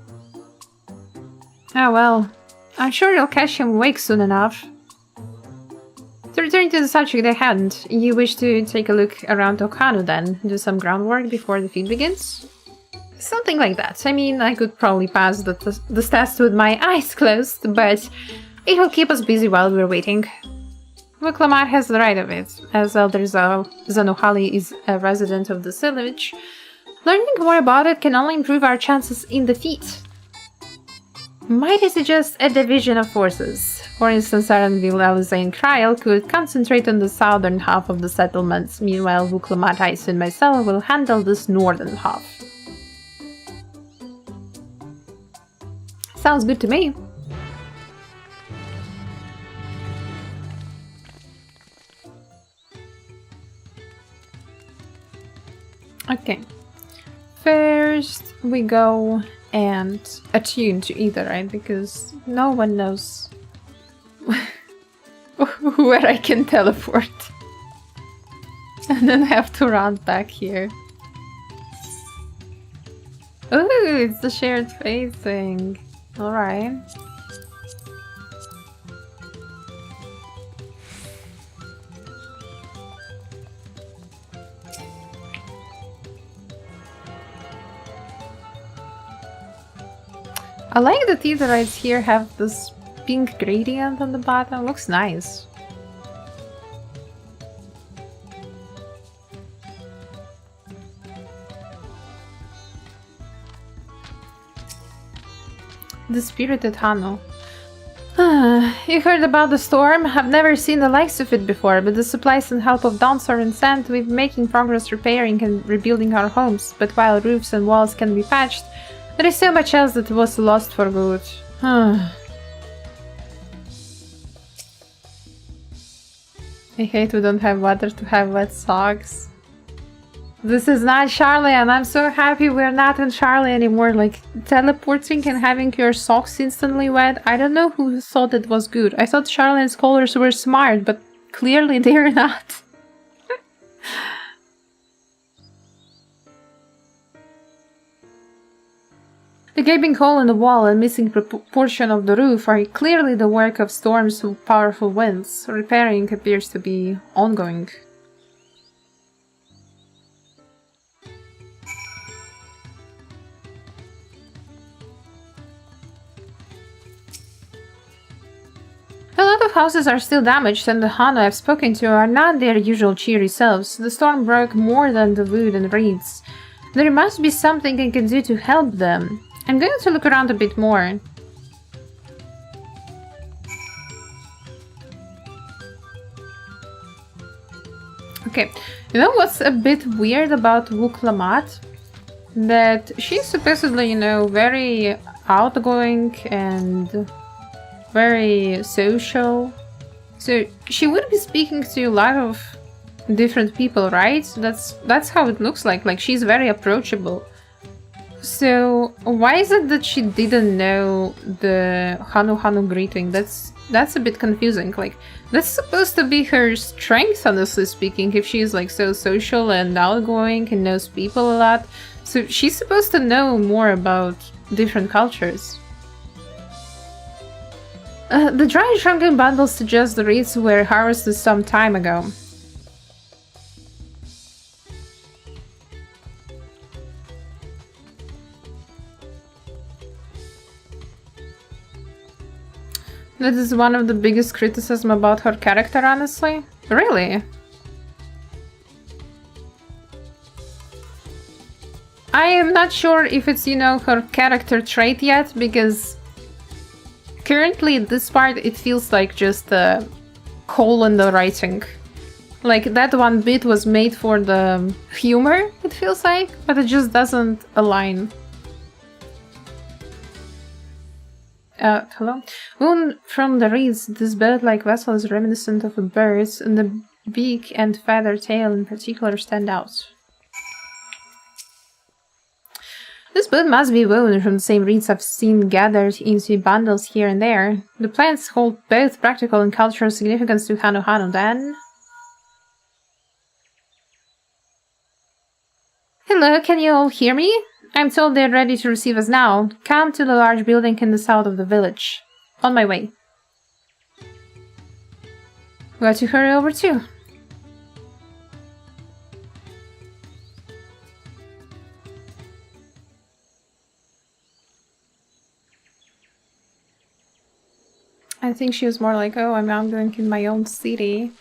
Oh well, I'm sure you'll catch him awake soon enough. To return to the subject at hand, you wish to take a look around Okhano then, do some groundwork before the feed begins? Something like that. I mean, I could probably pass the test with my eyes closed, but it will keep us busy while we're waiting. Wuklamat has the right of it, as Elder Zanuhali is a resident of the village. Learning more about it can only improve our chances in defeat. Might I suggest a division of forces? For instance, Aranville, Alizé, and Kryl could concentrate on the southern half of the settlements, meanwhile Wuklamat, Ice, and myself will handle this northern half. Sounds good to me. Okay. First we go and attune to either, right? Because no one knows where I can teleport. And then I have to run back here. Ooh, it's the shared face thing. Alright. I like the Teetherites here have this pink gradient on the bottom. Looks nice. The spirited Hano. You heard about the storm? I've never seen the likes of it before, but the supplies and help of Dawntrail sent, we're making progress repairing and rebuilding our homes. But while roofs and walls can be patched, there is so much else that was lost for good. I hate we don't have water to have wet socks. This is not Charlie, and I'm so happy we're not in Charlie anymore. Like, teleporting and having your socks instantly wet. I don't know who thought it was good. I thought Charlie and scholars were smart, but clearly they're not. The gaping hole in the wall and missing portion of the roof are clearly the work of storms with powerful winds. Repairing appears to be ongoing. A lot of houses are still damaged, and the Hano I've spoken to are not their usual cheery selves. The storm broke more than the wood and reeds. There must be something I can do to help them. I'm going to look around a bit more. Okay, you know what's a bit weird about Wuklamat? That she's supposedly, you know, very outgoing and very social. So she would be speaking to a lot of different people, right? That's how it looks like. Like, she's very approachable. So why is it that she didn't know the Hanu greeting? That's a bit confusing. Like, that's supposed to be her strength, honestly speaking, if she's like so social and outgoing and knows people a lot. So she's supposed to know more about different cultures. The dry shrunken bundles suggest the reeds were harvested some time ago. That is one of the biggest criticisms about her character, honestly. Really? I am not sure if it's, you know, her character trait yet, because currently this part it feels like just a hole in the writing. Like, that one bit was made for the humor, it feels like, but it just doesn't align. Hello? Woven from the reeds, this bird-like vessel is reminiscent of a bird, and the beak and feather tail in particular stand out. This bird must be woven from the same reeds I've seen gathered into bundles here and there. The plants hold both practical and cultural significance to Hanu then. Hello, can you all hear me? I'm told they're ready to receive us now. Come to the large building in the south of the village. On my way. Got to hurry over too. I think she was more like, oh, I'm now going in my own city.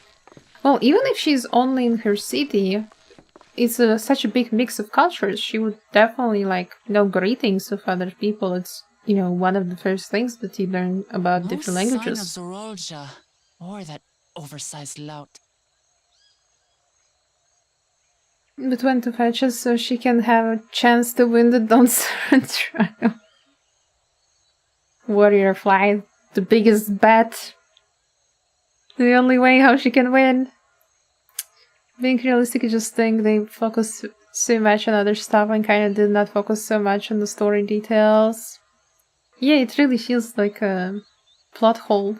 Well, even if she's only in her city, it's such a big mix of cultures. She would definitely, like, know greetings of other people. It's, you know, one of the first things that you learn about different languages. No sign of Zorolja, or that oversized lout. But went to fetch us so she can have a chance to win the Dawntrail trial. Warrior flight, the biggest bet. The only way how she can win. Being realistic, I just think they focus so much on other stuff and kind of did not focus so much on the story details. Yeah, it really feels like a plot hole.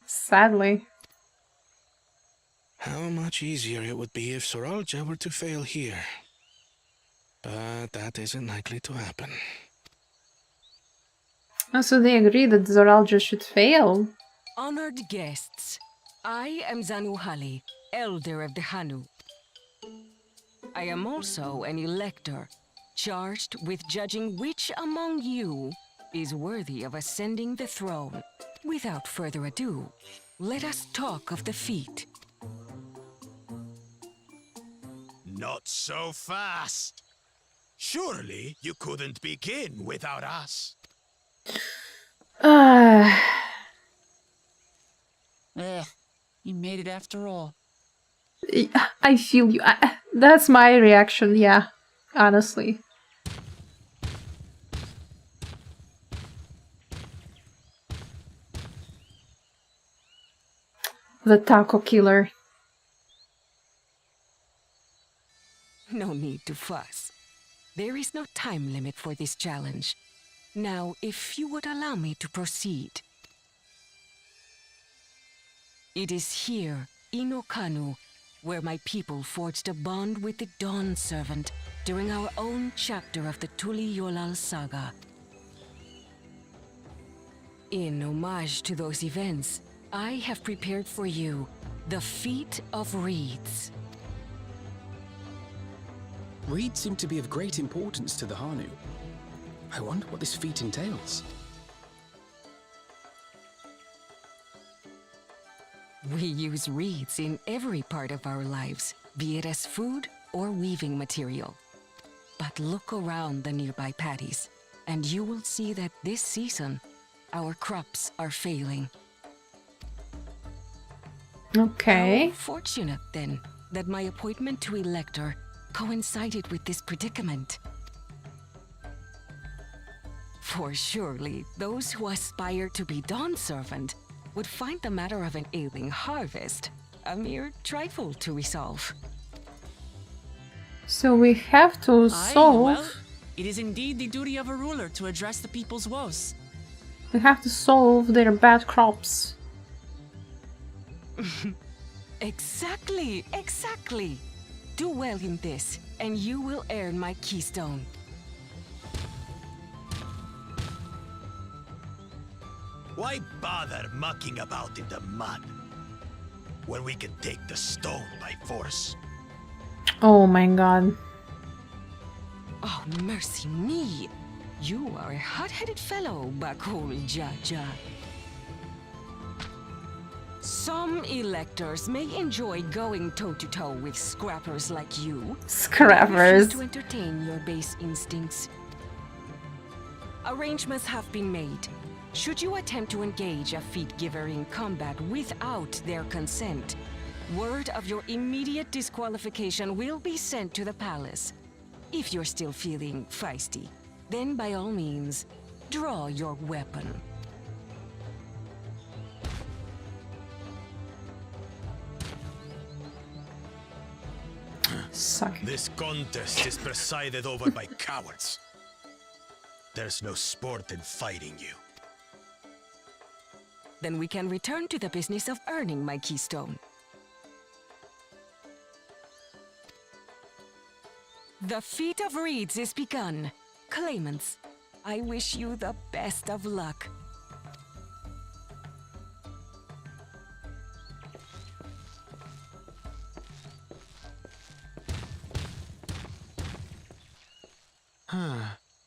Sadly. How much easier it would be if Zorolja were to fail here. But that isn't likely to happen. Oh, so they agree that Zorolja should fail. Honored guests, I am Zanuhali, Elder of the Hanu. I am also an elector, charged with judging which among you is worthy of ascending the throne. Without further ado, let us talk of the feat. Not so fast. Surely you couldn't begin without us. You made it after all. I feel you. That's my reaction, yeah. Honestly. The taco killer. No need to fuss. There is no time limit for this challenge. Now, if you would allow me to proceed. It is here, in Okanu, where my people forged a bond with the Dawn Servant during our own chapter of the Tuli Yolal saga. In homage to those events, I have prepared for you the Feat of Reeds. Reeds seem to be of great importance to the Hanu. I wonder what this feat entails. We use reeds in every part of our lives, be it as food or weaving material. But look around the nearby paddies, and you will see that this season, our crops are failing. Okay. How fortunate, then, that my appointment to Elector coincided with this predicament. For surely, those who aspire to be Dawn Servant would find the matter of an ailing harvest a mere trifle to resolve. So we have to solve... Well, it is indeed the duty of a ruler to address the people's woes. We have to solve their bad crops. Exactly, exactly. Do well in this, and you will earn my keystone. Why bother mucking about in the mud when we can take the stone by force? Oh my god. Oh, mercy me. You are a hot-headed fellow, Bakul Jaja. Some electors may enjoy going toe-to-toe with scrappers like you. Scrappers. I refuse to entertain your base instincts. Arrangements have been made. Should you attempt to engage a feat giver in combat without their consent, word of your immediate disqualification will be sent to the palace. If you're still feeling feisty, then by all means, draw your weapon. Suck. This contest is presided over by cowards. There's no sport in fighting you. Then we can return to the business of earning my keystone. The Feat of Reeds is begun. Claimants, I wish you the best of luck.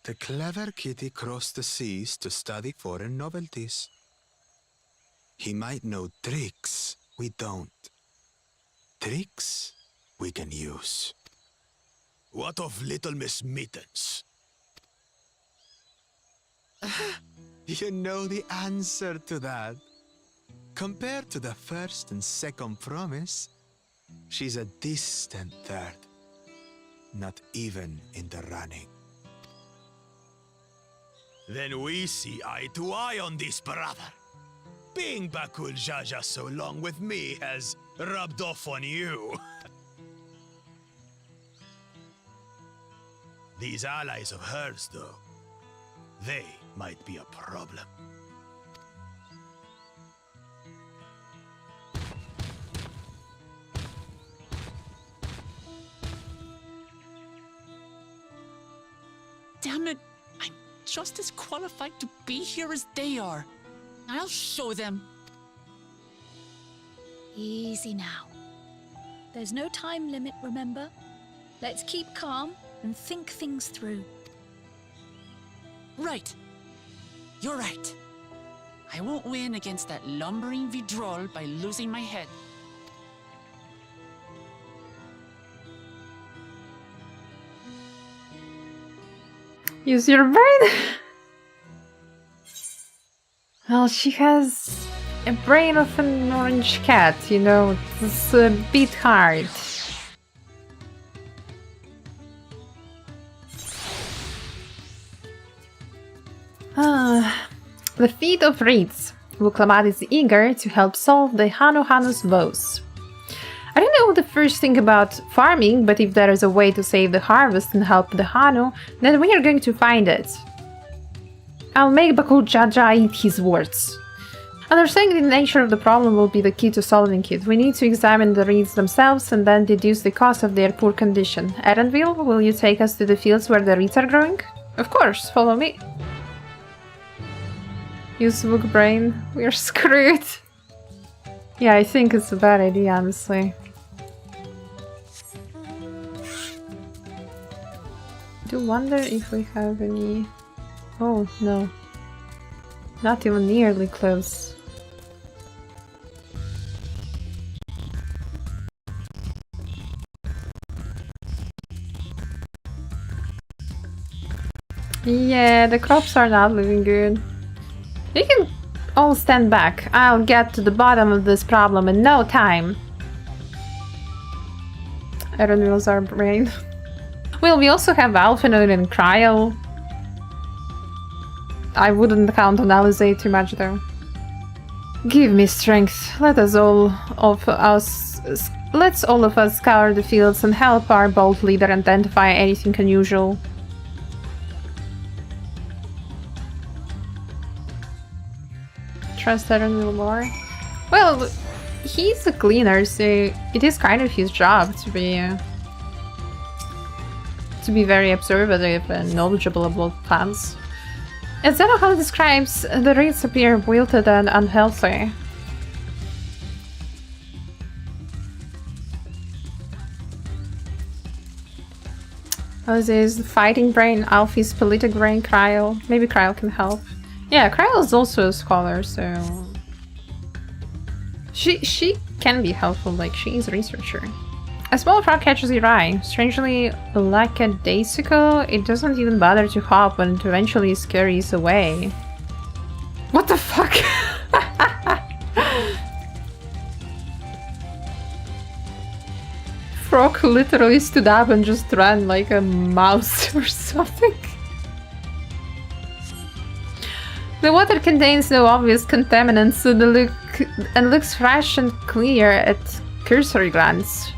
The clever kitty crossed the seas to study foreign novelties. He might know tricks we don't. Tricks we can use. What of Little Miss Mittens? You know the answer to that. Compared to the first and second promise, she's a distant third. Not even in the running. Then we see eye to eye on this, brother. Being Bakul Jaja so long with me has rubbed off on you. These allies of hers, though, they might be a problem. Damn it! I'm just as qualified to be here as they are. I'll show them. Easy now. There's no time limit, remember? Let's keep calm and think things through. Right. You're right. I won't win against that lumbering Vidrol by losing my head. Use your brain. Well, she has a brain of an orange cat, you know, it's a bit hard. The feet of reeds. Wuklamat is eager to help solve the Hanu's woes. I don't know the first thing about farming, but if there is a way to save the harvest and help the Hanu, then we are going to find it. I'll make Bakul Jaja eat his words. Understanding the nature of the problem will be the key to solving it. We need to examine the reeds themselves and then deduce the cause of their poor condition. Erenville, will you take us to the fields where the reeds are growing? Of course, follow me. Use book brain. We're screwed. Yeah, I think it's a bad idea, honestly. Do wonder if we have any... Oh, no. Not even nearly close. Yeah, the crops are not looking good. You can all stand back. I'll get to the bottom of this problem in no time. Erenvil's our brain. Well, we also have Alphinoid and Cryo. I wouldn't count on Alizé too much though. Give me strength. Let's all of us scour the fields and help our bold leader identify anything unusual. Trust Erenvil more. Well, he's a cleaner, so it is kind of his job to be very observative and knowledgeable about plants. As Zenohal describes, the reeds appear wilted and unhealthy. Alizé's fighting brain, Alfie's politic brain, Cryo. Maybe Cryo can help. Yeah, Cryo is also a scholar, so... She can be helpful, like she is a researcher. A small frog catches your eye. Strangely lackadaisical, it doesn't even bother to hop when it eventually scurries away. What the fuck? Frog literally stood up and just ran like a mouse or something. The water contains no obvious contaminants and looks fresh and clear at cursory glance.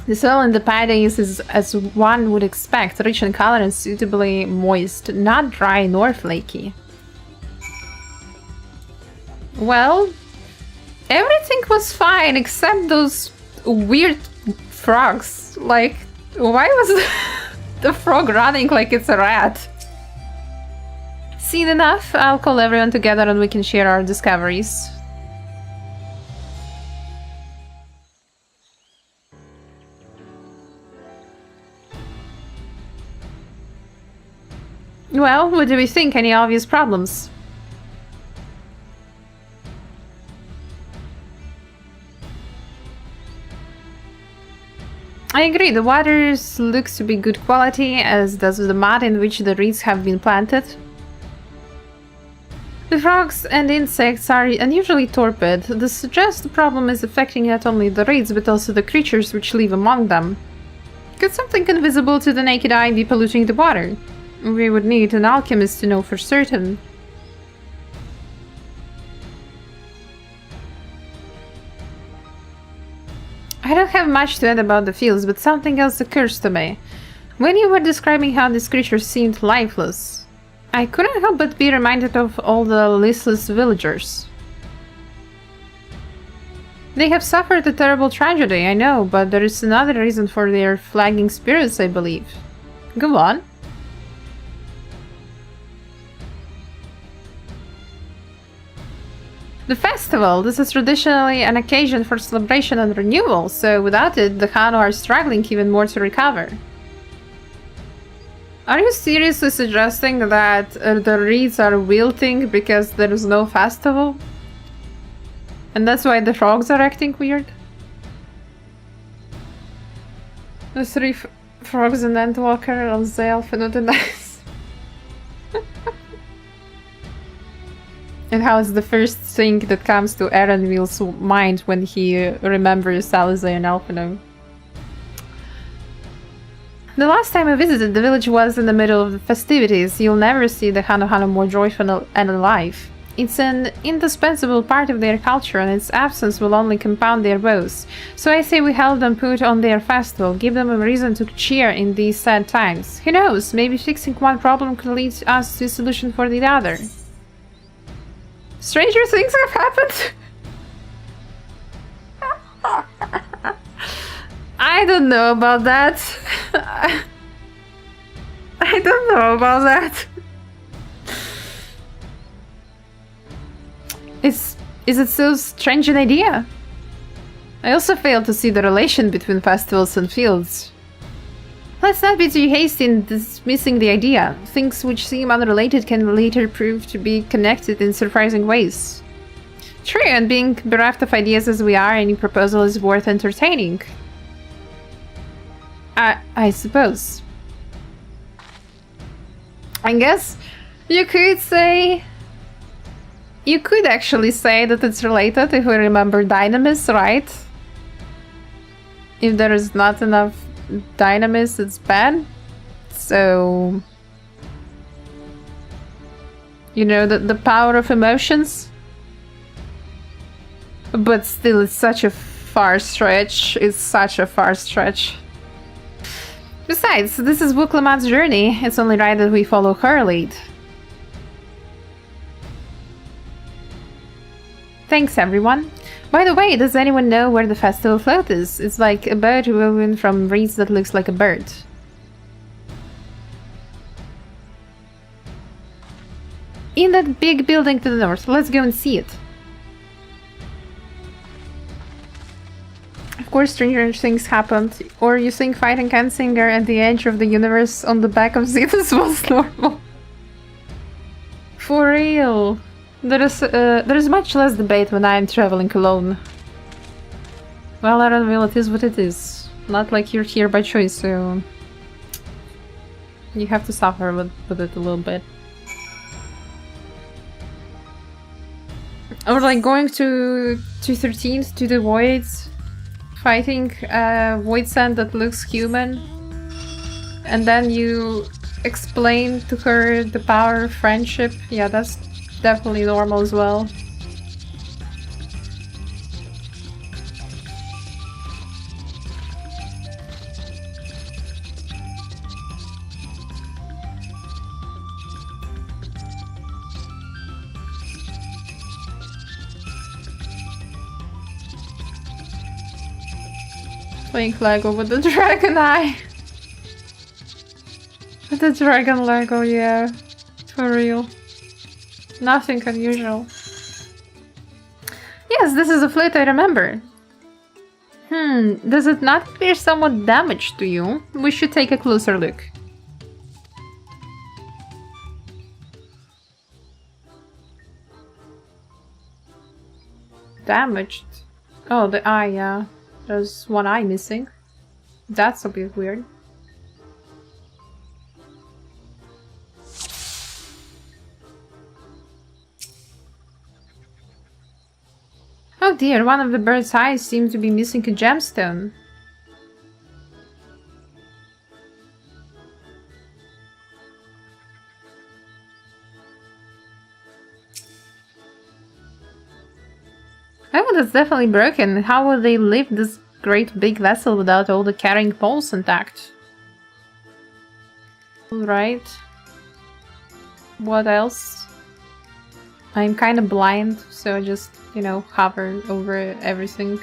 The soil in the paddies is, as one would expect, rich in color and suitably moist, not dry nor flaky. Well, everything was fine except those weird frogs. Like, why was the frog running like it's a rat? Seen enough? I'll call everyone together and we can share our discoveries. Well, what do we think? Any obvious problems? I agree, the water looks to be good quality, as does the mud in which the reeds have been planted. The frogs and insects are unusually torpid. This suggests the problem is affecting not only the reeds, but also the creatures which live among them. Could something invisible to the naked eye be polluting the water? We would need an alchemist to know for certain. I don't have much to add about the fields, but something else occurs to me. When you were describing how these creatures seemed lifeless, I couldn't help but be reminded of all the listless villagers. They have suffered a terrible tragedy, I know, but there is another reason for their flagging spirits, I believe. Go on. The festival. This is traditionally an occasion for celebration and renewal, so without it, the Hano are struggling even more to recover. Are you seriously suggesting that the reeds are wilting because there is no festival? And that's why the frogs are acting weird? The three frogs and Endwalker on the Elfin nice. And how is the first thing that comes to Erenwheel's mind when he remembers Salazar and Elfino? The last time I visited, the village was in the middle of the festivities. You'll never see the Hano more joyful and alive. It's an indispensable part of their culture, and its absence will only compound their woes. So I say we help them put on their festival, give them a reason to cheer in these sad times. Who knows, maybe fixing one problem could lead us to a solution for the other. Stranger things have happened? I don't know about that. I don't know about that. Is it so strange an idea? I also fail to see the relation between festivals and fields. Let's not be too hasty in dismissing the idea. Things which seem unrelated can later prove to be connected in surprising ways. True, and being bereft of ideas as we are, any proposal is worth entertaining. I suppose. I guess you could say... You could actually say that it's related if we remember Dynamis, right? If there is not enough Dynamis, it's bad. So... You know, the power of emotions? But still, it's such a far stretch. It's such a far stretch. Besides, this is Wuklamat's journey. It's only right that we follow her lead. Thanks, everyone. By the way, does anyone know where the festival float is? It's like a boat woven from reeds that looks like a bird. In that big building to the north. Let's go and see it. Of course, stranger things happened. Or you think fighting Kensinger at the edge of the universe on the back of Zetas was normal? For real. There is much less debate when I am traveling alone. Well, Erenville, it is what it is. Not like you're here by choice, so... You have to suffer with it a little bit. Or like going to 13th, to the Voids, fighting a Void Sand that looks human. And then you explain to her the power of friendship. Yeah, that's definitely normal as well. Playing Lego with the dragon eye. With the dragon Lego, yeah. For real. Nothing unusual. Yes, this is a flute I remember. Does it not appear somewhat damaged to you? We should take a closer look. Damaged? Oh, the eye, yeah. There's one eye missing. That's a bit weird. Oh dear, one of the bird's eyes seems to be missing a gemstone. Oh, that's definitely broken. How will they lift this great big vessel without all the carrying poles intact? Alright. What else? I'm kind of blind, so I just, you know, hover over everything.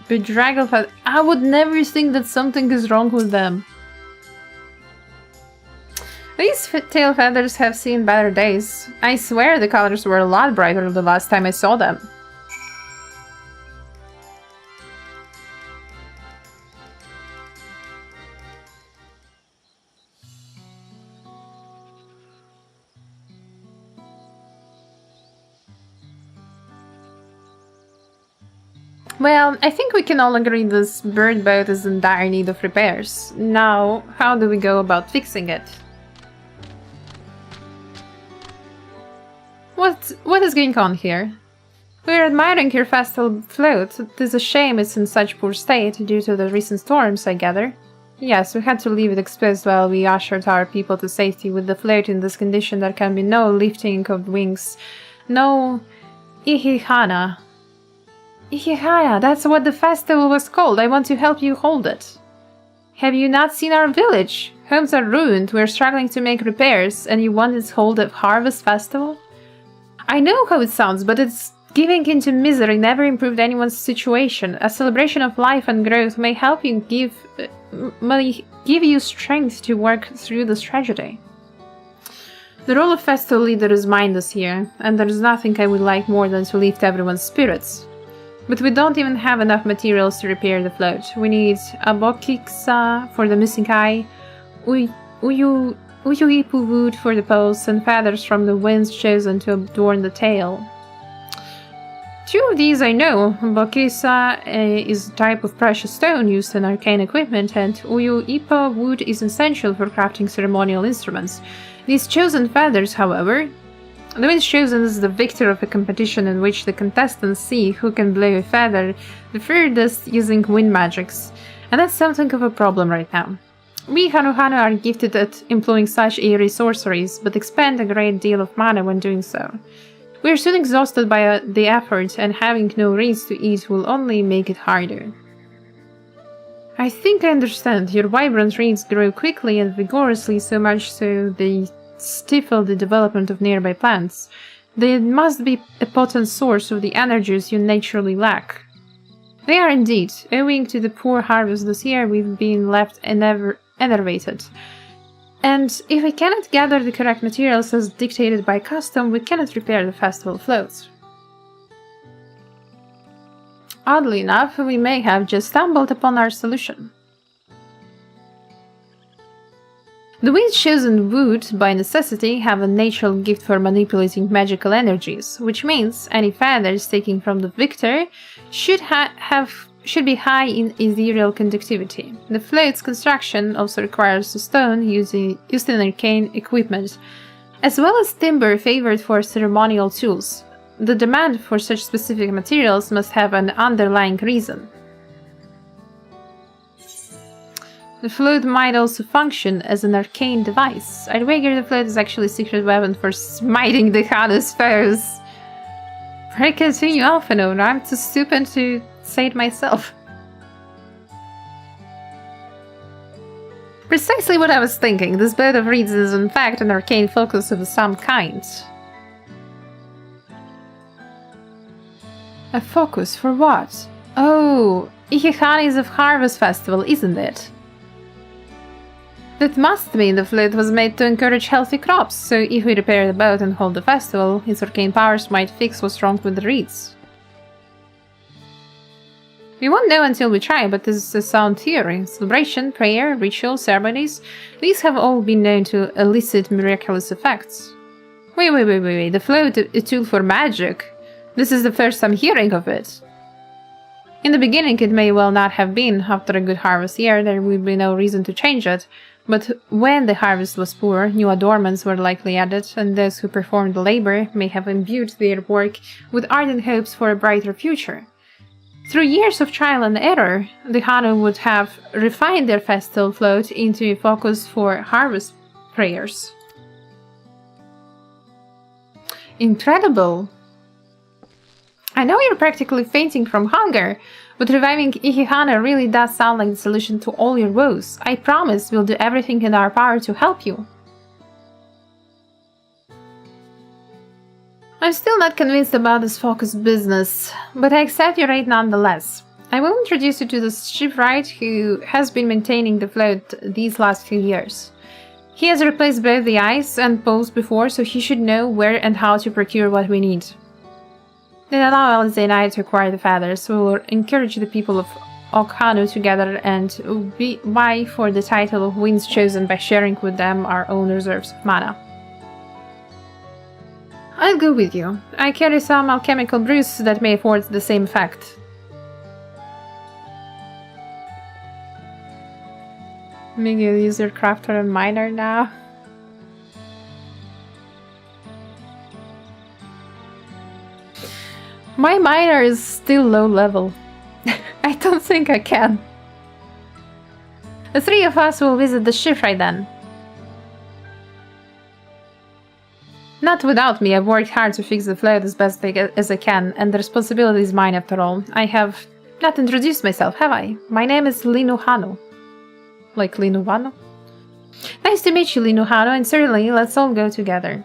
Bedraggled, I would never think that something is wrong with them. These tail feathers have seen better days. I swear the colors were a lot brighter the last time I saw them. Well, I think we can all agree this bird boat is in dire need of repairs. Now, how do we go about fixing it? What is going on here? We're admiring your festival float. It is a shame it's in such poor state due to the recent storms, I gather. Yes, we had to leave it exposed while we ushered our people to safety. With the float in this condition, there can be no lifting of wings. No ihihana. Ihihana, that's what the festival was called. I want to help you hold it. Have you not seen our village? Homes are ruined, we're struggling to make repairs, and you want to hold a harvest festival? I know how it sounds, but it's giving into misery never improved anyone's situation. A celebration of life and growth may help you give you strength to work through this tragedy. The role of festival leader is mine this year, and there's nothing I would like more than to lift everyone's spirits. But we don't even have enough materials to repair the float. We need a bokiksa for the missing eye, uyuipu wood for the poles, and feathers from the winds chosen to adorn the tail. Two of these I know. Bokiksa is a type of precious stone used in arcane equipment, and uyuipu wood is essential for crafting ceremonial instruments. These chosen feathers, however, the one chosen is the victor of a competition in which the contestants see who can blow a feather the furthest using wind magics, and that's something of a problem right now. We Hanuhana are gifted at employing such airy sorceries, but expend a great deal of mana when doing so. We are soon exhausted by the effort, and having no reeds to eat will only make it harder. I think I understand. Your vibrant reeds grow quickly and vigorously, so much so they stifle the development of nearby plants. They must be a potent source of the energies you naturally lack. They are indeed. Owing to the poor harvest this year, we've been left enervated. And if we cannot gather the correct materials as dictated by custom, we cannot repair the festival floats. Oddly enough, we may have just stumbled upon our solution. The wind-chosen wood, by necessity, have a natural gift for manipulating magical energies, which means any feathers taken from the victor should be high in ethereal conductivity. The float's construction also requires a stone used in arcane equipment, as well as timber favored for ceremonial tools. The demand for such specific materials must have an underlying reason. The float might also function as an arcane device. I'd wager the float is actually a secret weapon for smiting the Hana's foes. But I continue off and on. I'm too stupid to say it myself. Precisely what I was thinking. This boat of reeds is in fact an arcane focus of some kind. A focus for what? Oh, Ihihani is a harvest festival, isn't it? That must mean the float was made to encourage healthy crops, so if we repair the boat and hold the festival, its arcane powers might fix what's wrong with the reeds. We won't know until we try, but this is a sound theory. Celebration, prayer, ritual, ceremonies, these have all been known to elicit miraculous effects. Wait, the float, a tool for magic? This is the first I'm hearing of it. In the beginning it may well not have been. After a good harvest year, there would be no reason to change it. But when the harvest was poor, new adornments were likely added, and those who performed the labor may have imbued their work with ardent hopes for a brighter future. Through years of trial and error, the Hanu would have refined their festival float into a focus for harvest prayers. Incredible! I know you're practically fainting from hunger, but reviving Ihihana really does sound like the solution to all your woes. I promise we'll do everything in our power to help you. I'm still not convinced about this focus business, but I accept your aid nonetheless. I will introduce you to the shipwright who has been maintaining the float these last few years. He has replaced both the ice and poles before, so he should know where and how to procure what we need. Then allow Alice and I to acquire the feathers. We will encourage the people of Okhanu to gather and vie for the title of winds chosen by sharing with them our own reserves of mana. I'll go with you. I carry some alchemical brews that may afford the same effect. Make you use your crafter and miner now. My miner is still low level. I don't think I can. The three of us will visit the shipwright then. Not without me. I've worked hard to fix the float as best as I can, and the responsibility is mine after all. I have not introduced myself, have I? My name is Linu Hano. Like Linu Vano? Nice to meet you, Linu Hano, and certainly let's all go together.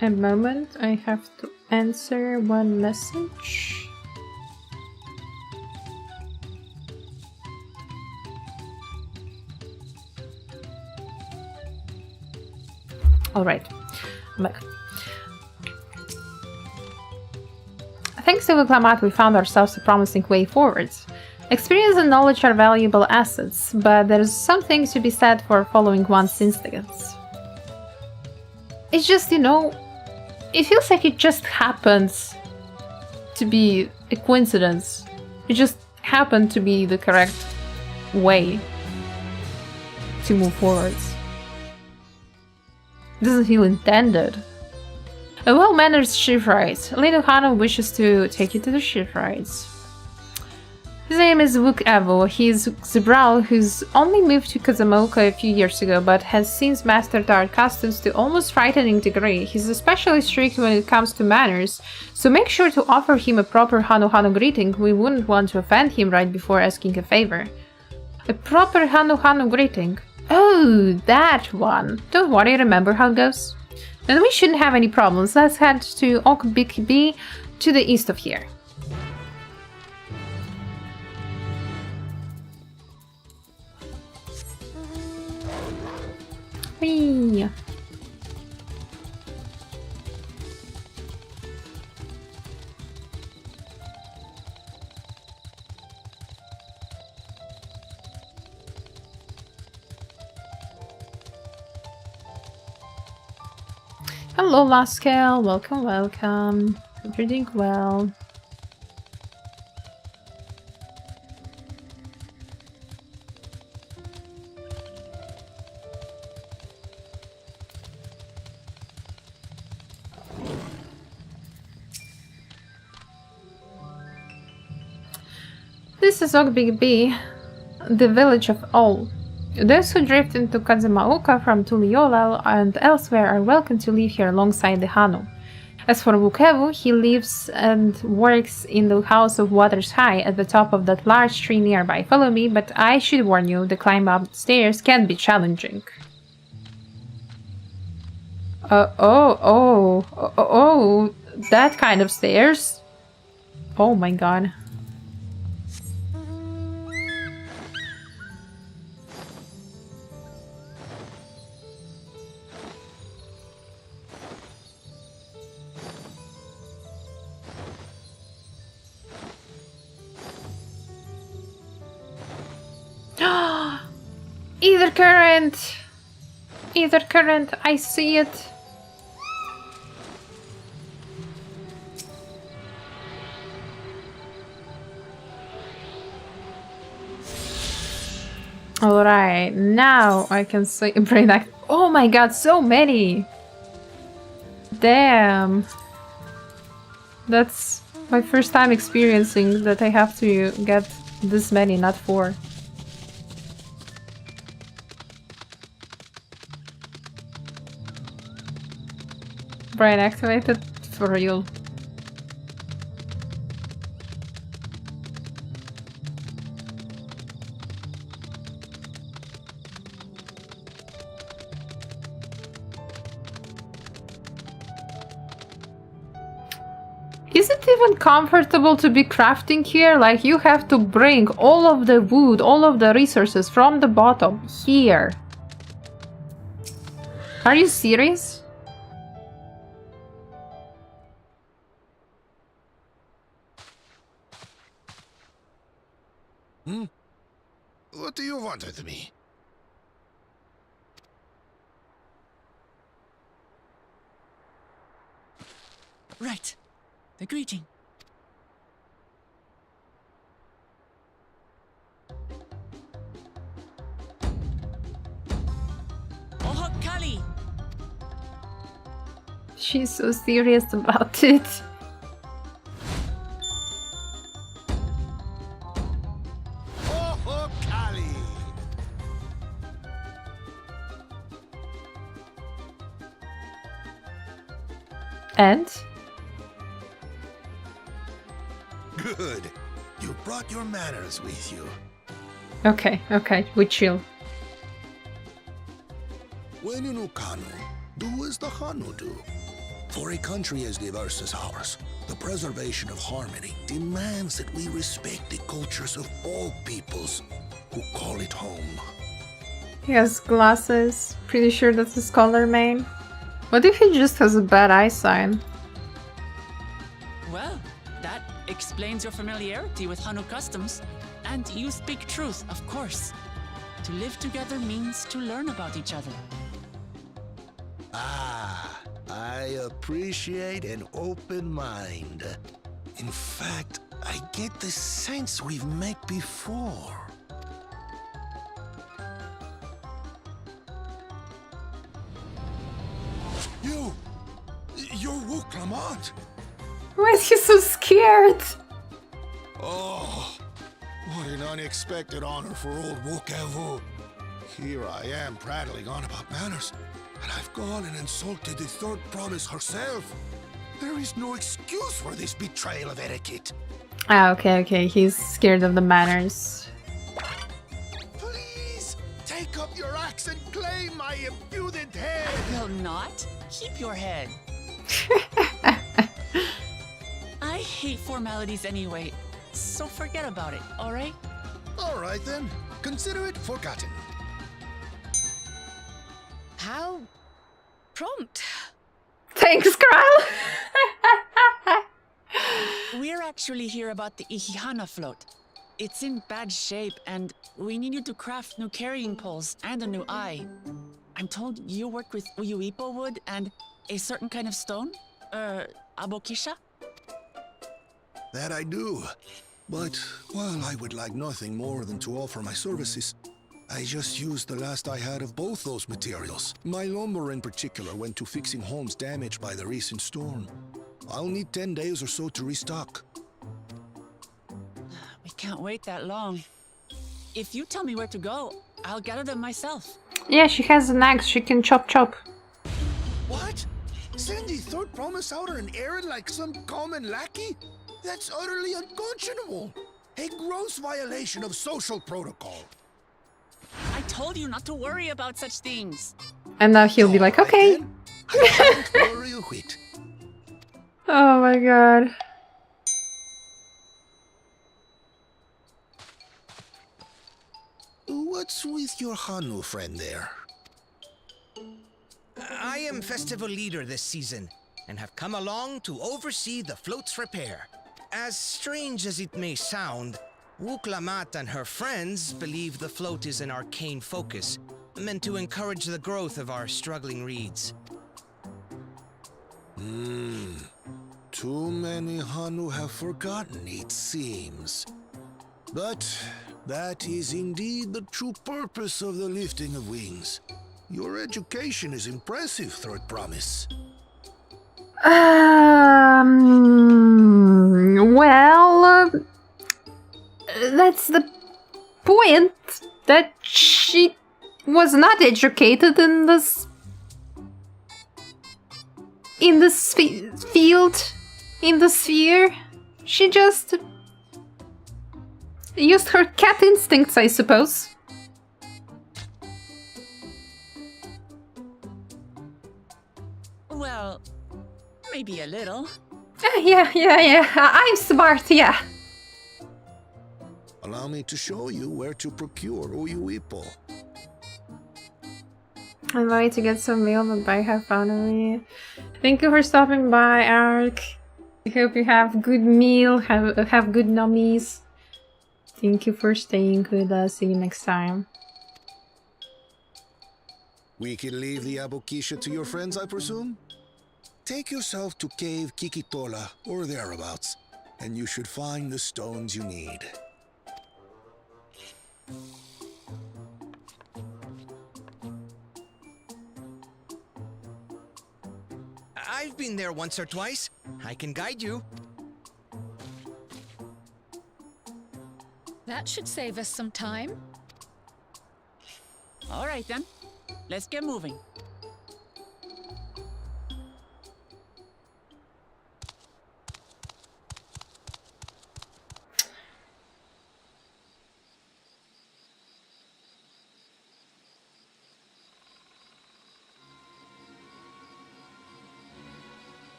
A moment, I have to answer one message. Alright, I'm back. Thanks to Viklamat, we found ourselves a promising way forward. Experience and knowledge are valuable assets, but there's something to be said for following one's instincts. It's just, you know, it feels like it just happens to be a coincidence. It just happened to be the correct way to move forwards. It doesn't feel intended. A well-mannered shipwright. Linu Hano wishes to take you to the shipwrights. His name is Wook Evo. He's Zebral, who's only moved to Kazamoka a few years ago, but has since mastered our customs to almost frightening degree. He's especially strict when it comes to manners, so make sure to offer him a proper Hano Hano greeting. We wouldn't want to offend him right before asking a favor. A proper Hano Hano greeting. Oh, that one. Don't worry, remember how it goes. Then we shouldn't have any problems. Let's head to Okbikbi to the east of here. Whee! Hello, Laskel. Welcome, welcome. Hope you're doing well. This is Ogbigbi, the village of all. Those who drift into Kazamaoka from Tuliolal and elsewhere are welcome to live here alongside the Hano. As for Wukevu, he lives and works in the House of Waters High at the top of that large tree nearby. Follow me, but I should warn you, the climb up the stairs can be challenging. Oh, that kind of stairs? Oh my god. Either current, I see it. Alright, now I can see brain act. Oh my god, so many! Damn. That's my first time experiencing that I have to get this many, not 4. Brain activated? For real. Is it even comfortable to be crafting here? Like, you have to bring all of the wood, all of the resources from the bottom here. Are you serious? Hmm? What do you want with me? Right. The greeting. Oh, Kali! She's so serious about it. Oh, Kali! And? Good. You brought your manners with you. Okay, we chill. When you know Kanu, do as the Hanu do. For a country as diverse as ours, the preservation of harmony demands that we respect the cultures of all peoples who call it home. He has glasses. Pretty sure that's his color main. What if he just has a bad eyesight? Well, that explains your familiarity with Hanu customs. And you speak truth, of course. To live together means to learn about each other. Ah, I appreciate an open mind. In fact, I get the sense we've met before. You're Wu Clement. Why is he so scared? Oh, what an unexpected honor for old Wukavu. Here I am prattling on about manners, and I've gone and insulted the third promise herself. There is no excuse for this betrayal of etiquette. Ah, okay, he's scared of the manners. Please, take up your axe and claim my impudent head. I will not. Keep your head. I hate formalities anyway, so forget about it, alright? Alright then, consider it forgotten. How prompt. Thanks, Kral! We're actually here about the Ihihana float. It's in bad shape, and we need you to craft new carrying poles and a new eye. I'm told you work with Uyuipo wood and a certain kind of stone? Abokisha? That I do. But while I would like nothing more than to offer my services, I just used the last I had of both those materials. My lumber in particular went to fixing homes damaged by the recent storm. I'll need 10 days or so to restock. We can't wait that long. If you tell me where to go, I'll gather them myself. Yeah, she has an axe, she can chop. What? Send the third promise out on an errand like some common lackey? That's utterly unconscionable. A gross violation of social protocol. I told you not to worry about such things. And now he'll be like, okay. I won't worry a whit. Oh my god. What's with your Hanu friend there? I am festival leader this season, and have come along to oversee the float's repair. As strange as it may sound, Wu Clement and her friends believe the float is an arcane focus, meant to encourage the growth of our struggling reeds. Too many Hanu have forgotten, it seems. But that is indeed the true purpose of the lifting of wings. Your education is impressive, Third Promise. Well, that's the point, that she was not educated in this field, in the sphere. She just used her cat instincts, I suppose. Well, maybe a little. Yeah. I'm smart, yeah. Allow me to show you where to procure Uyuipo. I'm ready to get some mail, but bye, have finally. Thank you for stopping by, Ark. I hope you have good meal, have good nummies. Thank you for staying with us. See you next time. We can leave the Abokisha to your friends, I presume? Take yourself to Cave Kikitola, or thereabouts, and you should find the stones you need. I've been there once or twice. I can guide you. That should save us some time. All right then, let's get moving.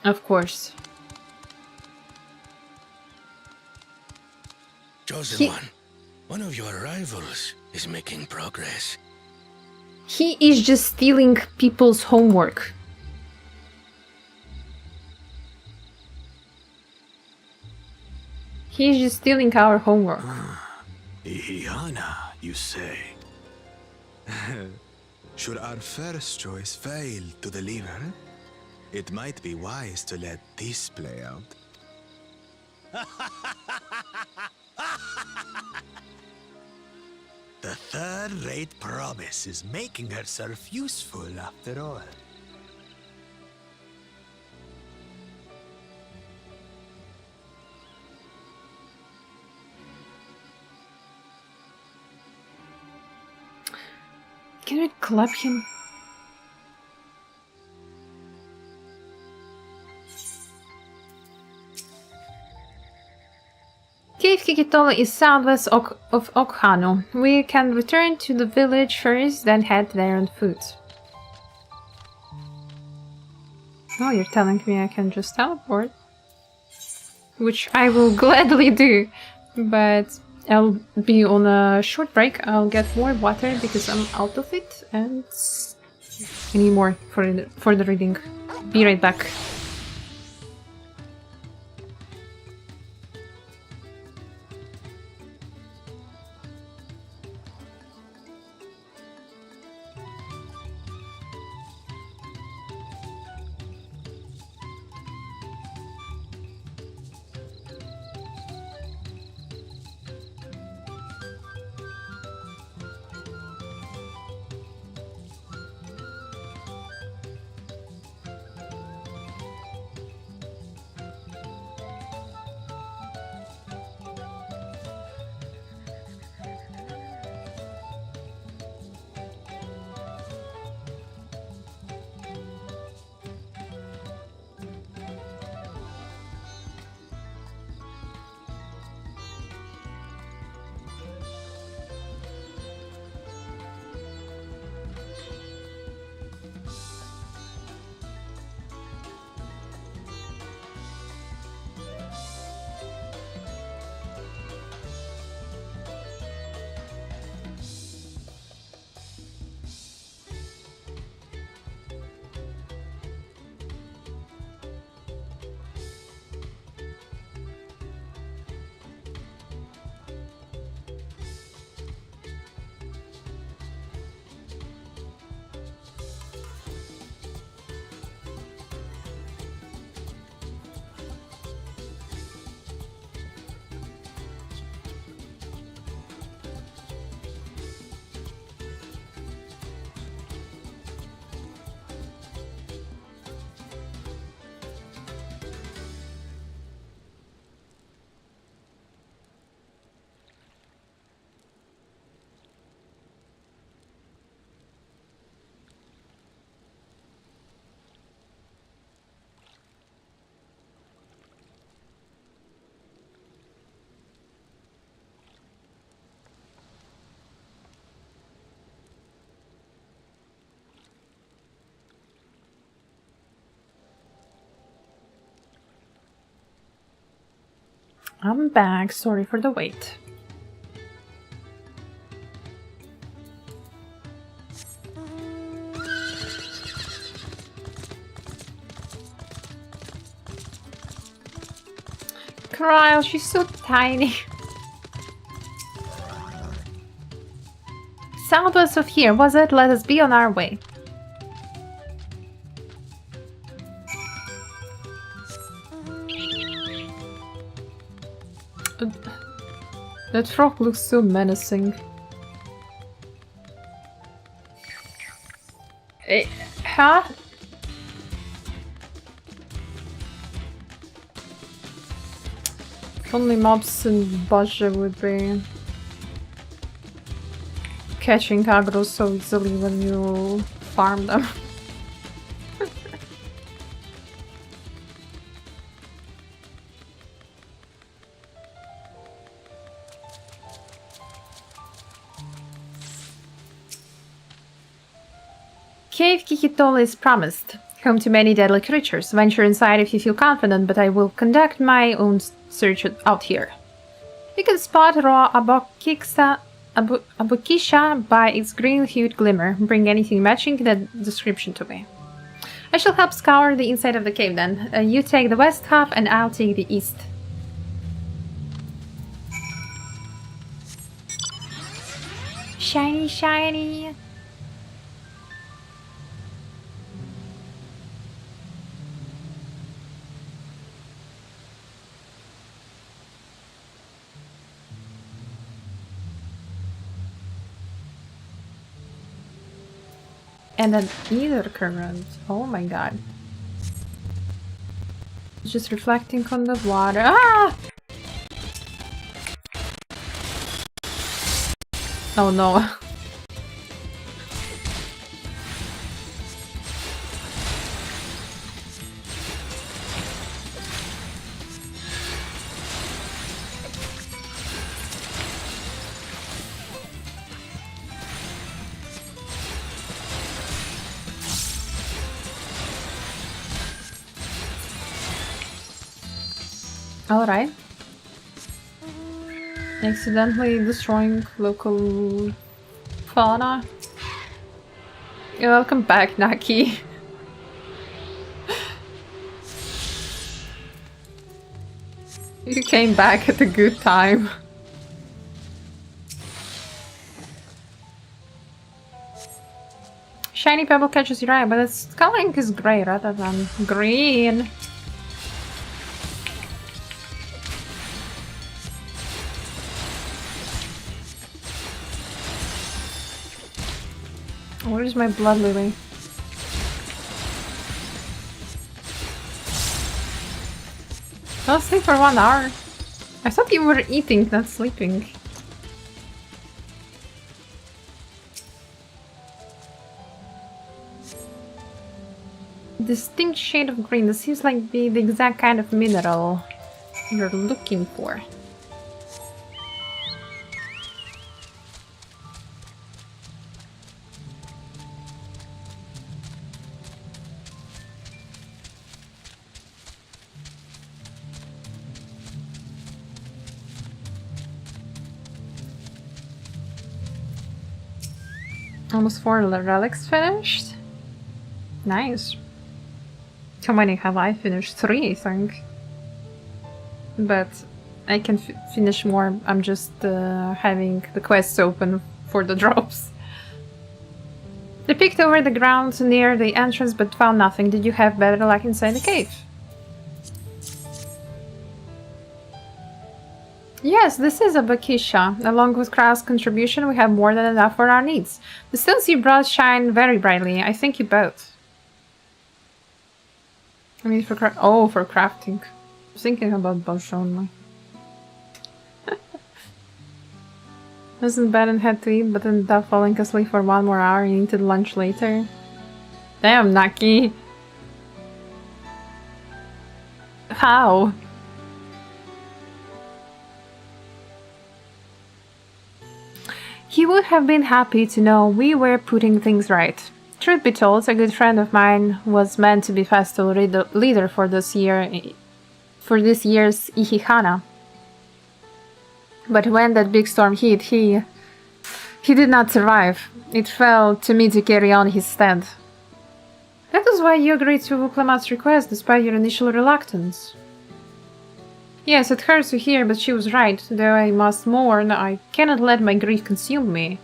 Of course. Chosen one of your rivals is making progress. He is just stealing people's homework. He's just stealing our homework. Ihiana, you say? Should our first choice fail to deliver, it might be wise to let this play out. The third-rate promise is making herself useful after all. Can we clap him? Cave Kikitola is southwest of Okhano. We can return to the village first, then head there on foot. Oh, you're telling me I can just teleport? Which I will gladly do, but I'll be on a short break. I'll get more water because I'm out of it, and I need more for the reading. Be right back. I'm back. Sorry for the wait. Cryle, she's so tiny. Southwest of here, was it? Let us be on our way. That frog looks so menacing. Huh? If only mobs in Baja would be catching aggro so easily when you farm them. Cave Kikitol is promised. Home to many deadly creatures. Venture inside if you feel confident, but I will conduct my own search out here. You can spot raw Abokisha by its green-hued glimmer. Bring anything matching that description to me. I shall help scour the inside of the cave then. You take the west half and I'll take the east. Shiny, shiny! And an ether current. Oh my god. Just reflecting on the water. Ah! Oh no. Alright. Accidentally destroying local fauna. Welcome back, Naki. You came back at a good time. Shiny pebble catches your eye, but its coloring is gray rather than green. Where is my blood lily? I'll sleep for 1 hour. I thought you were eating, not sleeping. Distinct shade of green. This seems like the exact kind of mineral you're looking for. Almost 4 relics finished. Nice. How many have I finished? 3, I think. But I can finish more. I'm just having the quests open for the drops. I peeked over the ground near the entrance but found nothing. Did you have better luck inside the cave? Yes, this is a Bakisha. Along with Krau's contribution, we have more than enough for our needs. The stones you brought shine very brightly. I think you both. I mean, for crafting. I was thinking about both only. Wasn't bad and had to eat, but ended up falling asleep for 1 more hour and eating lunch later. Damn, Naki. How? He would have been happy to know we were putting things right. Truth be told, a good friend of mine was meant to be festival leader for this year's Ihihana. But when that big storm hit, he did not survive. It fell to me to carry on his stand. That is why you agreed to Wuklamat's request despite your initial reluctance. Yes, it hurts to hear, but she was right. Though I must mourn, I cannot let my grief consume me.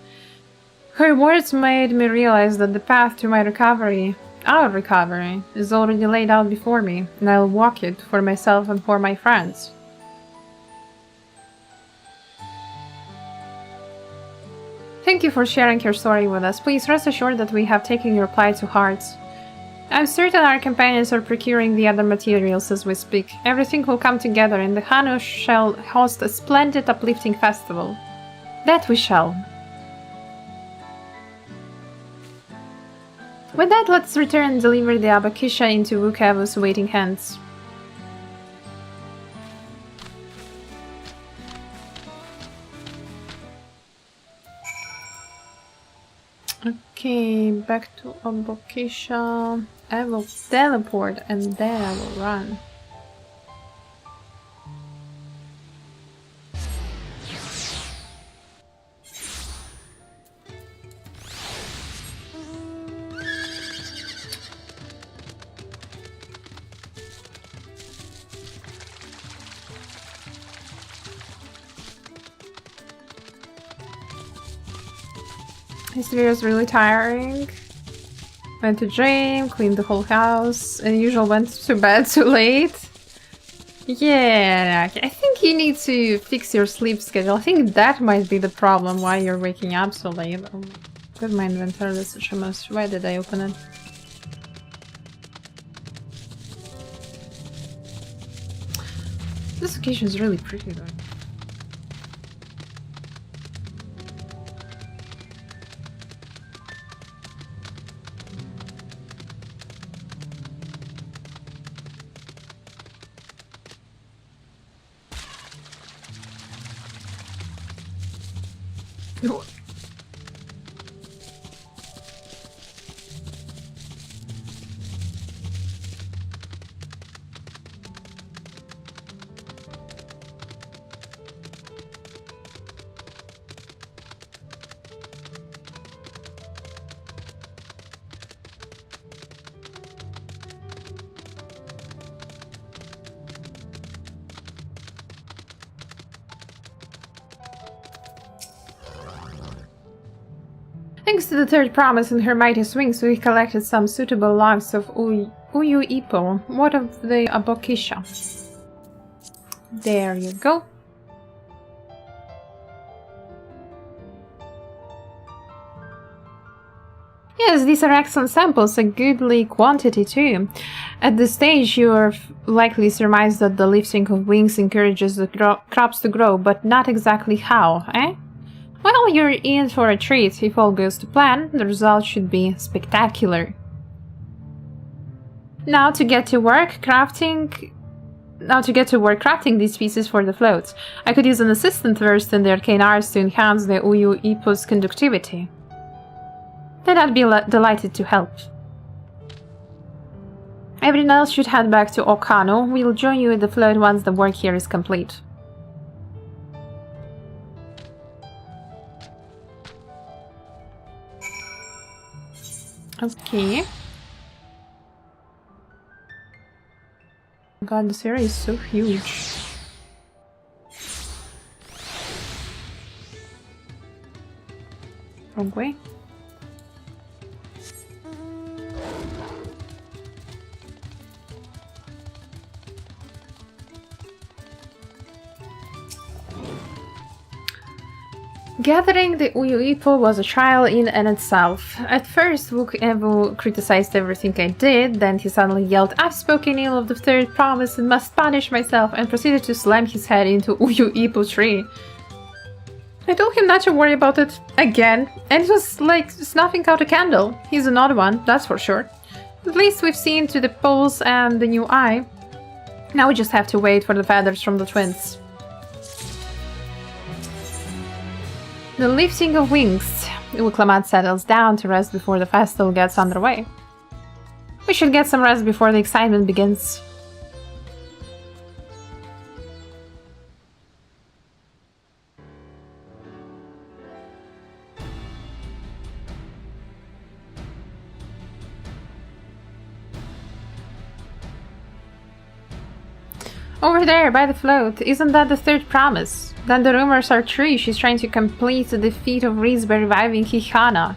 Her words made me realize that the path to my recovery, our recovery, is already laid out before me, and I'll walk it for myself and for my friends. Thank you for sharing your story with us. Please rest assured that we have taken your plight to heart. I'm certain our companions are procuring the other materials as we speak. Everything will come together and the Hanu shall host a splendid uplifting festival. That we shall. With that, let's return and deliver the Abakisha into Wukavu's waiting hands. Okay, back to Abakisha. I will teleport and then I will run. This video is really tiring. Went to gym, cleaned the whole house, and usually went to bed too late. Yeah, I think you need to fix your sleep schedule. I think that might be the problem why you're waking up so late. Oh, good, my inventory is such a mess. Why did I open it? This occasion is really pretty though. Thanks to the third promise and her mighty swings, we collected some suitable logs of Uyu Ipo. What of the Abokisha? There you go. Yes, these are excellent samples, a goodly quantity too. At this stage, you're likely surmised that the lifting of wings encourages the crops to grow, but not exactly how, eh? Well, you're in for a treat. If all goes to plan, the result should be spectacular. Now to get to work crafting these pieces for the floats. I could use an assistant versed in the arcane arts to enhance the Uyu Ipo's conductivity. Then I'd be delighted to help. Everyone else should head back to Okano. We'll join you at the float once the work here is complete. Okay. God, this area is so huge. Wrong way. Gathering the Uyu Ipo was a trial in and itself. At first, Wukevu criticized everything I did, then he suddenly yelled, "I've spoken ill of the third promise and must punish myself," and proceeded to slam his head into Uyu Ipo tree. I told him not to worry about it again, and it was like snuffing out a candle. He's an odd one, that's for sure. At least we've seen to the poles and the new eye. Now we just have to wait for the feathers from the twins. The lifting of wings. Wuklamat settles down to rest before the festival gets underway. We should get some rest before the excitement begins. Over there, by the float. Isn't that the third promise? Then the rumors are true. She's trying to complete the defeat of Reeds by reviving Hihana.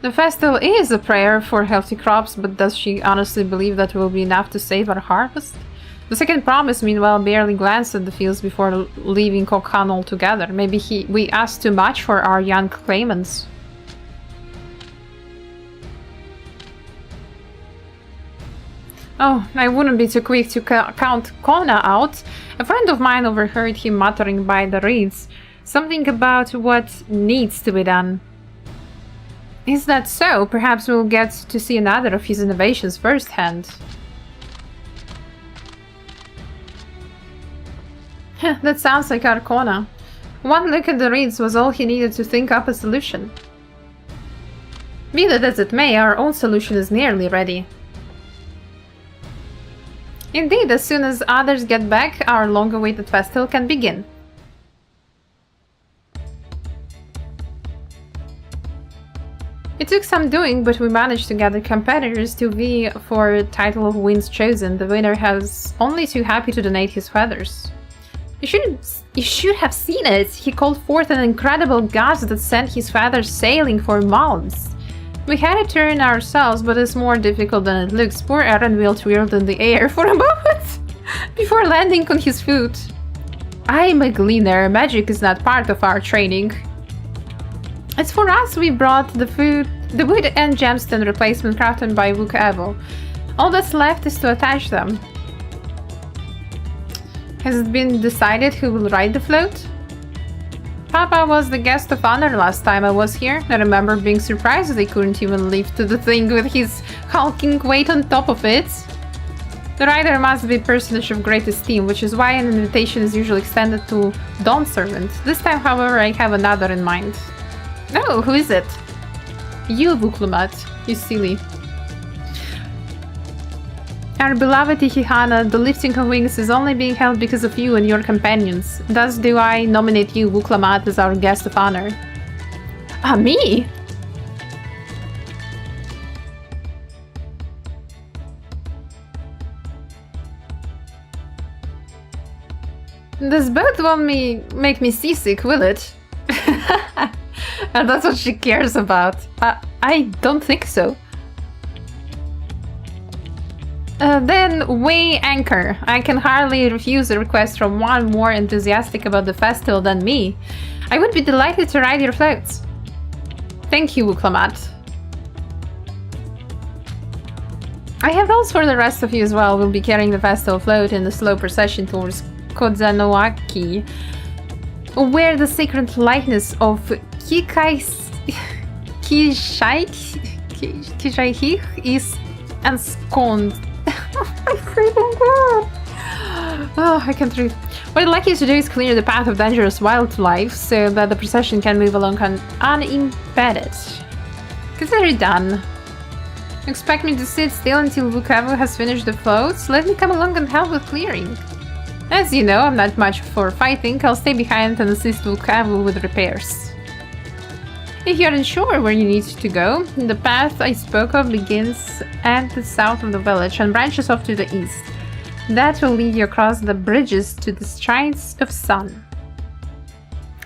The festival is a prayer for healthy crops, but does she honestly believe that will be enough to save our harvest? The second promise, meanwhile, barely glanced at the fields before leaving Kokhan altogether. Maybe we asked too much for our young claimants. Oh, I wouldn't be too quick to count Kona out. A friend of mine overheard him muttering by the reeds something about what needs to be done. Is that so? Perhaps we'll get to see another of his innovations firsthand. That sounds like our Kona. One look at the reeds was all he needed to think up a solution. Be that as it may, our own solution is nearly ready. Indeed, as soon as others get back, our long-awaited festival can begin. It took some doing, but we managed to gather competitors to vie for title of Winds Chosen. The winner has only too happy to donate his feathers. You should have seen it! He called forth an incredible gust that sent his feathers sailing for months. We had a turn ourselves, but it's more difficult than it looks. Poor Aaron twirled in the air for a moment before landing on his foot. I'm a gleaner. Magic is not part of our training. As for us, we brought the wood and gemstone replacement crafted by Wook Evo. All that's left is to attach them. Has it been decided who will ride the float? Papa was the guest of honor last time I was here. I remember being surprised they couldn't even lift the thing with his hulking weight on top of it. The rider must be a personage of great esteem, which is why an invitation is usually extended to Dawn Servant. This time, however, I have another in mind. Oh, who is it? You, Vuklumat. You silly. Our beloved Ihihana, the lifting of wings is only being held because of you and your companions. Thus do I nominate you, Vuklamat, as our guest of honor. Ah, me? This boat won't make me seasick, will it? And that's what she cares about. I don't think so. Then weigh anchor. I can hardly refuse a request from one more enthusiastic about the festival than me. I would be delighted to ride your floats. Thank you, Wuklamat. I have roles for the rest of you as well. We'll be carrying the festival float in the slow procession towards Kodzanoaki, where the sacred likeness of Kishaihich is ensconced. My freaking god! Oh, I can't read. What I'd like you to do is clear the path of dangerous wildlife so that the procession can move along unimpeded. Consider it done. Expect me to sit still until Vukavu has finished the floats? Let me come along and help with clearing. As you know, I'm not much for fighting. I'll stay behind and assist Vukavu with repairs. If you aren't sure where you need to go, the path I spoke of begins at the south of the village and branches off to the east. That will lead you across the bridges to the Shrines of Sun.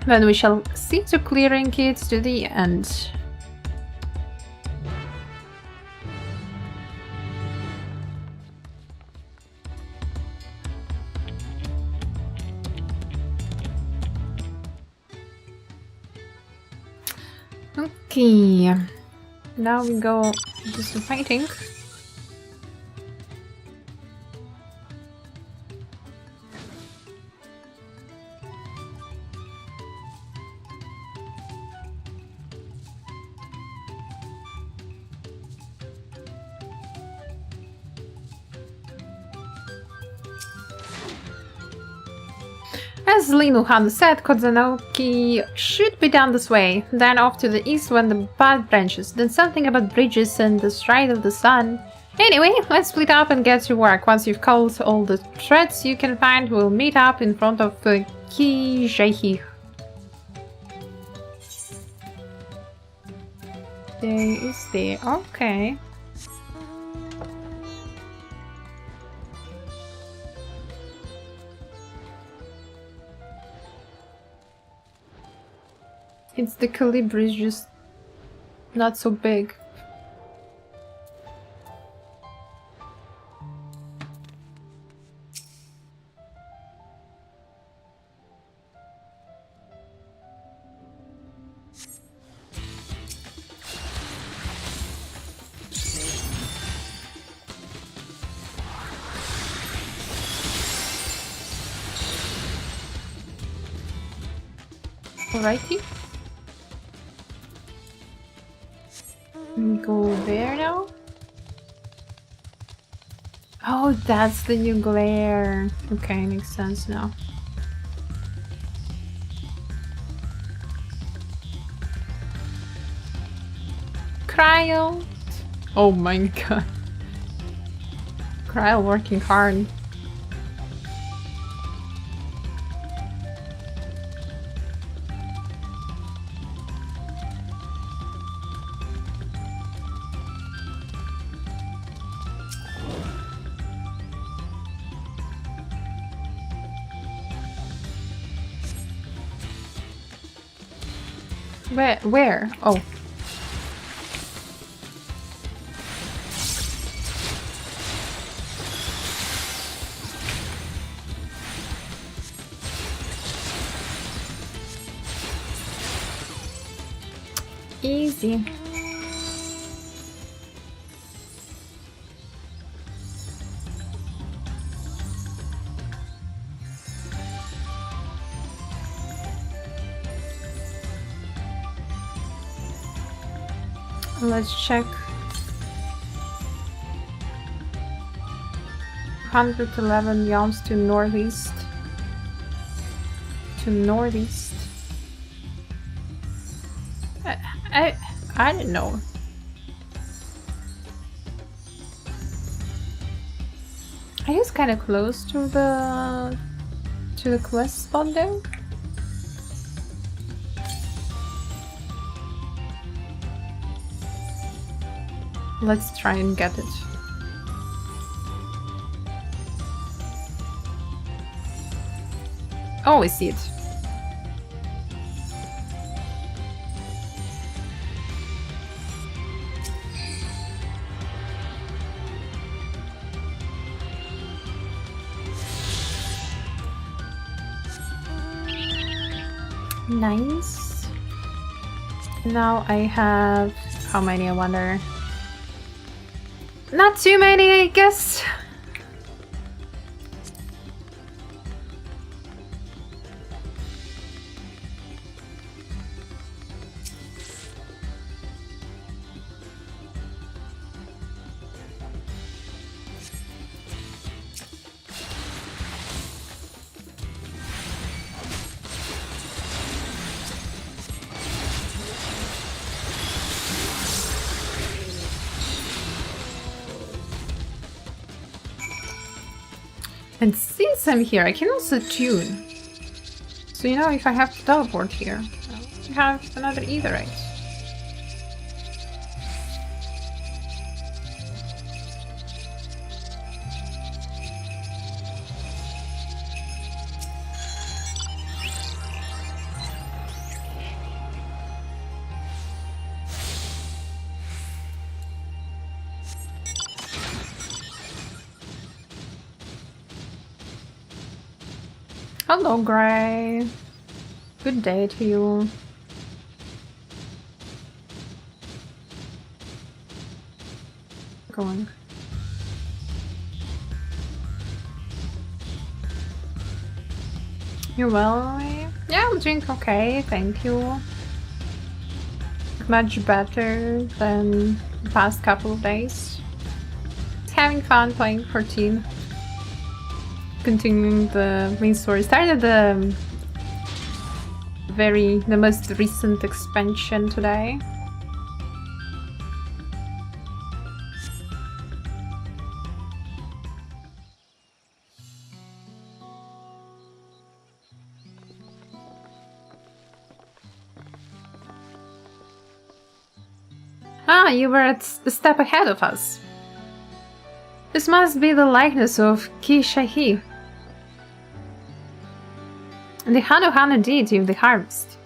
Then we shall see to clearing it to the end. Okay, now we go do some fighting. As Linuhan said, Kodzanoki should be down this way, then off to the east when the path branches, then something about bridges and the Shrine of the Sun. Anyway, let's split up and get to work. Once you've culled all the threads you can find, we'll meet up in front of Kijaihi. There is there, okay. It's the Colibri, just not so big. Alrighty. Go there now. Oh, that's the new glare. Okay, makes sense now. Cryo. Oh my god. Cryo working hard. Where? Oh. Easy. Let's check. 111 yawns to northeast. I don't know. I guess kind of close to the quest spot there. Let's try and get it. Oh, I see it. Nice. Now I have... how many, I wonder? Not too many, I guess. And since I'm here, I can also tune. So, you know, if I have to teleport here, I have another etherite. Hello, Gray. Good day to you. Going. You're well? Yeah, I'm doing okay, thank you. Much better than the past couple of days. Having fun playing 14. Continuing the main story. Started the most recent expansion today. Ah, you were a step ahead of us. This must be the likeness of Ki Shahi, the Hanu deity of the harvest.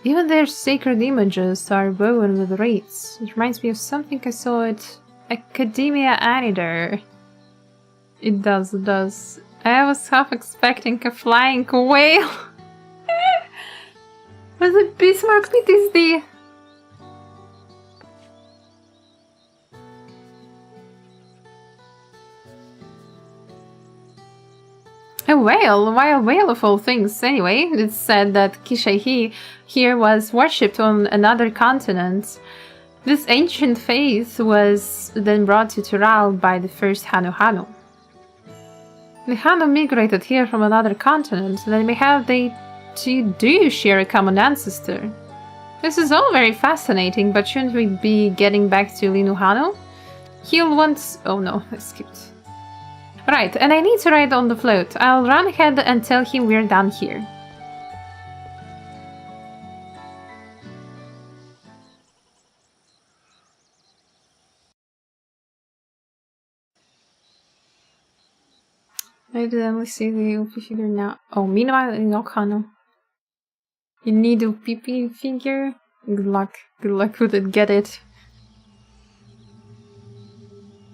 Even their sacred images are woven with wreaths. It reminds me of something I saw at Academia Anidar. It does, it does. I was half expecting a flying whale. Was it Bismarck PTSD? A whale? Why a whale of all things? Anyway, it's said that Kishaihi here was worshipped on another continent. This ancient faith was then brought to Tural by the first Hanu. The Hanu migrated here from another continent, then they two do share a common ancestor. This is all very fascinating, but shouldn't we be getting back to Linu Hanu? He'll want... oh no, I skipped. Right, and I need to ride on the float. I'll run ahead and tell him we're done here. I didn't see the OP figure now. Oh, meanwhile in Okano. You need a OP figure? Good luck. Good luck with it. Get it.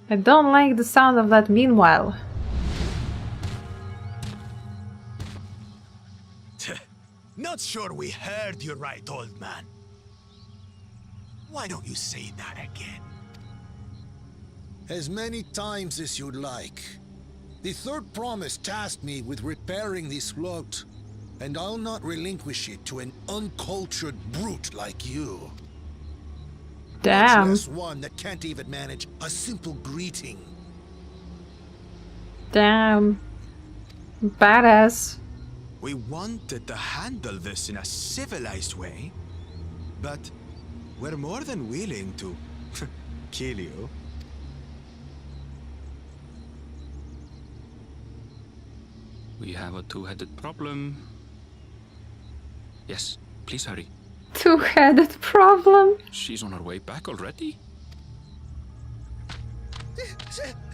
I don't like the sound of that meanwhile. Not sure we heard you right, old man. Why don't you say that again? As many times as you'd like. The third promise tasked me with repairing this float, and I'll not relinquish it to an uncultured brute like you. Damn. Much less one that can't even manage a simple greeting. Damn. Badass. We wanted to handle this in a civilized way, but we're more than willing to kill you. We have a two-headed problem. Yes, please hurry. Two-headed problem? She's on her way back already?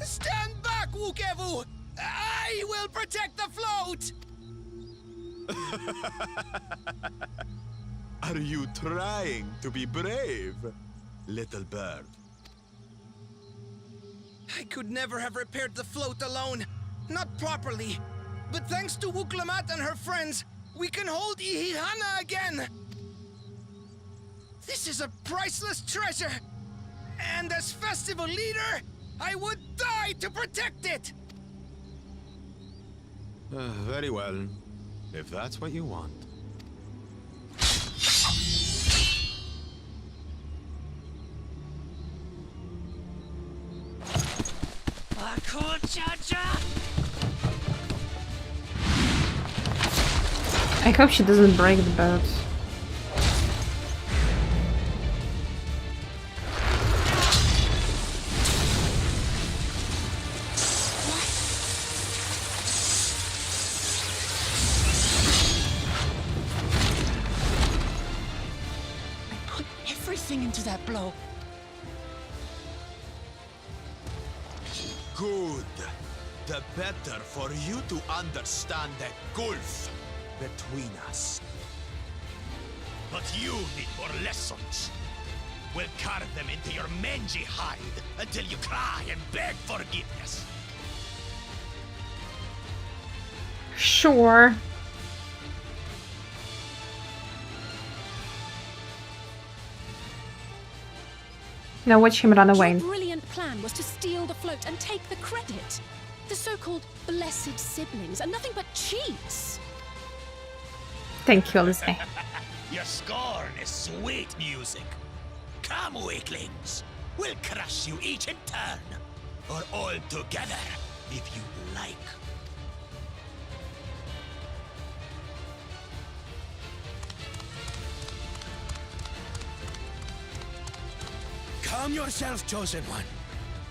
Stand back, Wukevu! I will protect the float! Are you trying to be brave, little bird? I could never have repaired the float alone. Not properly. But thanks to Wuklamat and her friends, we can hold Ihihana again! This is a priceless treasure! And as festival leader, I would die to protect it! Very well, if that's what you want. I hope she doesn't break the boat. I put everything into that blow. Good. The better for you to understand the gulf between us. But you need more lessons. We'll carve them into your mangy hide until you cry and beg forgiveness. Sure. Now watch him run away. Your brilliant plan was to steal the float and take the credit. The so-called blessed siblings are nothing but cheats. Thank you, Elise. Your scorn is sweet music. Come, weaklings. We'll crush you each in turn. Or all together, if you like. Calm yourself, Chosen One.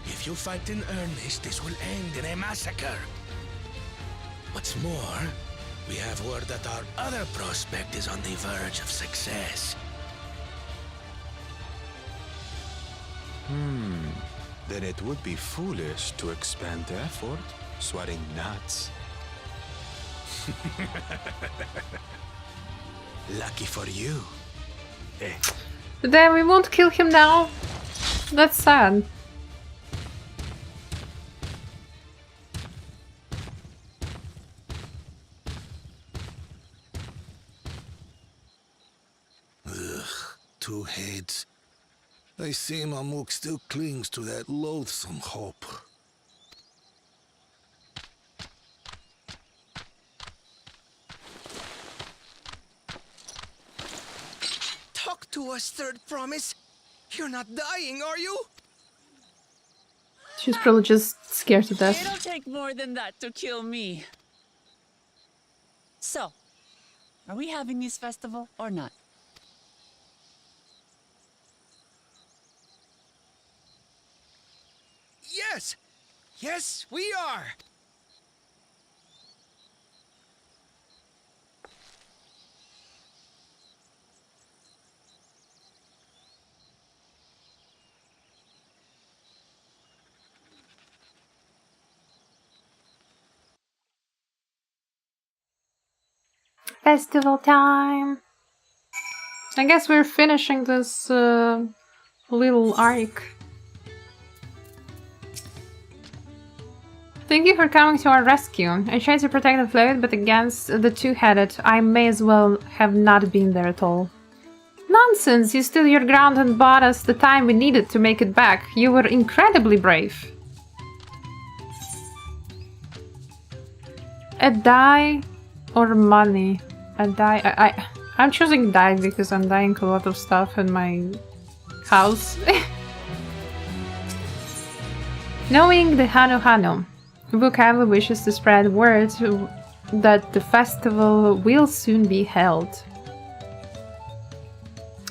If you fight in earnest, this will end in a massacre. What's more, we have word that our other prospect is on the verge of success. Then it would be foolish to expend effort sweating nuts. Lucky for you, Then we won't kill him now. That's sad. Ugh, two heads. I see Mamuk still clings to that loathsome hope. Talk to us, Third Promise. You're not dying, are you? She's probably just scared to death. It'll take more than that to kill me. So, are we having this festival or not? Yes! Yes, we are! Festival time! I guess we're finishing this little arc. Thank you for coming to our rescue. I tried to protect the float, but against the two-headed, I may as well have not been there at all. Nonsense! You stood your ground and bought us the time we needed to make it back. You were incredibly brave. A die or money? A die? I'm choosing die because I'm dying a lot of stuff in my house. Knowing the Hano, Bukavu wishes to spread word that the festival will soon be held.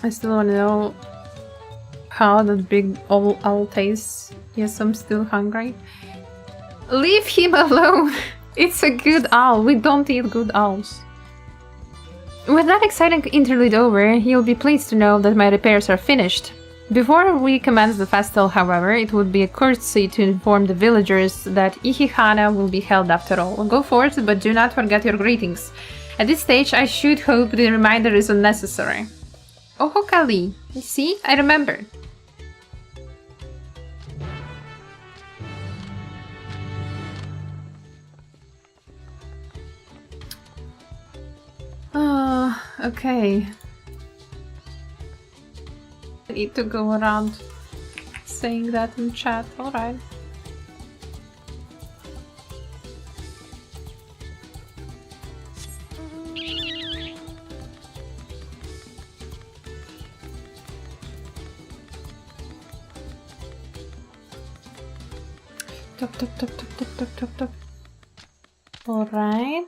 I still want to know how that big owl tastes. Yes, I'm still hungry. Leave him alone! It's a good owl. We don't eat good owls. With that exciting interlude over, you'll be pleased to know that my repairs are finished. Before we commence the festival, however, it would be a courtesy to inform the villagers that Ihihana will be held after all. Go forth, but do not forget your greetings. At this stage, I should hope the reminder is unnecessary. Oh, Kali. See? I remember. Okay. I need to go around saying that in chat, alright. Top. Alright.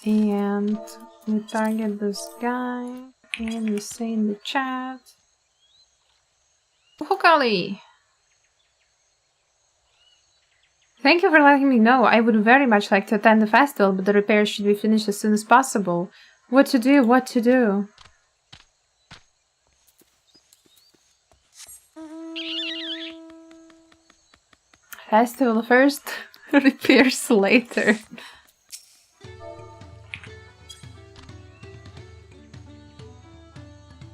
And we target this guy. And we say in the chat. Hokali! Thank you for letting me know. I would very much like to attend the festival, but the repairs should be finished as soon as possible. What to do? Festival first, repairs later.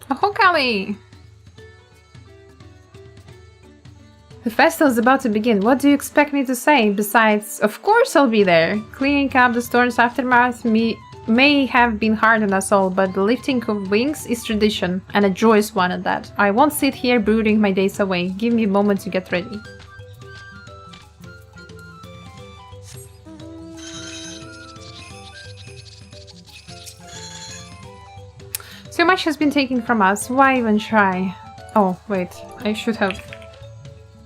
Hokali! The festival is about to begin. What do you expect me to say? Besides, of course I'll be there. Cleaning up the storm's aftermath may have been hard on us all, but the lifting of wings is tradition, and a joyous one at that. I won't sit here brooding my days away. Give me a moment to get ready. So much has been taken from us. Why even try? Oh, wait. I should have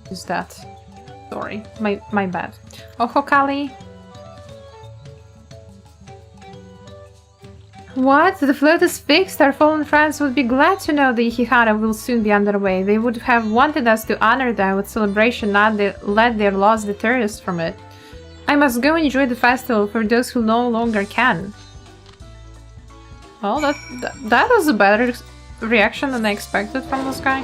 used that. Sorry. My bad. Oh, Hokali. What? The float is fixed? Our fallen friends would be glad to know the Ihihara will soon be underway. They would have wanted us to honor them with celebration, not let their loss deter us from it. I must go enjoy the festival for those who no longer can. Well, that was a better reaction than I expected from this guy.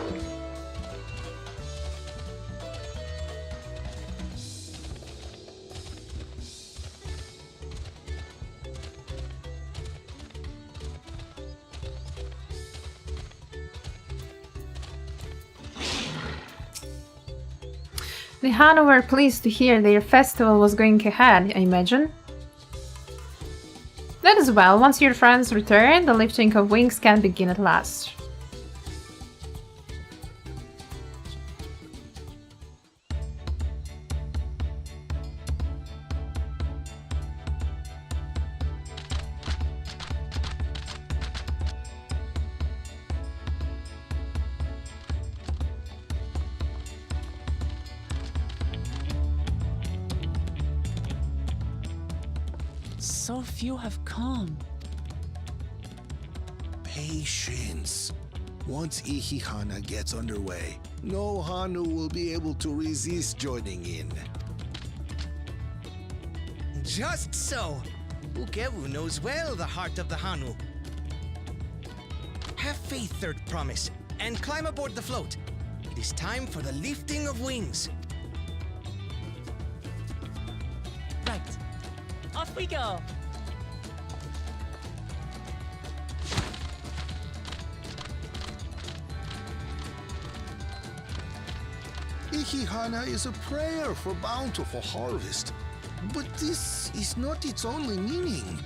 The Hanu were pleased to hear their festival was going ahead, I imagine. That is well. Once your friends return, the lifting of wings can begin at last. So few have come. Patience. Once Ihihana gets underway, no Hanu will be able to resist joining in. Just so. Ukewu knows well the heart of the Hanu. Have faith, Third Promise, and climb aboard the float. It is time for the lifting of wings. Right. Off we go. Ihihana is a prayer for bountiful harvest, but this is not its only meaning.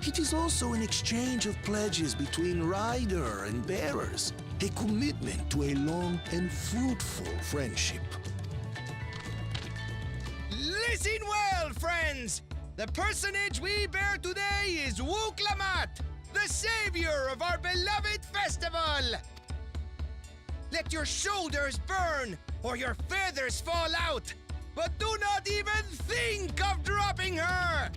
It is also an exchange of pledges between rider and bearers, a commitment to a long and fruitful friendship. Listen well, friends! The personage we bear today is Wuklamat, the savior of our beloved festival! Let your shoulders burn, or your feathers fall out, but do not even think of dropping her!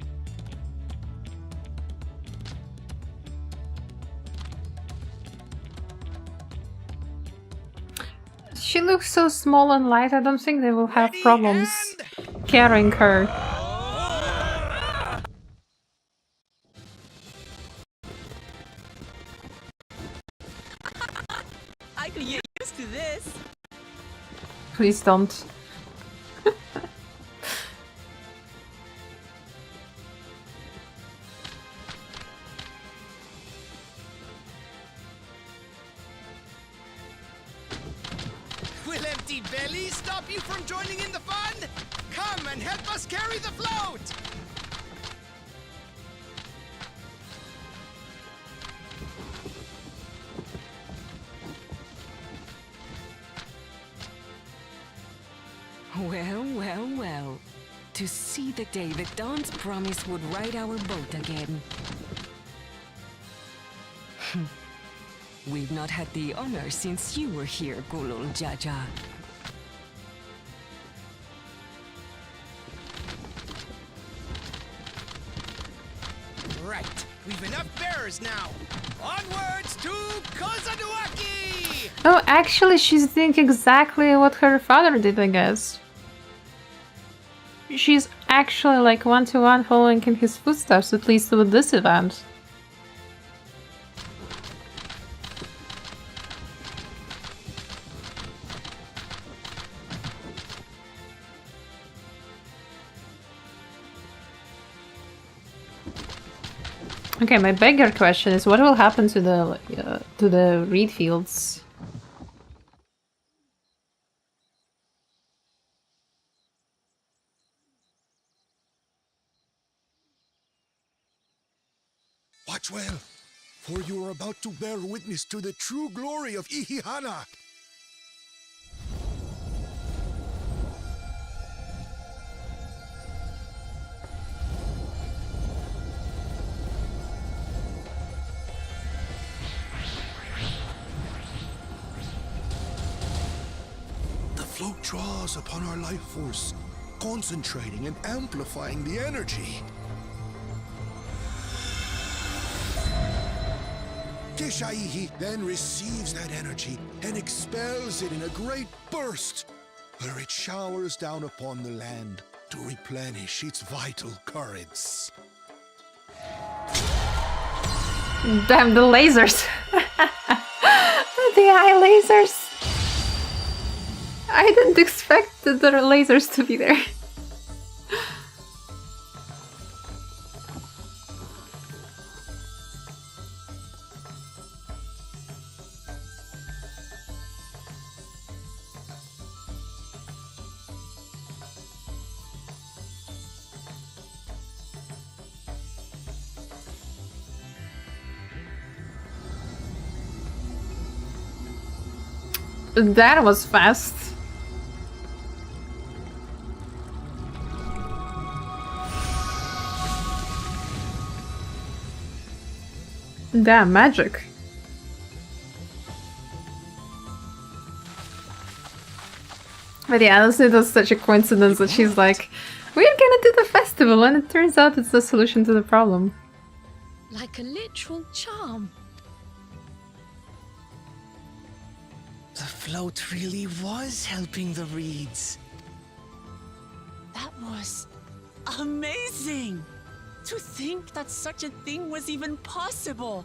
She looks so small and light, I don't think they will have problems carrying her. I could get used to this. Please don't. Will empty bellies stop you from joining in the fun? Come and help us carry the float! Well, well, well. To see the day that Dawn's promise would ride our boat again. We've not had the honor since you were here, Gulul Jaja. Right, we've enough bearers now. Onwards to Kozaduaki! Oh, actually, she's doing exactly what her father did, I guess. She's actually like one-to-one following in his footsteps, at least with this event. Okay, my bigger question is what will happen to the reed fields? Watch well, for you are about to bear witness to the true glory of Ihihana. The float draws upon our life force, concentrating and amplifying the energy. Keshaihi then receives that energy and expels it in a great burst, where it showers down upon the land to replenish its vital currents. Damn, the lasers! The eye lasers! I didn't expect the lasers to be there. That was fast. Damn, magic. But yeah, honestly, that's such a coincidence that she's like, we're gonna do the festival, and it turns out it's the solution to the problem. Like a literal charm. The float really was helping the reeds. That was amazing! To think that such a thing was even possible!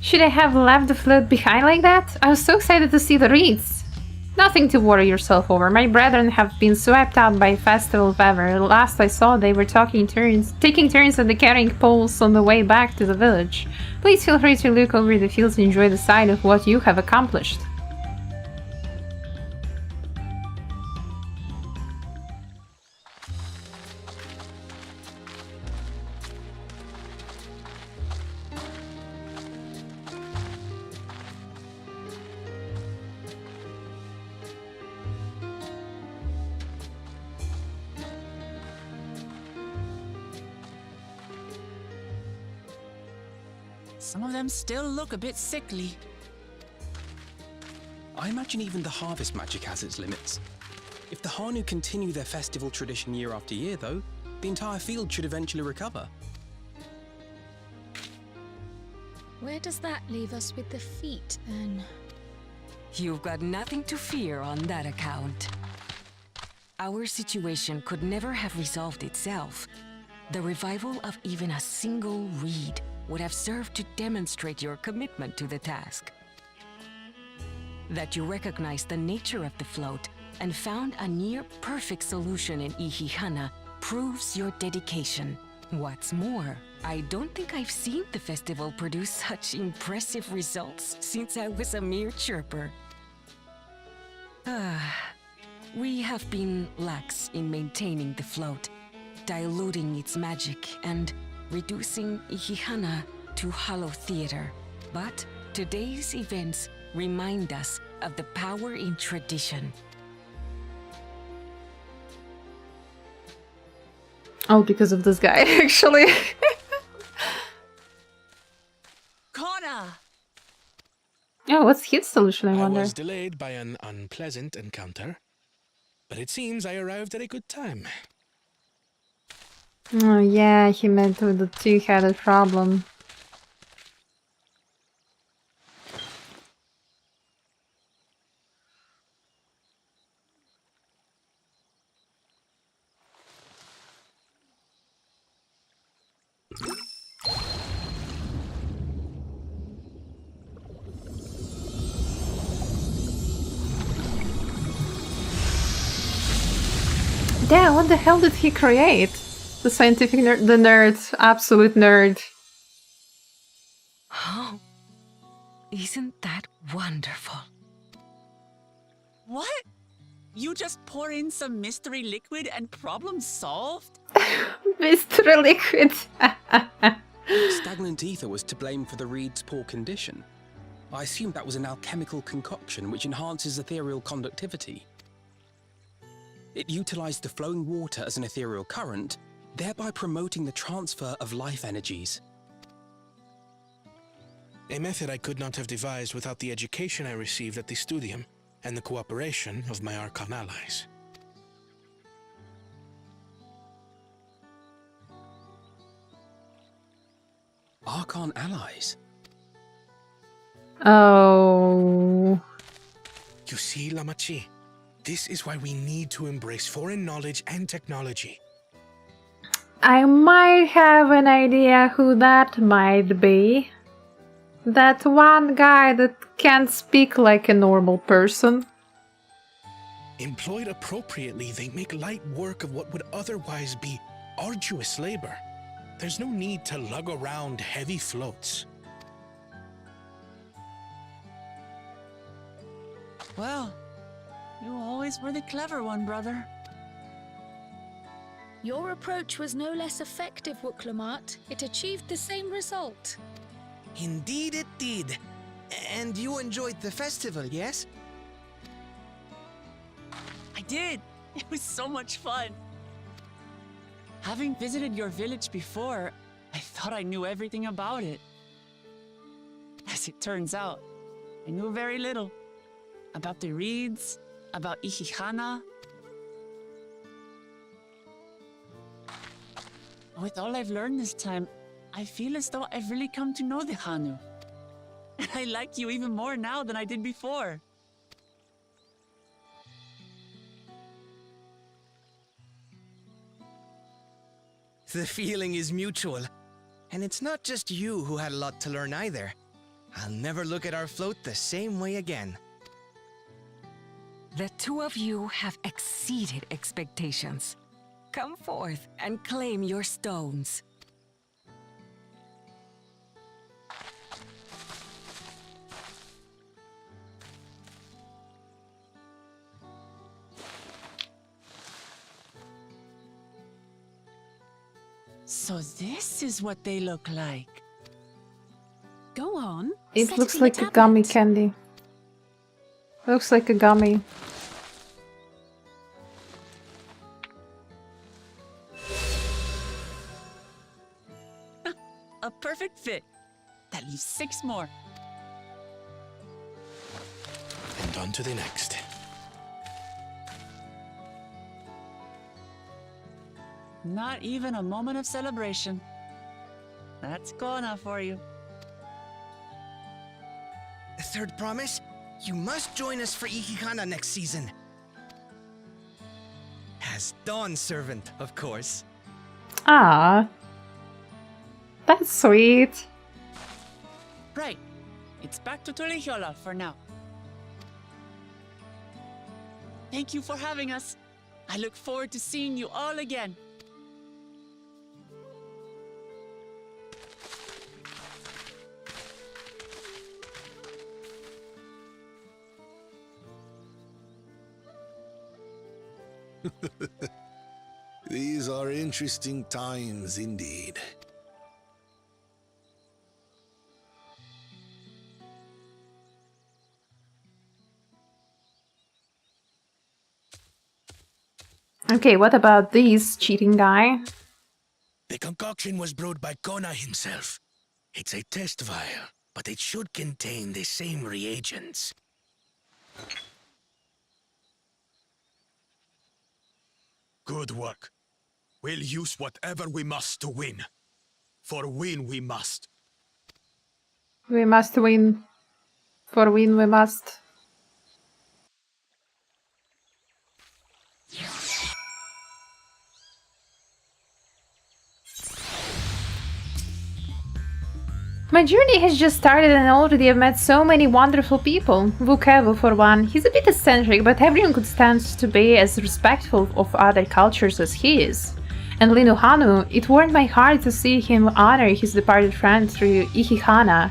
Should I have left the float behind like that? I was so excited to see the reeds. Nothing to worry yourself over. My brethren have been swept out by Festival Fever. Last I saw, they were taking turns at the carrying poles on the way back to the village. Please feel free to look over the fields and enjoy the sight of what you have accomplished. Some of them still look a bit sickly. I imagine even the harvest magic has its limits. If the Hanu continue their festival tradition year after year, though, the entire field should eventually recover. Where does that leave us with the feet, then? You've got nothing to fear on that account. Our situation could never have resolved itself. The revival of even a single reed would have served to demonstrate your commitment to the task. That you recognize the nature of the float and found a near-perfect solution in Ihihana proves your dedication. What's more, I don't think I've seen the festival produce such impressive results since I was a mere chirper. We have been lax in maintaining the float, diluting its magic and reducing Ihihana to hollow theater. But today's events remind us of the power in tradition. Oh, because of this guy, actually. Connor! Oh, what's his solution, I wonder? I was delayed by an unpleasant encounter, but it seems I arrived at a good time. Oh yeah, he met with the two-headed problem. Yeah, what the hell did he create? The scientific nerd, the nerd, absolute nerd. Oh, isn't that wonderful? What? You just pour in some mystery liquid and problem solved? Mystery liquid. Stagnant ether was to blame for the reed's poor condition. I assumed that was an alchemical concoction which enhances ethereal conductivity. It utilized the flowing water as an ethereal current, thereby promoting the transfer of life energies. A method I could not have devised without the education I received at the studium and the cooperation of my Archon allies. Archon allies? Oh. You see, Lamachi, this is why we need to embrace foreign knowledge and technology. I might have an idea who that might be. That one guy that can't speak like a normal person. Employed appropriately, they make light work of what would otherwise be arduous labor. There's no need to lug around heavy floats. Well, you always were the clever one, brother. Your approach was no less effective, Wuklamart. It achieved the same result. Indeed it did. And you enjoyed the festival, yes? I did. It was so much fun. Having visited your village before, I thought I knew everything about it. As it turns out, I knew very little. About the reeds, about Ihihana. With all I've learned this time, I feel as though I've really come to know the Hanu. And I like you even more now than I did before. The feeling is mutual. And it's not just you who had a lot to learn either. I'll never look at our float the same way again. The two of you have exceeded expectations. Come forth and claim your stones. So this is what they look like. Go on. It set looks in the like a tablet. gummy candy. Looks like a gummy. A perfect fit. That leaves 6 more. And on to the next. Not even a moment of celebration. That's Kona for you. A third promise? You must join us for Ihihana next season. As Dawn servant, of course. Ah, that's sweet. Right. It's back to Tulihiola for now. Thank you for having us. I look forward to seeing you all again. These are interesting times indeed. Okay, what about this cheating guy? The concoction was brewed by Kona himself. It's a test vial, but it should contain the same reagents. Good work. We'll use whatever we must to win. For win we must. We must win. For win we must. My journey has just started and already I've met so many wonderful people. Vukevu for one, he's a bit eccentric, but everyone could stand to be as respectful of other cultures as he is. And Linuhanu, it warmed my heart to see him honor his departed friend through Ihihana,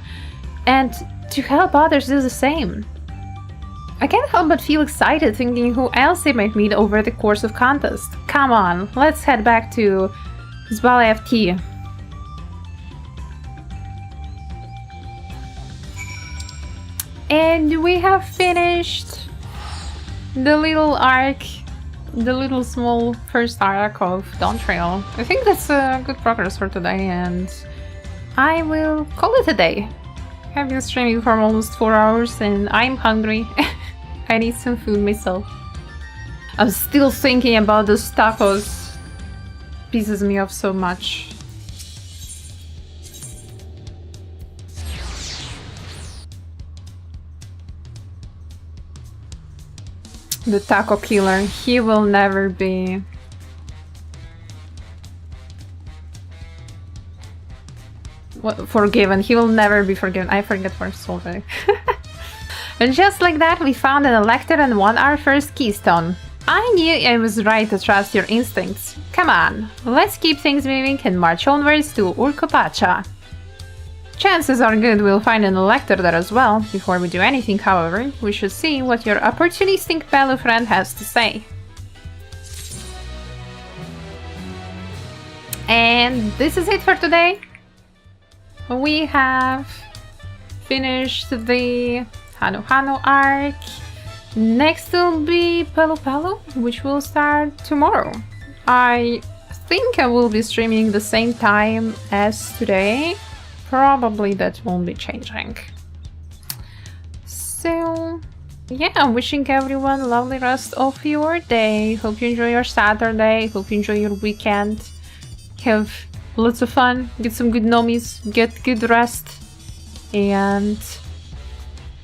and to help others do the same. I can't help but feel excited thinking who else I might meet over the course of contest. Come on, let's head back to Zbalev Tea. And we have finished the little arc, the little small first arc of Dawntrail. I think that's a good progress for today, and I will call it a day. I've been streaming for almost 4 hours and I'm hungry. I need some food myself. I'm still thinking about those tacos. Pisses me off so much. The taco killer, he will never be forgiven. He will never be forgiven. I forget first already. And just like that, we found an elected and won our first keystone. I knew I was right to trust your instincts. Come on, let's keep things moving and march onwards to Urkopacha. Chances are good we'll find an elector there as well. Before we do anything, however, we should see what your opportunistic fellow friend has to say. And this is it for today. We have finished the Hano Hano arc. Next will be Palo Palo, which will start tomorrow. I think I will be streaming the same time as today. Probably that won't be changing. So yeah, wishing everyone a lovely rest of your day. Hope you enjoy your Saturday. Hope you enjoy your weekend. Have lots of fun. Get some good nomies. Get good rest. And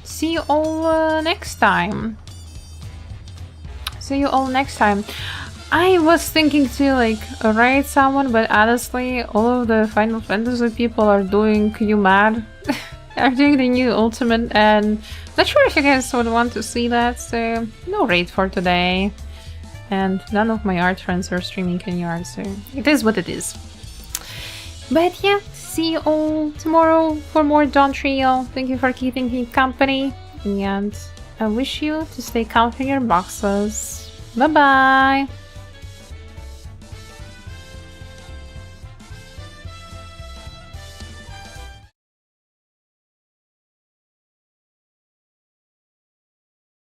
see you all next time. See you all next time. I was thinking to like raid someone, but honestly, all of the Final Fantasy people are doing UMAD. Are doing the new Ultimate, and not sure if you guys would want to see that, so no raid for today. And none of my art friends are streaming any art, so it is what it is. But yeah, see you all tomorrow for more Dawntrail. Thank you for keeping me company, and I wish you to stay comfy in your boxes. Bye bye!